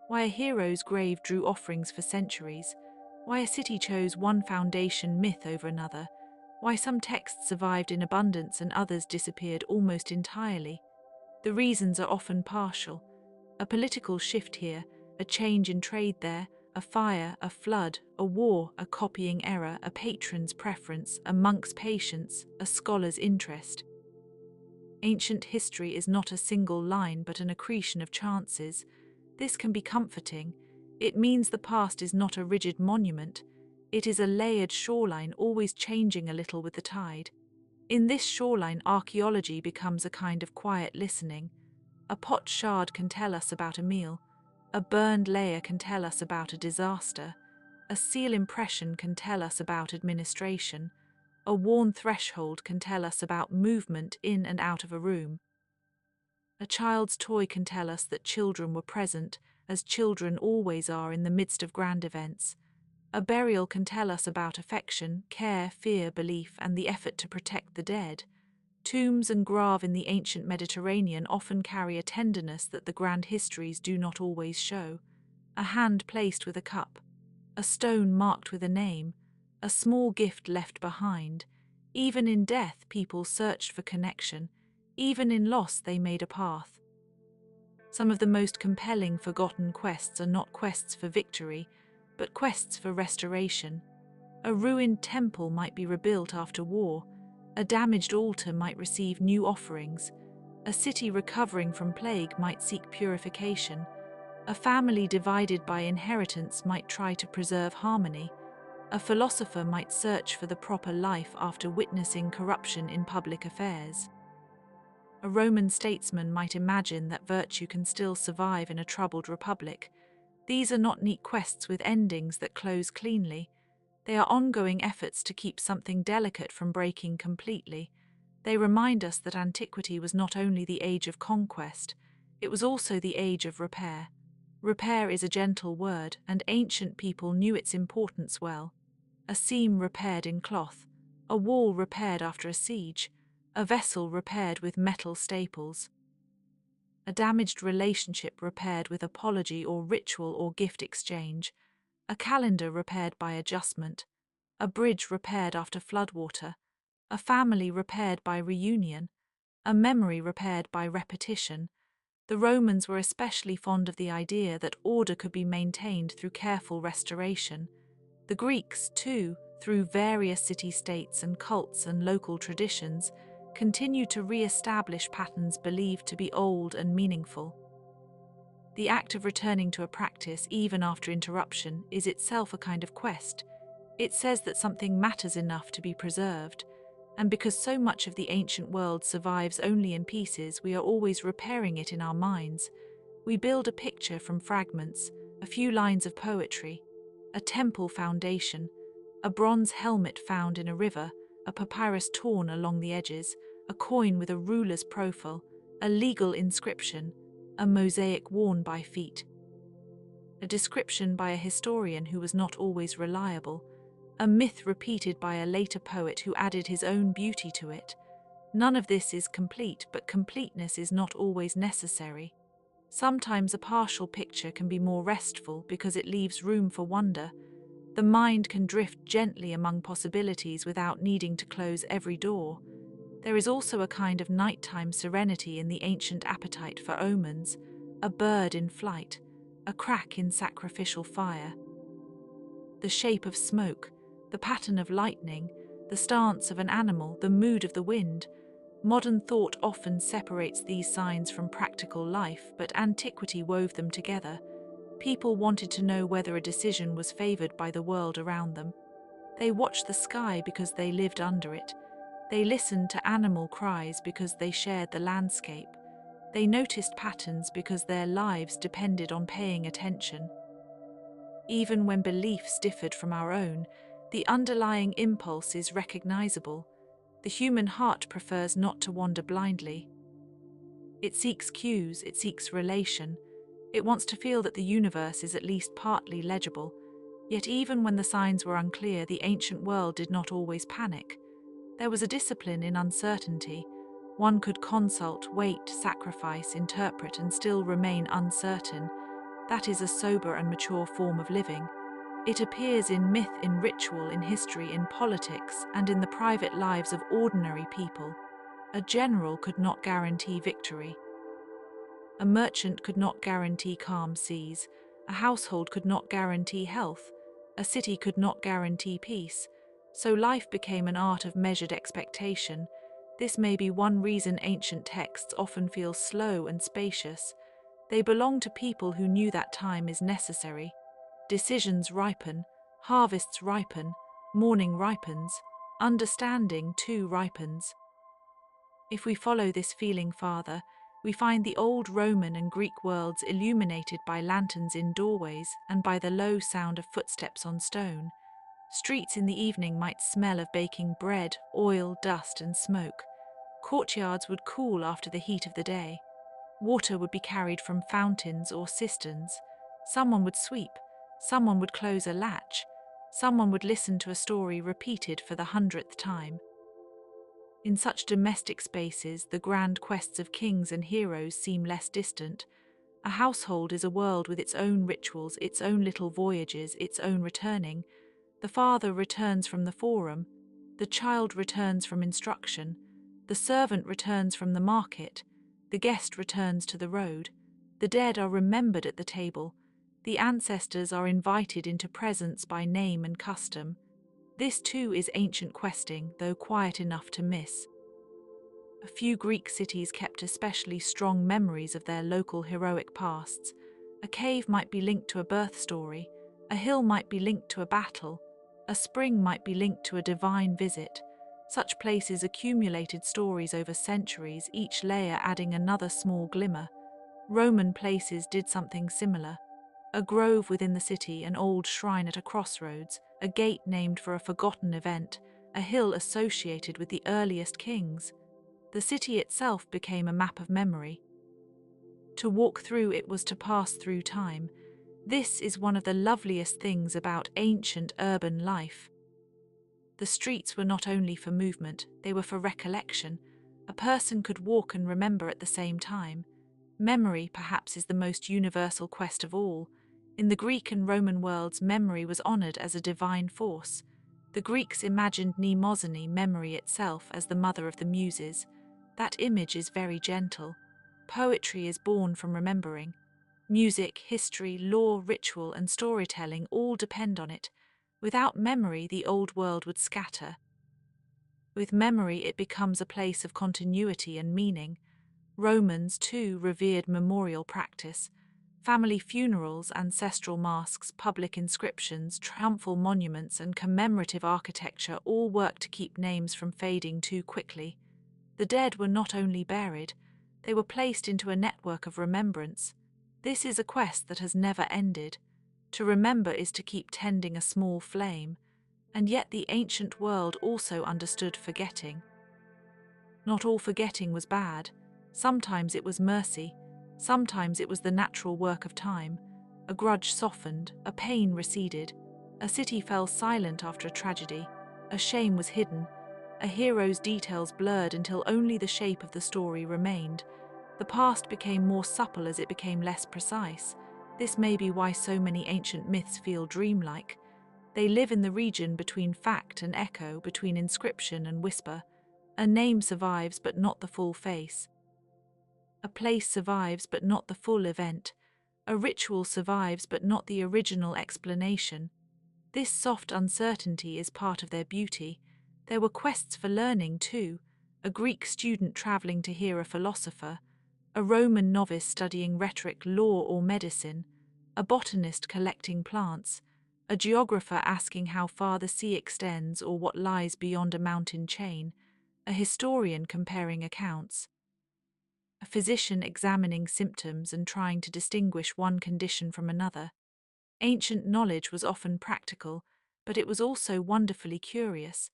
why a hero's grave drew offerings for centuries, why a city chose one foundation myth over another, why some texts survived in abundance and others disappeared almost entirely. The reasons are often partial. A political shift here, a change in trade there, a fire, a flood, a war, a copying error, a patron's preference, a monk's patience, a scholar's interest. Ancient history is not a single line but an accretion of chances. This can be comforting. It means the past is not a rigid monument. It is a layered shoreline always changing a little with the tide. In this shoreline, archaeology becomes a kind of quiet listening. A pot shard can tell us about a meal. A burned layer can tell us about a disaster. A seal impression can tell us about administration. A worn threshold can tell us about movement in and out of a room. A child's toy can tell us that children were present, as children always are in the midst of grand events. A burial can tell us about affection, care, fear, belief, and the effort to protect the dead. Tombs and graves in the ancient Mediterranean often carry a tenderness that the grand histories do not always show. A hand placed with a cup, a stone marked with a name, a small gift left behind. Even in death, people searched for connection. Even in loss, they made a path. Some of the most compelling forgotten quests are not quests for victory, but quests for restoration. A ruined temple might be rebuilt after war. A damaged altar might receive new offerings. A city recovering from plague might seek purification. A family divided by inheritance might try to preserve harmony. A philosopher might search for the proper life after witnessing corruption in public affairs. A Roman statesman might imagine that virtue can still survive in a troubled republic. These are not neat quests with endings that close cleanly. They are ongoing efforts to keep something delicate from breaking completely. They remind us that antiquity was not only the age of conquest, it was also the age of repair. Repair is a gentle word, and ancient people knew its importance well. A seam repaired in cloth, a wall repaired after a siege, a vessel repaired with metal staples. A damaged relationship repaired with apology or ritual or gift exchange, a calendar repaired by adjustment, a bridge repaired after floodwater, a family repaired by reunion, a memory repaired by repetition. The Romans were especially fond of the idea that order could be maintained through careful restoration. The Greeks, too, through various city-states and cults and local traditions, continued to re-establish patterns believed to be old and meaningful. The act of returning to a practice, even after interruption, is itself a kind of quest. It says that something matters enough to be preserved, and because so much of the ancient world survives only in pieces, we are always repairing it in our minds. We build a picture from fragments, a few lines of poetry, a temple foundation, a bronze helmet found in a river, a papyrus torn along the edges, a coin with a ruler's profile, a legal inscription, a mosaic worn by feet. A description by a historian who was not always reliable, a myth repeated by a later poet who added his own beauty to it. None of this is complete, but completeness is not always necessary. Sometimes a partial picture can be more restful because it leaves room for wonder. The mind can drift gently among possibilities without needing to close every door. There is also a kind of nighttime serenity in the ancient appetite for omens, a bird in flight, a crack in sacrificial fire. The shape of smoke, the pattern of lightning, the stance of an animal, the mood of the wind. Modern thought often separates these signs from practical life, but antiquity wove them together. People wanted to know whether a decision was favored by the world around them. They watched the sky because they lived under it. They listened to animal cries because they shared the landscape. They noticed patterns because their lives depended on paying attention. Even when beliefs differed from our own, the underlying impulse is recognizable. The human heart prefers not to wander blindly. It seeks cues, it seeks relation. It wants to feel that the universe is at least partly legible. Yet even when the signs were unclear, the ancient world did not always panic. There was a discipline in uncertainty. One could consult, wait, sacrifice, interpret, and still remain uncertain. That is a sober and mature form of living. It appears in myth, in ritual, in history, in politics, and in the private lives of ordinary people. A general could not guarantee victory. A merchant could not guarantee calm seas. A household could not guarantee health. A city could not guarantee peace. So life became an art of measured expectation. This may be one reason ancient texts often feel slow and spacious. They belong to people who knew that time is necessary. Decisions ripen, harvests ripen, mourning ripens, understanding too ripens. If we follow this feeling farther, we find the old Roman and Greek worlds illuminated by lanterns in doorways and by the low sound of footsteps on stone. Streets in the evening might smell of baking bread, oil, dust, and smoke. Courtyards would cool after the heat of the day. Water would be carried from fountains or cisterns. Someone would sweep, someone would close a latch, someone would listen to a story repeated for the 100th time. In such domestic spaces, the grand quests of kings and heroes seem less distant. A household is a world with its own rituals, its own little voyages, its own returning. The father returns from the forum, the child returns from instruction, the servant returns from the market, the guest returns to the road, the dead are remembered at the table, the ancestors are invited into presence by name and custom. This too is ancient questing, though quiet enough to miss. A few Greek cities kept especially strong memories of their local heroic pasts. A cave might be linked to a birth story, a hill might be linked to a battle, a spring might be linked to a divine visit. Such places accumulated stories over centuries, each layer adding another small glimmer. Roman places did something similar. A grove within the city, an old shrine at a crossroads, a gate named for a forgotten event, a hill associated with the earliest kings. The city itself became a map of memory. To walk through it was to pass through time. This is one of the loveliest things about ancient urban life. The streets were not only for movement, they were for recollection. A person could walk and remember at the same time. Memory, perhaps, is the most universal quest of all. In the Greek and Roman worlds, memory was honored as a divine force. The Greeks imagined mnemosine, memory itself, as the mother of the muses. That image is very gentle. Poetry is born from remembering. Music, history, law, ritual, and storytelling all depend on it. Without memory, the old world would scatter. With memory, it becomes a place of continuity and meaning. Romans, too, revered memorial practice. Family funerals, ancestral masks, public inscriptions, triumphal monuments, and commemorative architecture all worked to keep names from fading too quickly. The dead were not only buried, they were placed into a network of remembrance. This is a quest that has never ended. To remember is to keep tending a small flame, and yet the ancient world also understood forgetting. Not all forgetting was bad. Sometimes it was mercy, sometimes it was the natural work of time. A grudge softened, a pain receded, a city fell silent after a tragedy, a shame was hidden, a hero's details blurred until only the shape of the story remained. The past became more supple as it became less precise. This may be why so many ancient myths feel dreamlike. They live in the region between fact and echo, between inscription and whisper. A name survives but not the full face. A place survives but not the full event. A ritual survives but not the original explanation. This soft uncertainty is part of their beauty. There were quests for learning too, a Greek student travelling to hear a philosopher, a Roman novice studying rhetoric, law, or medicine, a botanist collecting plants, a geographer asking how far the sea extends or what lies beyond a mountain chain, a historian comparing accounts, a physician examining symptoms and trying to distinguish one condition from another. Ancient knowledge was often practical, but it was also wonderfully curious.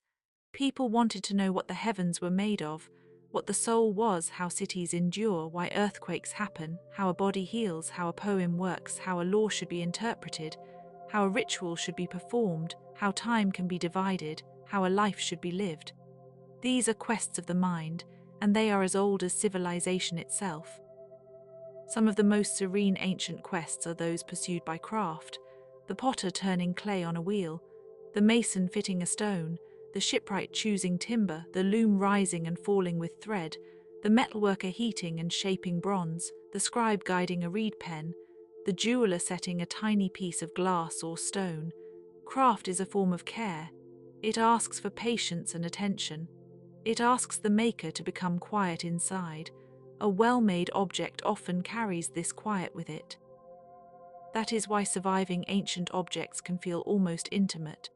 People wanted to know what the heavens were made of, what the soul was, how cities endure, why earthquakes happen, how a body heals, how a poem works, how a law should be interpreted, how a ritual should be performed, how time can be divided, how a life should be lived. These are quests of the mind, and they are as old as civilization itself. Some of the most serene ancient quests are those pursued by craft, the potter turning clay on a wheel, the mason fitting a stone, the shipwright choosing timber, the loom rising and falling with thread, the metalworker heating and shaping bronze, the scribe guiding a reed pen, the jeweler setting a tiny piece of glass or stone. Craft is a form of care. It asks for patience and attention. It asks the maker to become quiet inside. A well-made object often carries this quiet with it. That is why surviving ancient objects can feel almost intimate.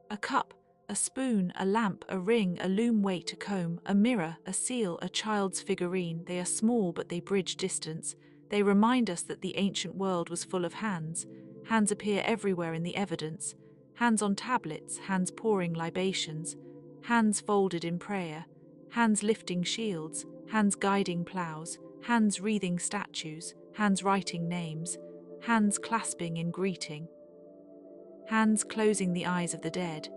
A cup, a spoon, a lamp, a ring, a loom weight, a comb, a mirror, a seal, a child's figurine, they are small but they bridge distance. They remind us that the ancient world was full of hands. Hands appear everywhere in the evidence. Hands on tablets, hands pouring libations, hands folded in prayer, hands lifting shields, hands guiding ploughs, hands wreathing statues, hands writing names, hands clasping in greeting, hands closing the eyes of the dead,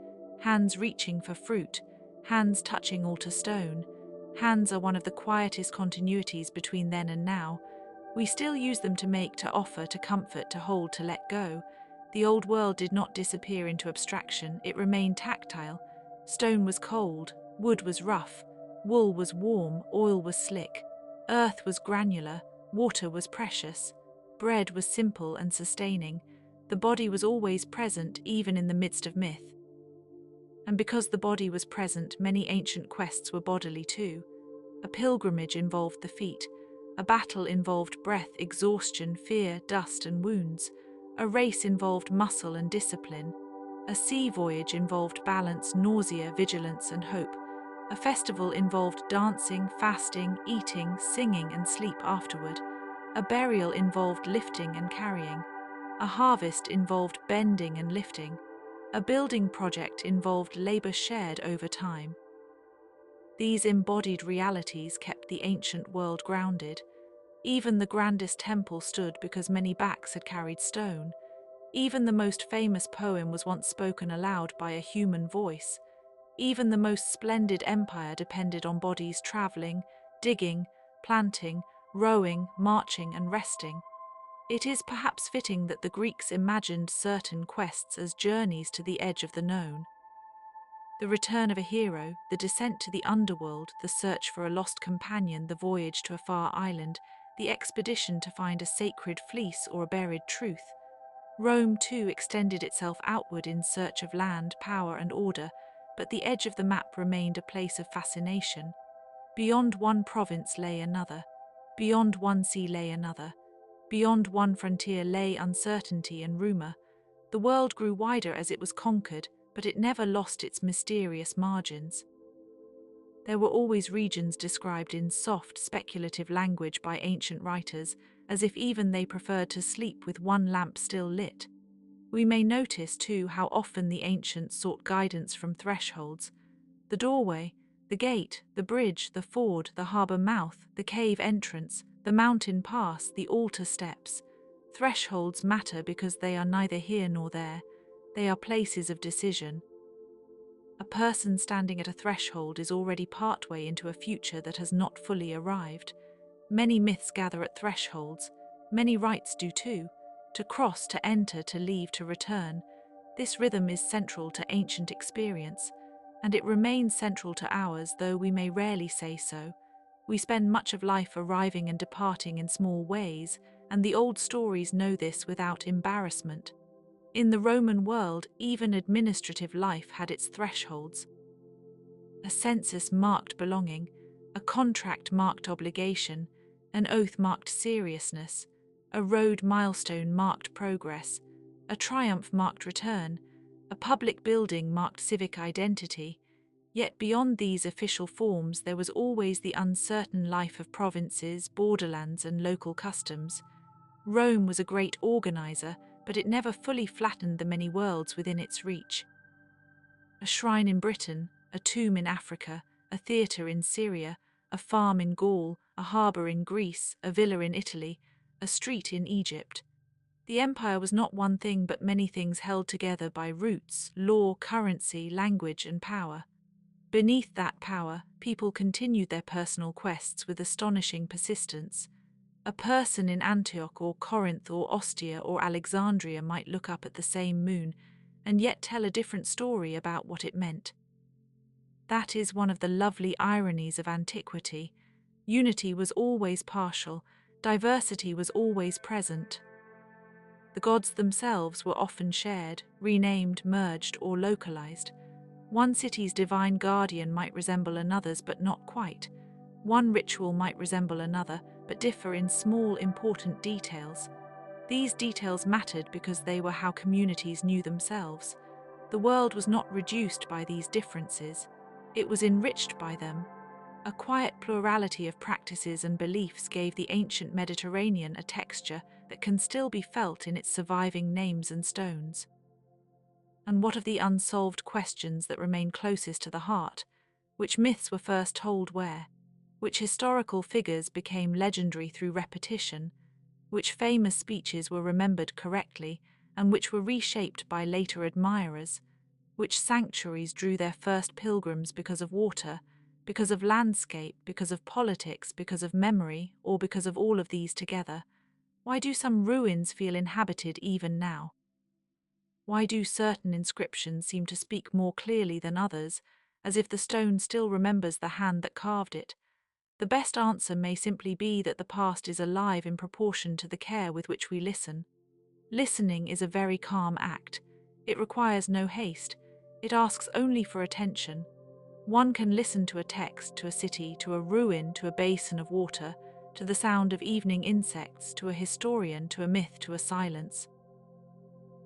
hands reaching for fruit, hands touching altar stone. Hands are one of the quietest continuities between then and now. We still use them to make, to offer, to comfort, to hold, to let go. The old world did not disappear into abstraction, it remained tactile. Stone was cold, wood was rough, wool was warm, oil was slick, earth was granular, water was precious, bread was simple and sustaining. The body was always present, even in the midst of myth. And because the body was present, many ancient quests were bodily too. A pilgrimage involved the feet. A battle involved breath, exhaustion, fear, dust, and wounds. A race involved muscle and discipline. A sea voyage involved balance, nausea, vigilance, and hope. A festival involved dancing, fasting, eating, singing, and sleep afterward. A burial involved lifting and carrying. A harvest involved bending and lifting. A building project involved labor shared over time. These embodied realities kept the ancient world grounded. Even the grandest temple stood because many backs had carried stone. Even the most famous poem was once spoken aloud by a human voice. Even the most splendid empire depended on bodies traveling, digging, planting, rowing, marching, and resting. It is perhaps fitting that the Greeks imagined certain quests as journeys to the edge of the known. The return of a hero, the descent to the underworld, the search for a lost companion, the voyage to a far island, the expedition to find a sacred fleece or a buried truth. Rome, too, extended itself outward in search of land, power, and order, but the edge of the map remained a place of fascination. Beyond one province lay another. Beyond one sea lay another. Beyond one frontier lay uncertainty and rumor. The world grew wider as it was conquered, but it never lost its mysterious margins. There were always regions described in soft, speculative language by ancient writers, as if even they preferred to sleep with one lamp still lit. We may notice, too, how often the ancients sought guidance from thresholds. The doorway, the gate, the bridge, the ford, the harbour mouth, the cave entrance, the mountain pass, the altar steps. Thresholds matter because they are neither here nor there. They are places of decision. A person standing at a threshold is already partway into a future that has not fully arrived. Many myths gather at thresholds. Many rites do too. To cross, to enter, to leave, to return. This rhythm is central to ancient experience, and it remains central to ours, though we may rarely say so. We spend much of life arriving and departing in small ways, and the old stories know this without embarrassment. In the Roman world, even administrative life had its thresholds. A census marked belonging, a contract marked obligation, an oath marked seriousness, a road milestone marked progress, a triumph marked return, a public building marked civic identity. Yet beyond these official forms there was always the uncertain life of provinces, borderlands, and local customs. Rome was a great organizer, but it never fully flattened the many worlds within its reach. A shrine in Britain, a tomb in Africa, a theatre in Syria, a farm in Gaul, a harbour in Greece, a villa in Italy, a street in Egypt. The empire was not one thing but many things held together by roots, law, currency, language, and power. Beneath that power, people continued their personal quests with astonishing persistence. A person in Antioch or Corinth or Ostia or Alexandria might look up at the same moon and yet tell a different story about what it meant. That is one of the lovely ironies of antiquity. Unity was always partial, diversity was always present. The gods themselves were often shared, renamed, merged, or localized. One city's divine guardian might resemble another's, but not quite. One ritual might resemble another, but differ in small, important details. These details mattered because they were how communities knew themselves. The world was not reduced by these differences. It was enriched by them. A quiet plurality of practices and beliefs gave the ancient Mediterranean a texture that can still be felt in its surviving names and stones. And what of the unsolved questions that remain closest to the heart? Which myths were first told where? Which historical figures became legendary through repetition? Which famous speeches were remembered correctly and which were reshaped by later admirers? Which sanctuaries drew their first pilgrims because of water, because of landscape, because of politics, because of memory, or because of all of these together? Why do some ruins feel inhabited even now? Why do certain inscriptions seem to speak more clearly than others, as if the stone still remembers the hand that carved it? The best answer may simply be that the past is alive in proportion to the care with which we listen. Listening is a very calm act. It requires no haste. It asks only for attention. One can listen to a text, to a city, to a ruin, to a basin of water, to the sound of evening insects, to a historian, to a myth, to a silence.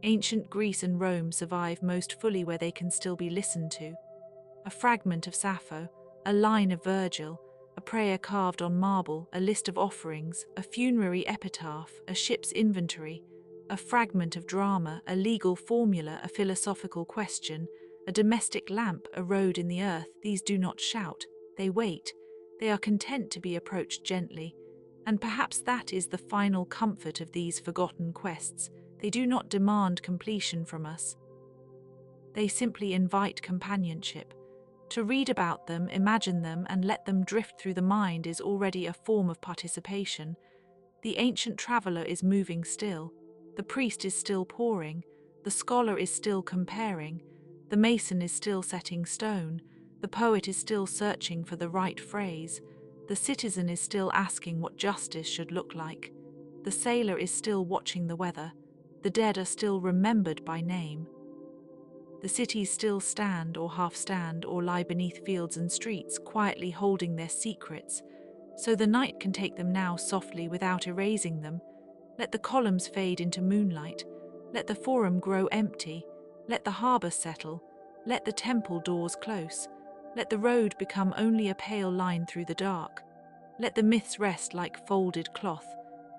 Ancient Greece and Rome survive most fully where they can still be listened to. A fragment of Sappho, a line of Virgil, a prayer carved on marble, a list of offerings, a funerary epitaph, a ship's inventory, a fragment of drama, a legal formula, a philosophical question, a domestic lamp, a road in the earth. These do not shout, they wait. They are content to be approached gently. And perhaps that is the final comfort of these forgotten quests. They do not demand completion from us. They simply invite companionship. To read about them, imagine them, and let them drift through the mind is already a form of participation. The ancient traveler is moving still. The priest is still pouring. The scholar is still comparing. The mason is still setting stone. The poet is still searching for the right phrase. The citizen is still asking what justice should look like. The sailor is still watching the weather. The dead are still remembered by name. The cities still stand or half stand or lie beneath fields and streets, quietly holding their secrets, so the night can take them now softly without erasing them. Let the columns fade into moonlight. Let the forum grow empty. Let the harbour settle. Let the temple doors close. Let the road become only a pale line through the dark. Let the myths rest like folded cloth.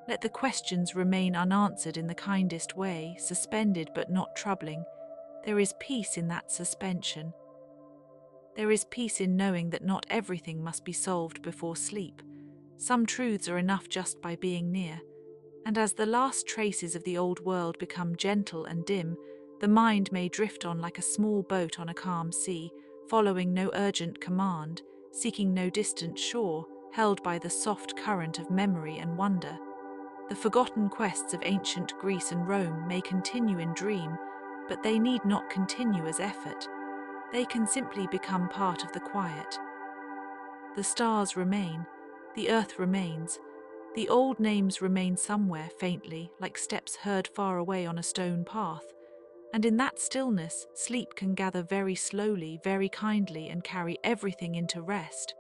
Let the questions remain unanswered in the kindest way, suspended but not troubling. There is peace in that suspension. There is peace in knowing that not everything must be solved before sleep. Some truths are enough just by being near. And as the last traces of the old world become gentle and dim, the mind may drift on like a small boat on a calm sea, following no urgent command, seeking no distant shore, held by the soft current of memory and wonder. The forgotten quests of ancient Greece and Rome may continue in dream, but they need not continue as effort. They can simply become part of the quiet. The stars remain, the earth remains, the old names remain somewhere faintly, like steps heard far away on a stone path, and in that stillness, sleep can gather very slowly, very kindly, and carry everything into rest.